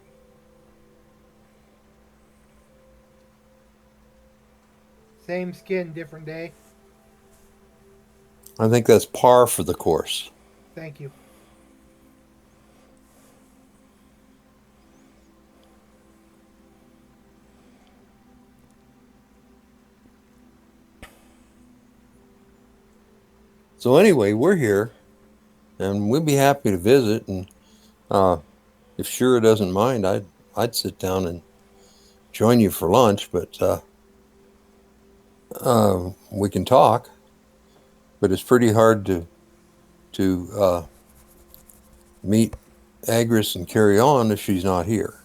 Same skin, different day. I think that's par for the course. Thank you. So anyway, we're here, and we'd be happy to visit. And if Shira doesn't mind, I'd sit down and join you for lunch. But we can talk. But it's pretty hard to meet Agris and carry on if she's not here.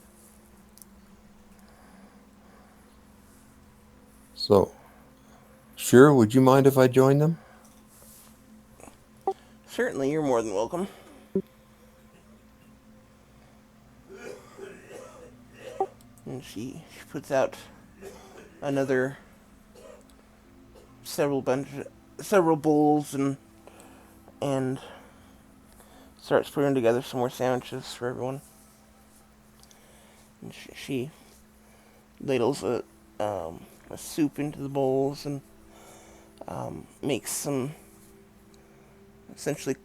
So, Shira, would you mind if I join them? Certainly, you're more than welcome. And she puts out another several bowls and starts putting together some more sandwiches for everyone. And she ladles a soup into the bowls and makes some essentially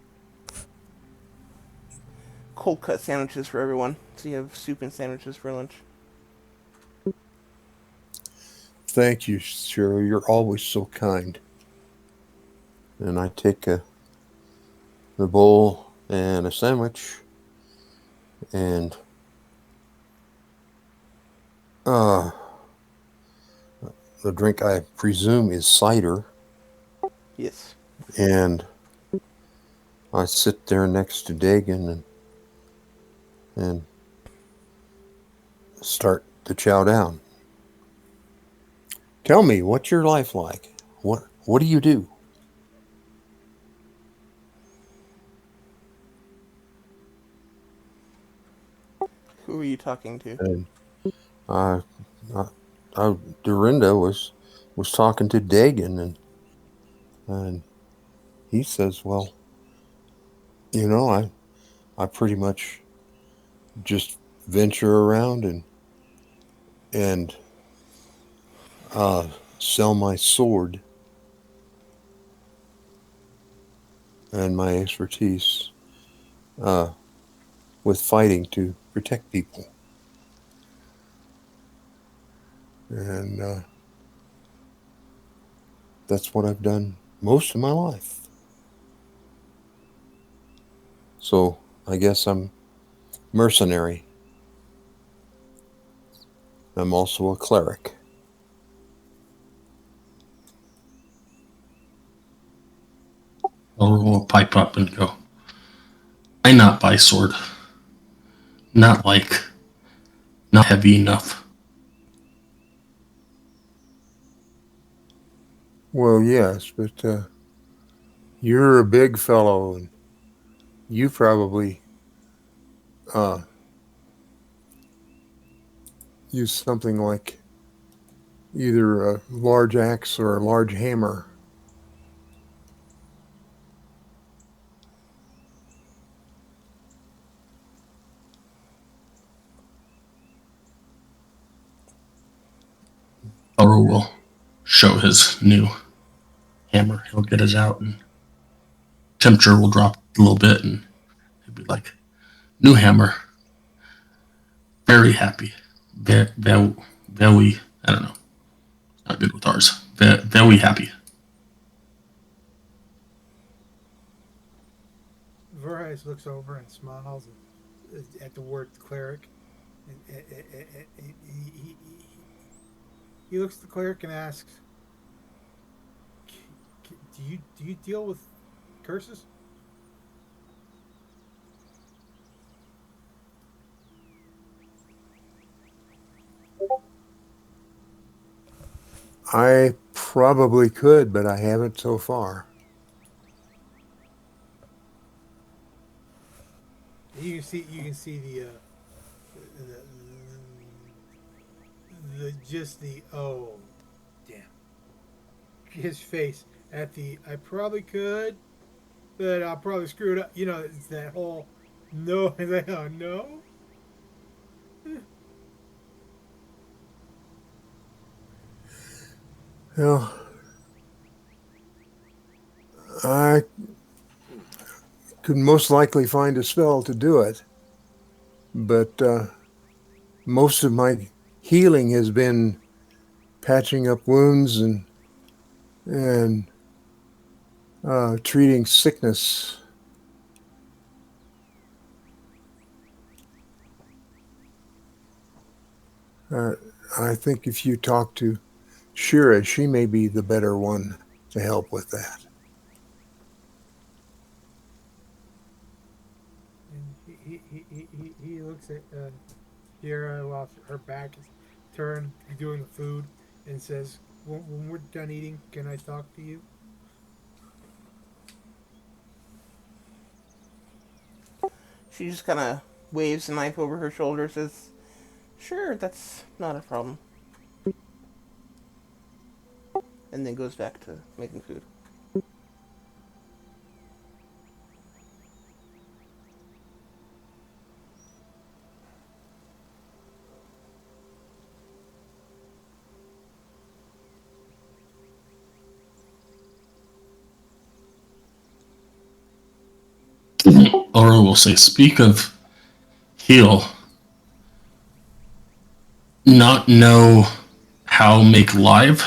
cold cut sandwiches for everyone. So you have soup and sandwiches for lunch. Thank you, Shira. You're always so kind. And I take the bowl and a sandwich, and the drink I presume is cider, Yes. and I sit there next to Dagon and start to chow down. Tell me, what's your life like? What do you do? Who are you talking to? And I, I, Dorinda was talking to Dagon, and he says, well, I pretty much just venture around and sell my sword and my expertise with fighting to protect people. And that's what I've done most of my life. So I guess I'm mercenary. I'm also a cleric. I'll roll a pipe up and go, I not buy sword. Not like, not heavy enough. Well, yes, but you're a big fellow, and you probably uh, use something like either a large axe or a large hammer. Thor will show his new hammer. He'll get his out and temperature will drop a little bit and he'll be like, new hammer. Very happy. Very, I don't know. Not good with ours. Very happy. Varys looks over and smiles at the word cleric. He looks at the cleric and asks, "Do you deal with curses?" I probably could, but I haven't so far. You can see the just the oh damn his face at the I probably could, but I'll probably screw it up. It's that whole no. It's like, oh no. Well, I could most likely find a spell to do it, but most of my healing has been patching up wounds and treating sickness. Uh, I think if you talk to Shira, she may be the better one to help with that. And he looks at Kira while her back is turned, doing the food, and says, when we're done eating, can I talk to you? She just kind of waves the knife over her shoulder, says, "Sure, that's not a problem," and then goes back to making food. Or will say, speak of heal, not know how make live.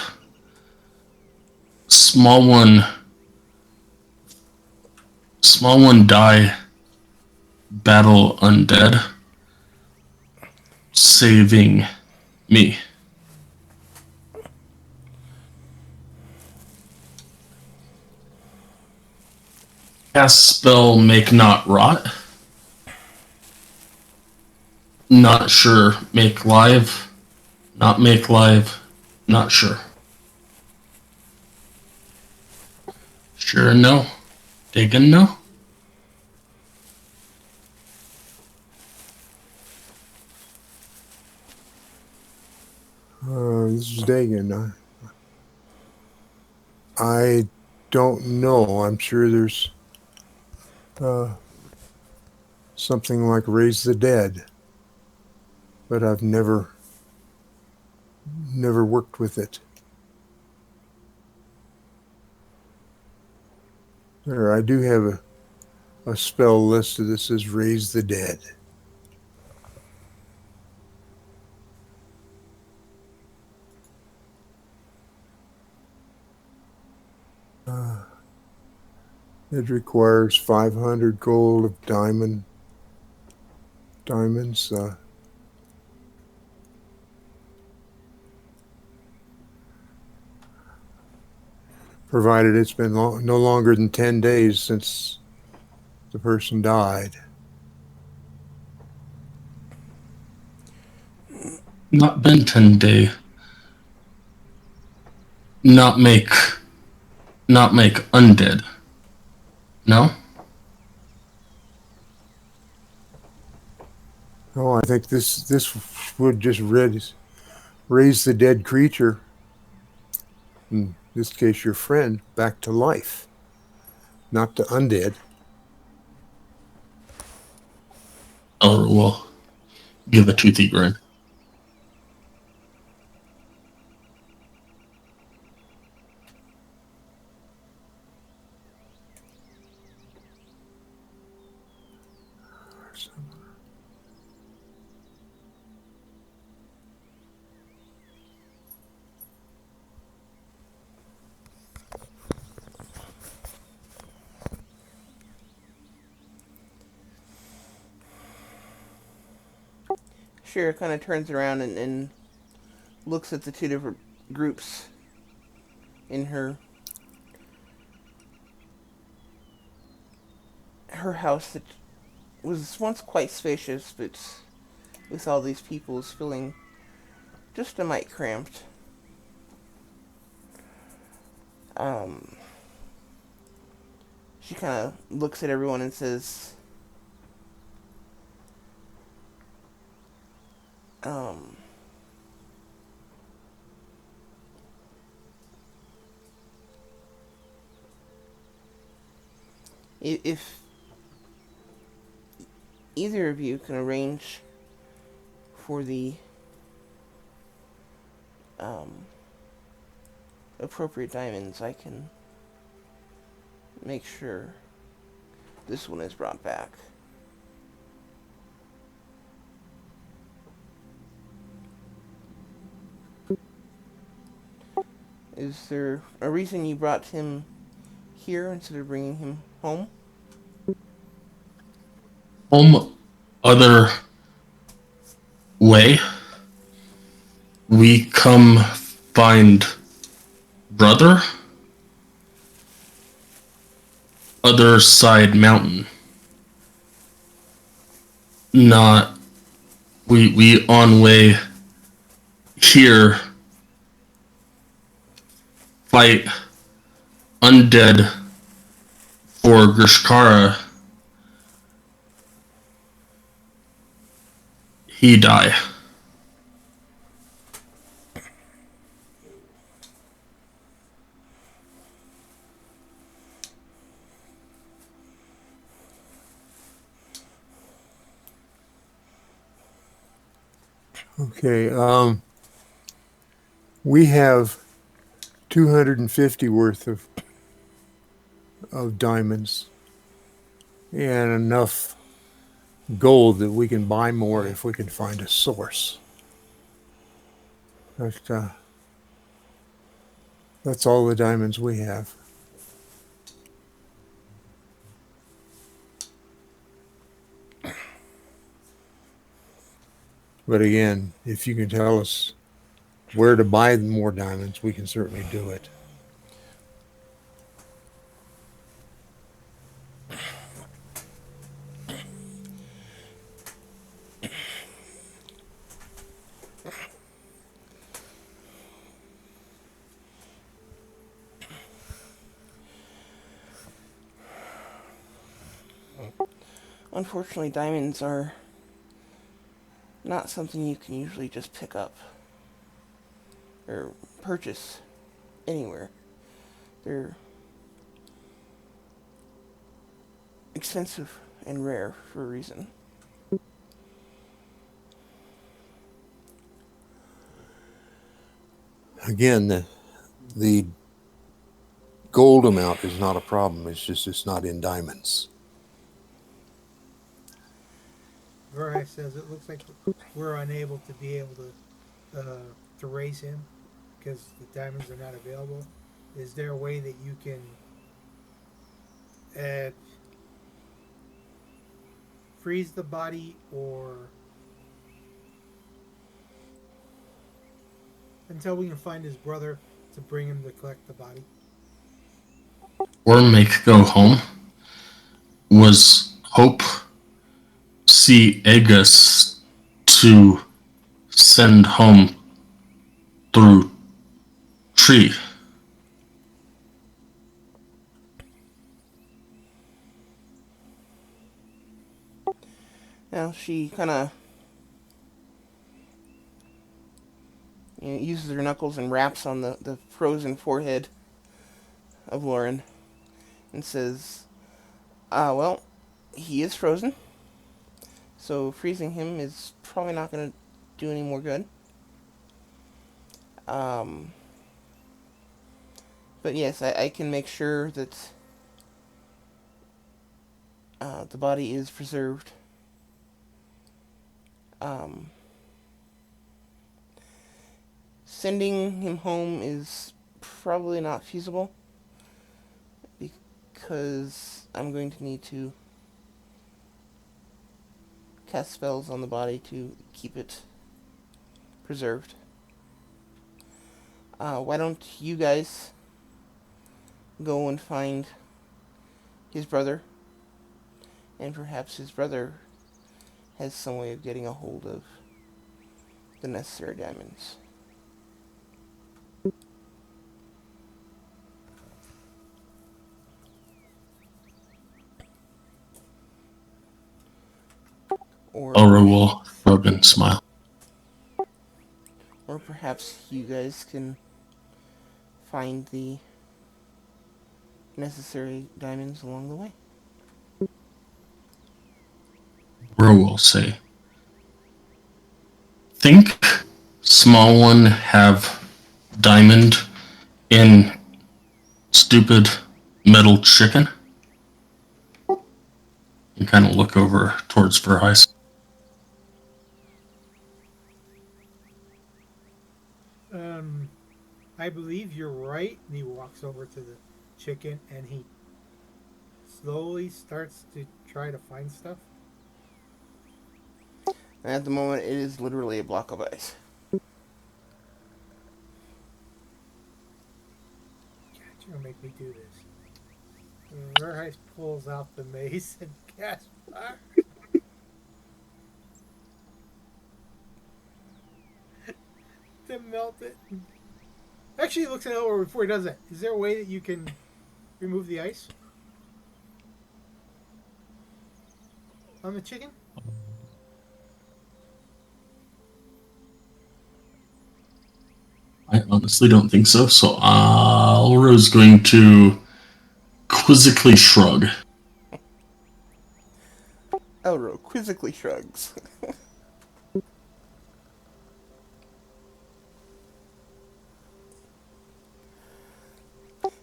Small one, small one die, battle undead, saving me. Cast spell make not rot. Not sure. Make live. Not make live. Not sure. Sure no. Diggin' no. This is Dagan. I don't know. I'm sure there's uh, something like Raise the Dead, but I've never worked with it. I do have a spell listed that says Raise the Dead. It requires 500 gold of diamonds. Provided it's been no longer than 10 days since the person died. Not been 10 day. Not make undead. No? Oh, I think this would just raise the dead creature, in this case your friend, back to life, not to undead. Or will give a toothy grin. Shira kind of turns around and looks at the two different groups in her house that was once quite spacious, but with all these people is feeling just a mite cramped. Um, she kind of looks at everyone and says, um, if either of you can arrange for the um, appropriate diamonds, I can make sure this one is brought back. Is there a reason you brought him here instead of bringing him home? Other way, we come find brother, other side mountain. Not we on way here fight undead for Grishkara. He die. Okay. We have 250 worth of diamonds and enough gold that we can buy more if we can find a source. That's all the diamonds we have. But again, if you can tell us where to buy more diamonds, we can certainly do it. Unfortunately, diamonds are not something you can usually just pick up or purchase anywhere. They're expensive and rare for a reason. Again, the gold amount is not a problem. It's just it's not in diamonds. Verheim says it looks like we're unable to be able to raise him because the diamonds are not available. Is there a way that you can uh, freeze the body or until we can find his brother to bring him to collect the body? Or make go home. Was hope see Agus to send home through tree. Now she kind of uses her knuckles and raps on the frozen forehead of Lauren and says, well, he is frozen, so freezing him is probably not going to do any more good. Um, but yes, I can make sure that the body is preserved. Um, Sending him home is probably not feasible because I'm going to need to cast spells on the body to keep it preserved. Why don't you guys go and find his brother, and perhaps his brother has some way of getting a hold of the necessary diamonds. Or Elro will shrug and smile. or perhaps you guys can find the necessary diamonds along the way. Ro will say, think small one have diamond in stupid metal chicken? You kind of look over towards Verheis. Um, I believe you're right. And he walks over to the chicken and he slowly starts to try to find stuff. And at the moment, it is literally a block of ice. God, you're gonna make me do this. Verheis pulls out the mace and casts fire to melt it. Actually, he looks at Elroy before he does that. Is there a way that you can remove the ice on the chicken? I honestly don't think so. So Elro's going to quizzically shrug. Elro quizzically shrugs.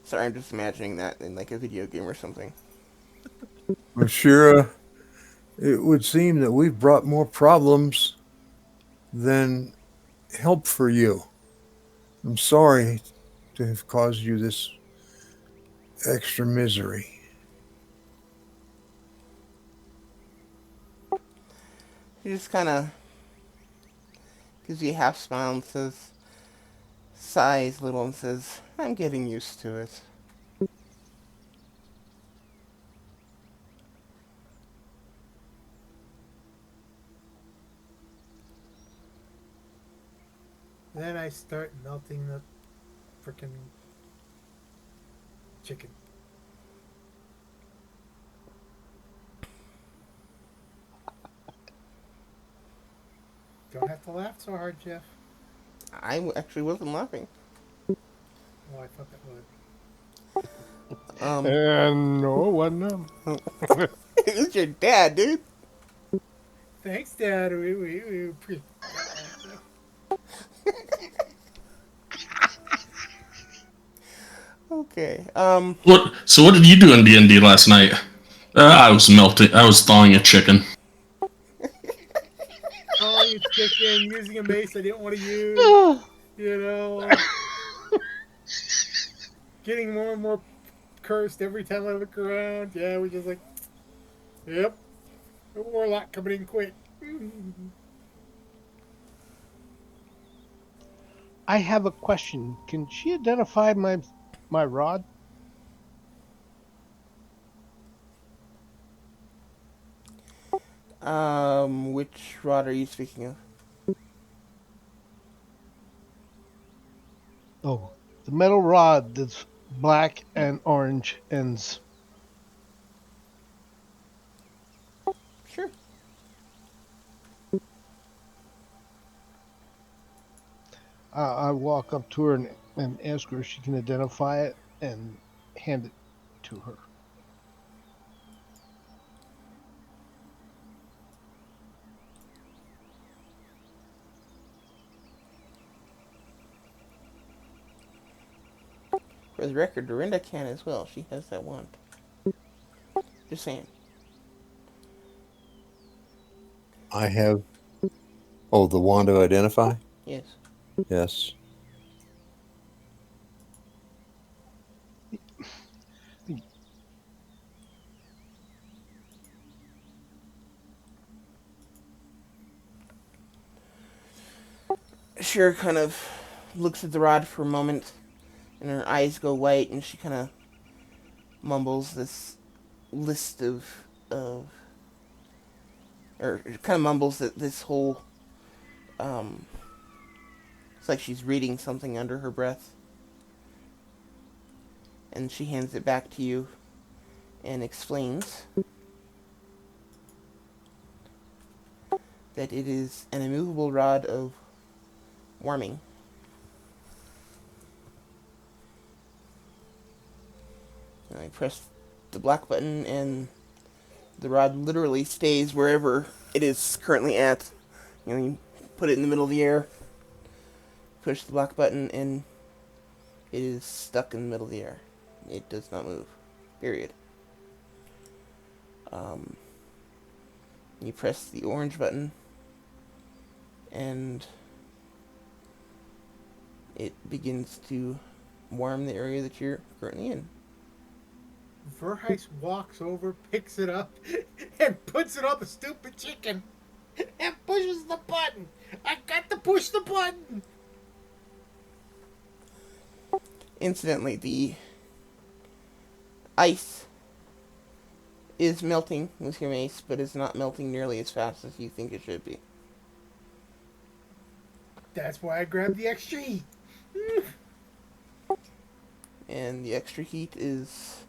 Sorry, I'm just imagining that in like a video game or something. Well, Shira, it would seem that we've brought more problems than help for you. I'm sorry to have caused you this extra misery. He just kind of gives you a half smile and says, sighs a little and says, I'm getting used to it. Then I start melting the freaking chicken. Don't have to laugh so hard, Jeff. I actually wasn't laughing. Oh, I thought that would. And no, it wasn't him. It was your dad, dude. Thanks, Dad. We appreciate that. Okay. What? So what did you do in D&D last night? I was melting. I was thawing a chicken. Calling a chicken, using a mace I didn't want to use. You know, getting more and more cursed every time I look around. Yeah, we're just like, yep, a warlock coming in quick. I have a question. Can she identify my rod? Which rod are you speaking of? Oh, the metal rod that's black and orange ends. Sure. I walk up to her and ask her if she can identify it and hand it to her. For the record, Dorinda can as well. She has that wand. Just saying. I have. Oh, the wand to identify? Yes. Yes. Cher kind of looks at the rod for a moment, and her eyes go white, and she kind of mumbles this list of or kind of mumbles that this whole it's like she's reading something under her breath, and she hands it back to you and explains. that it is an immovable rod of warming. And I press the black button, and the rod literally stays wherever it is currently at. You put it in the middle of the air, push the black button, and it is stuck in the middle of the air. It does not move. Period. You press the orange button, and it begins to warm the area that you're currently in. Verheis walks over, picks it up, and puts it on the stupid chicken and pushes the button. I got to push the button. Incidentally, the ice is melting with your mace, but it's not melting nearly as fast as you think it should be. That's why I grabbed the extra heat. And the extra heat is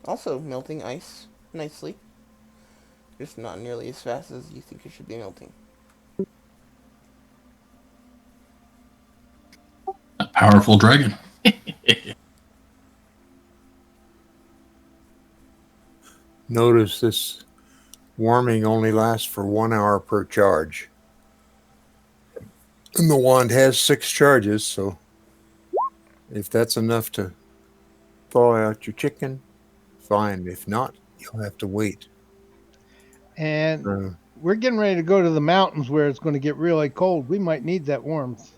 also melting ice nicely, just not nearly as fast as you think it should be melting. A powerful dragon. Notice this warming only lasts for 1 hour per charge. And the wand has 6 charges, so if that's enough to thaw out your chicken, fine. If not, you'll have to wait. And we're getting ready to go to the mountains where it's going to get really cold. We might need that warmth.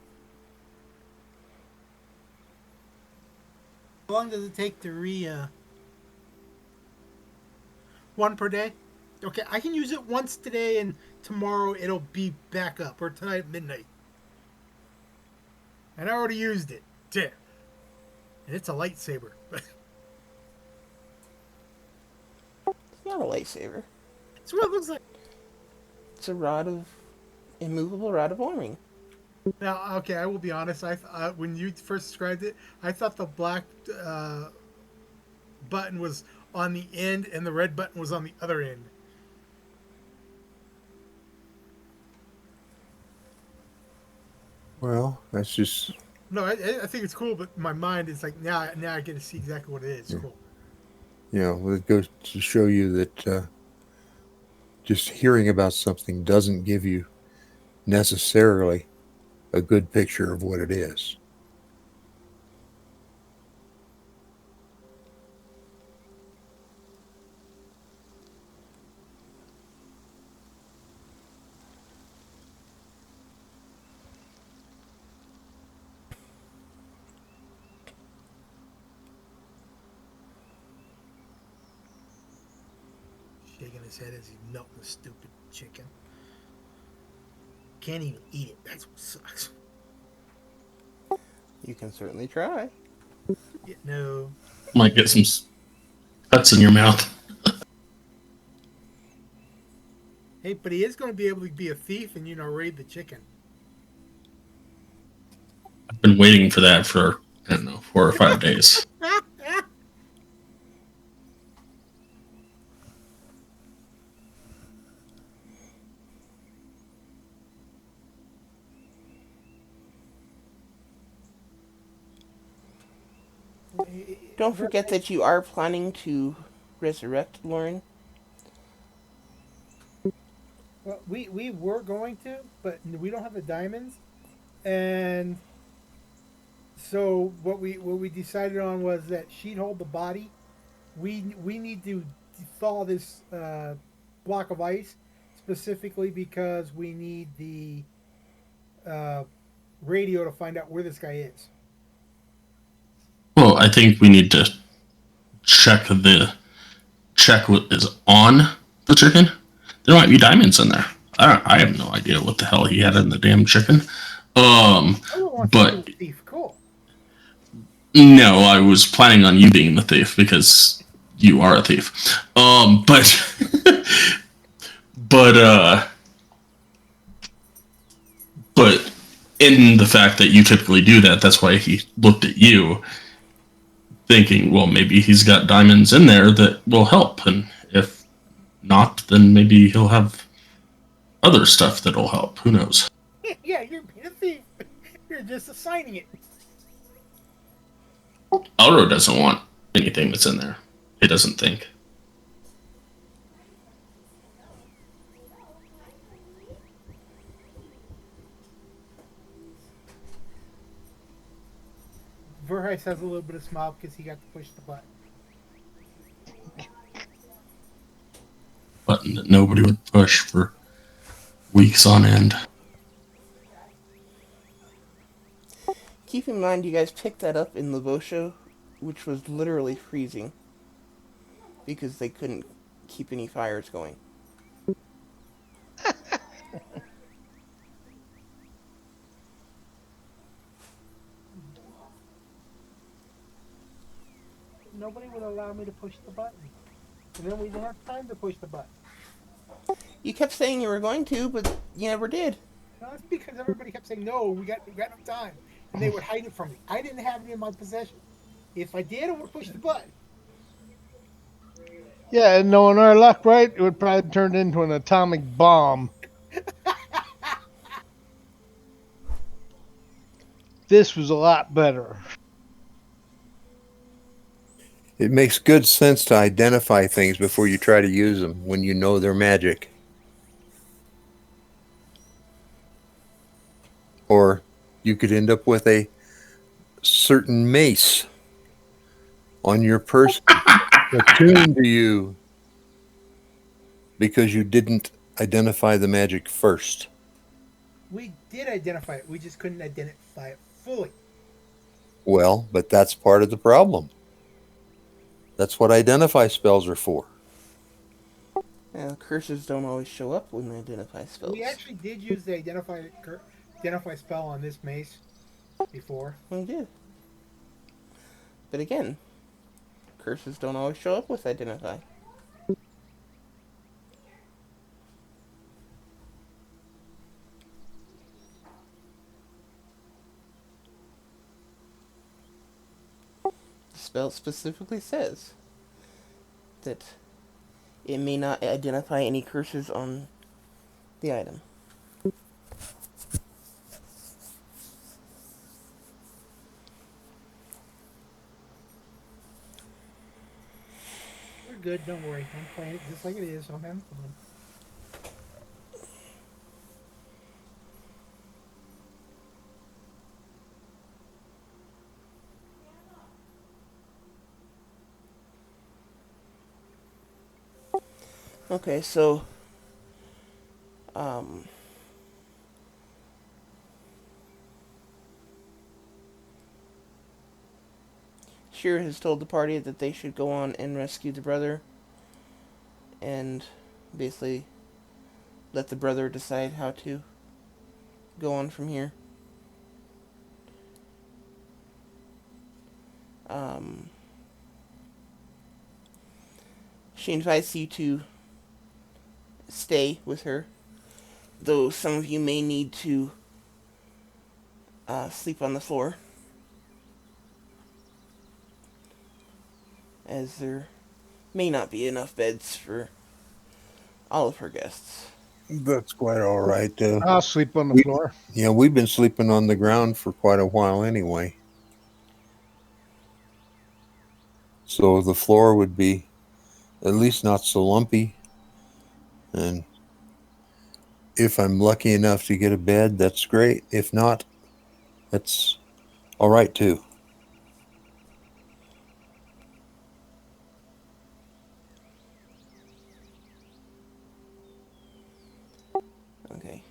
How long does it take to one per day? Okay, I can use it once today, and tomorrow it'll be back up, or tonight at midnight. And I already used it. Damn. And it's a lightsaber. It's not a lightsaber. That's what it looks like. It's a immovable rod of warming. Now, okay, I will be honest. When you first described it, I thought the black button was on the end and the red button was on the other end. Well, that's just... No, I think it's cool, but my mind is like, now I get to see exactly what it is. Yeah. Cool. Well, it goes to show you that just hearing about something doesn't give you necessarily a good picture of what it is. Shaking his head as he's melting the stupid chicken. Can't even eat it. That's what sucks. You can certainly try. Yeah, no. Might get some cuts in your mouth. Hey, but he is going to be able to be a thief and, raid the chicken. I've been waiting for that for, 4 or 5 days. Don't forget that you are planning to resurrect Lauren. Well, we were going to, but we don't have the diamonds, and so what we decided on was that she'd hold the body. We need to thaw this block of ice specifically because we need the radio to find out where this guy is. Well, I think we need to check what is on the chicken. There might be diamonds in there. I have no idea what the hell he had in the damn chicken. But thief. Cool. No, I was planning on you being the thief because you are a thief. But in the fact that you typically do that, that's why he looked at you, thinking, well, maybe he's got diamonds in there that will help, and if not, then maybe he'll have other stuff that'll help. Who knows? Yeah, you're being a thief. You're just assigning it. Elro doesn't want anything that's in there. He doesn't think. Verheis has a little bit of smile because he got to push the button. Button that nobody would push for weeks on end. Keep in mind, you guys picked that up in Levosha, which was literally freezing because they couldn't keep any fires going. Nobody would allow me to push the button. And then we didn't have time to push the button. You kept saying you were going to, but you never did. No, that's because everybody kept saying, no, we got no time. And they would hide it from me. I didn't have it in my possession. If I did, I would push the button. Yeah, and knowing our luck, right, it would probably turn into an atomic bomb. This was a lot better. It makes good sense to identify things before you try to use them when you know they're magic. Or you could end up with a certain mace on your person attuned to you because you didn't identify the magic first. We did identify it. We just couldn't identify it fully. Well, but that's part of the problem. That's what identify spells are for. Curses don't always show up when we identify spells. We actually did use the identify spell on this mace before. We did. But again, curses don't always show up with identify. The spell specifically says that it may not identify any curses on the item. We're good. Don't worry. I'm playing it just like it is. I'm having fun. Okay, so Sheer has told the party that they should go on and rescue the brother and basically let the brother decide how to go on from here. She invites you to stay with her, though some of you may need to sleep on the floor, as there may not be enough beds for all of her guests. That's quite all right. I'll sleep on the floor. Yeah, we've been sleeping on the ground for quite a while anyway. So the floor would be at least not so lumpy. And if I'm lucky enough to get a bed, that's great. If not, that's all right too. Okay.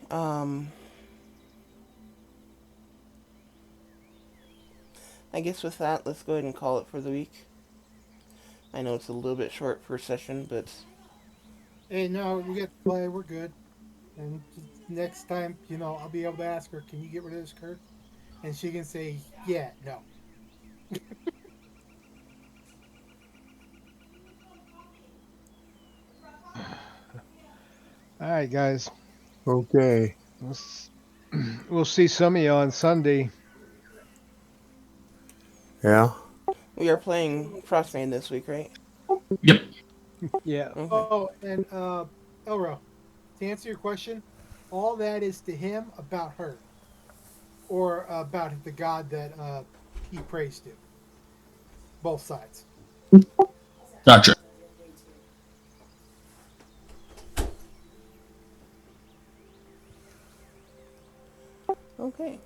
I guess with that, let's go ahead and call it for the week. I know it's a little bit short per session, but Hey, no, we get to play. We're good. And next time, I'll be able to ask her, can you get rid of this curse? And she can say, yeah, no. All right, guys. Okay. We'll see some of you on Sunday. Yeah. we are playing Frostband this week, right? Yep. Yeah. Okay. Oh, and Elro, to answer your question, all that is to him about her, or about the God that he prays to. Both sides. Gotcha. Okay.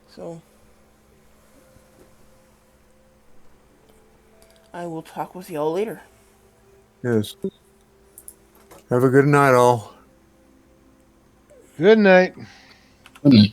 So I will talk with y'all later. Yes. Have a good night, all. Good night. Good night.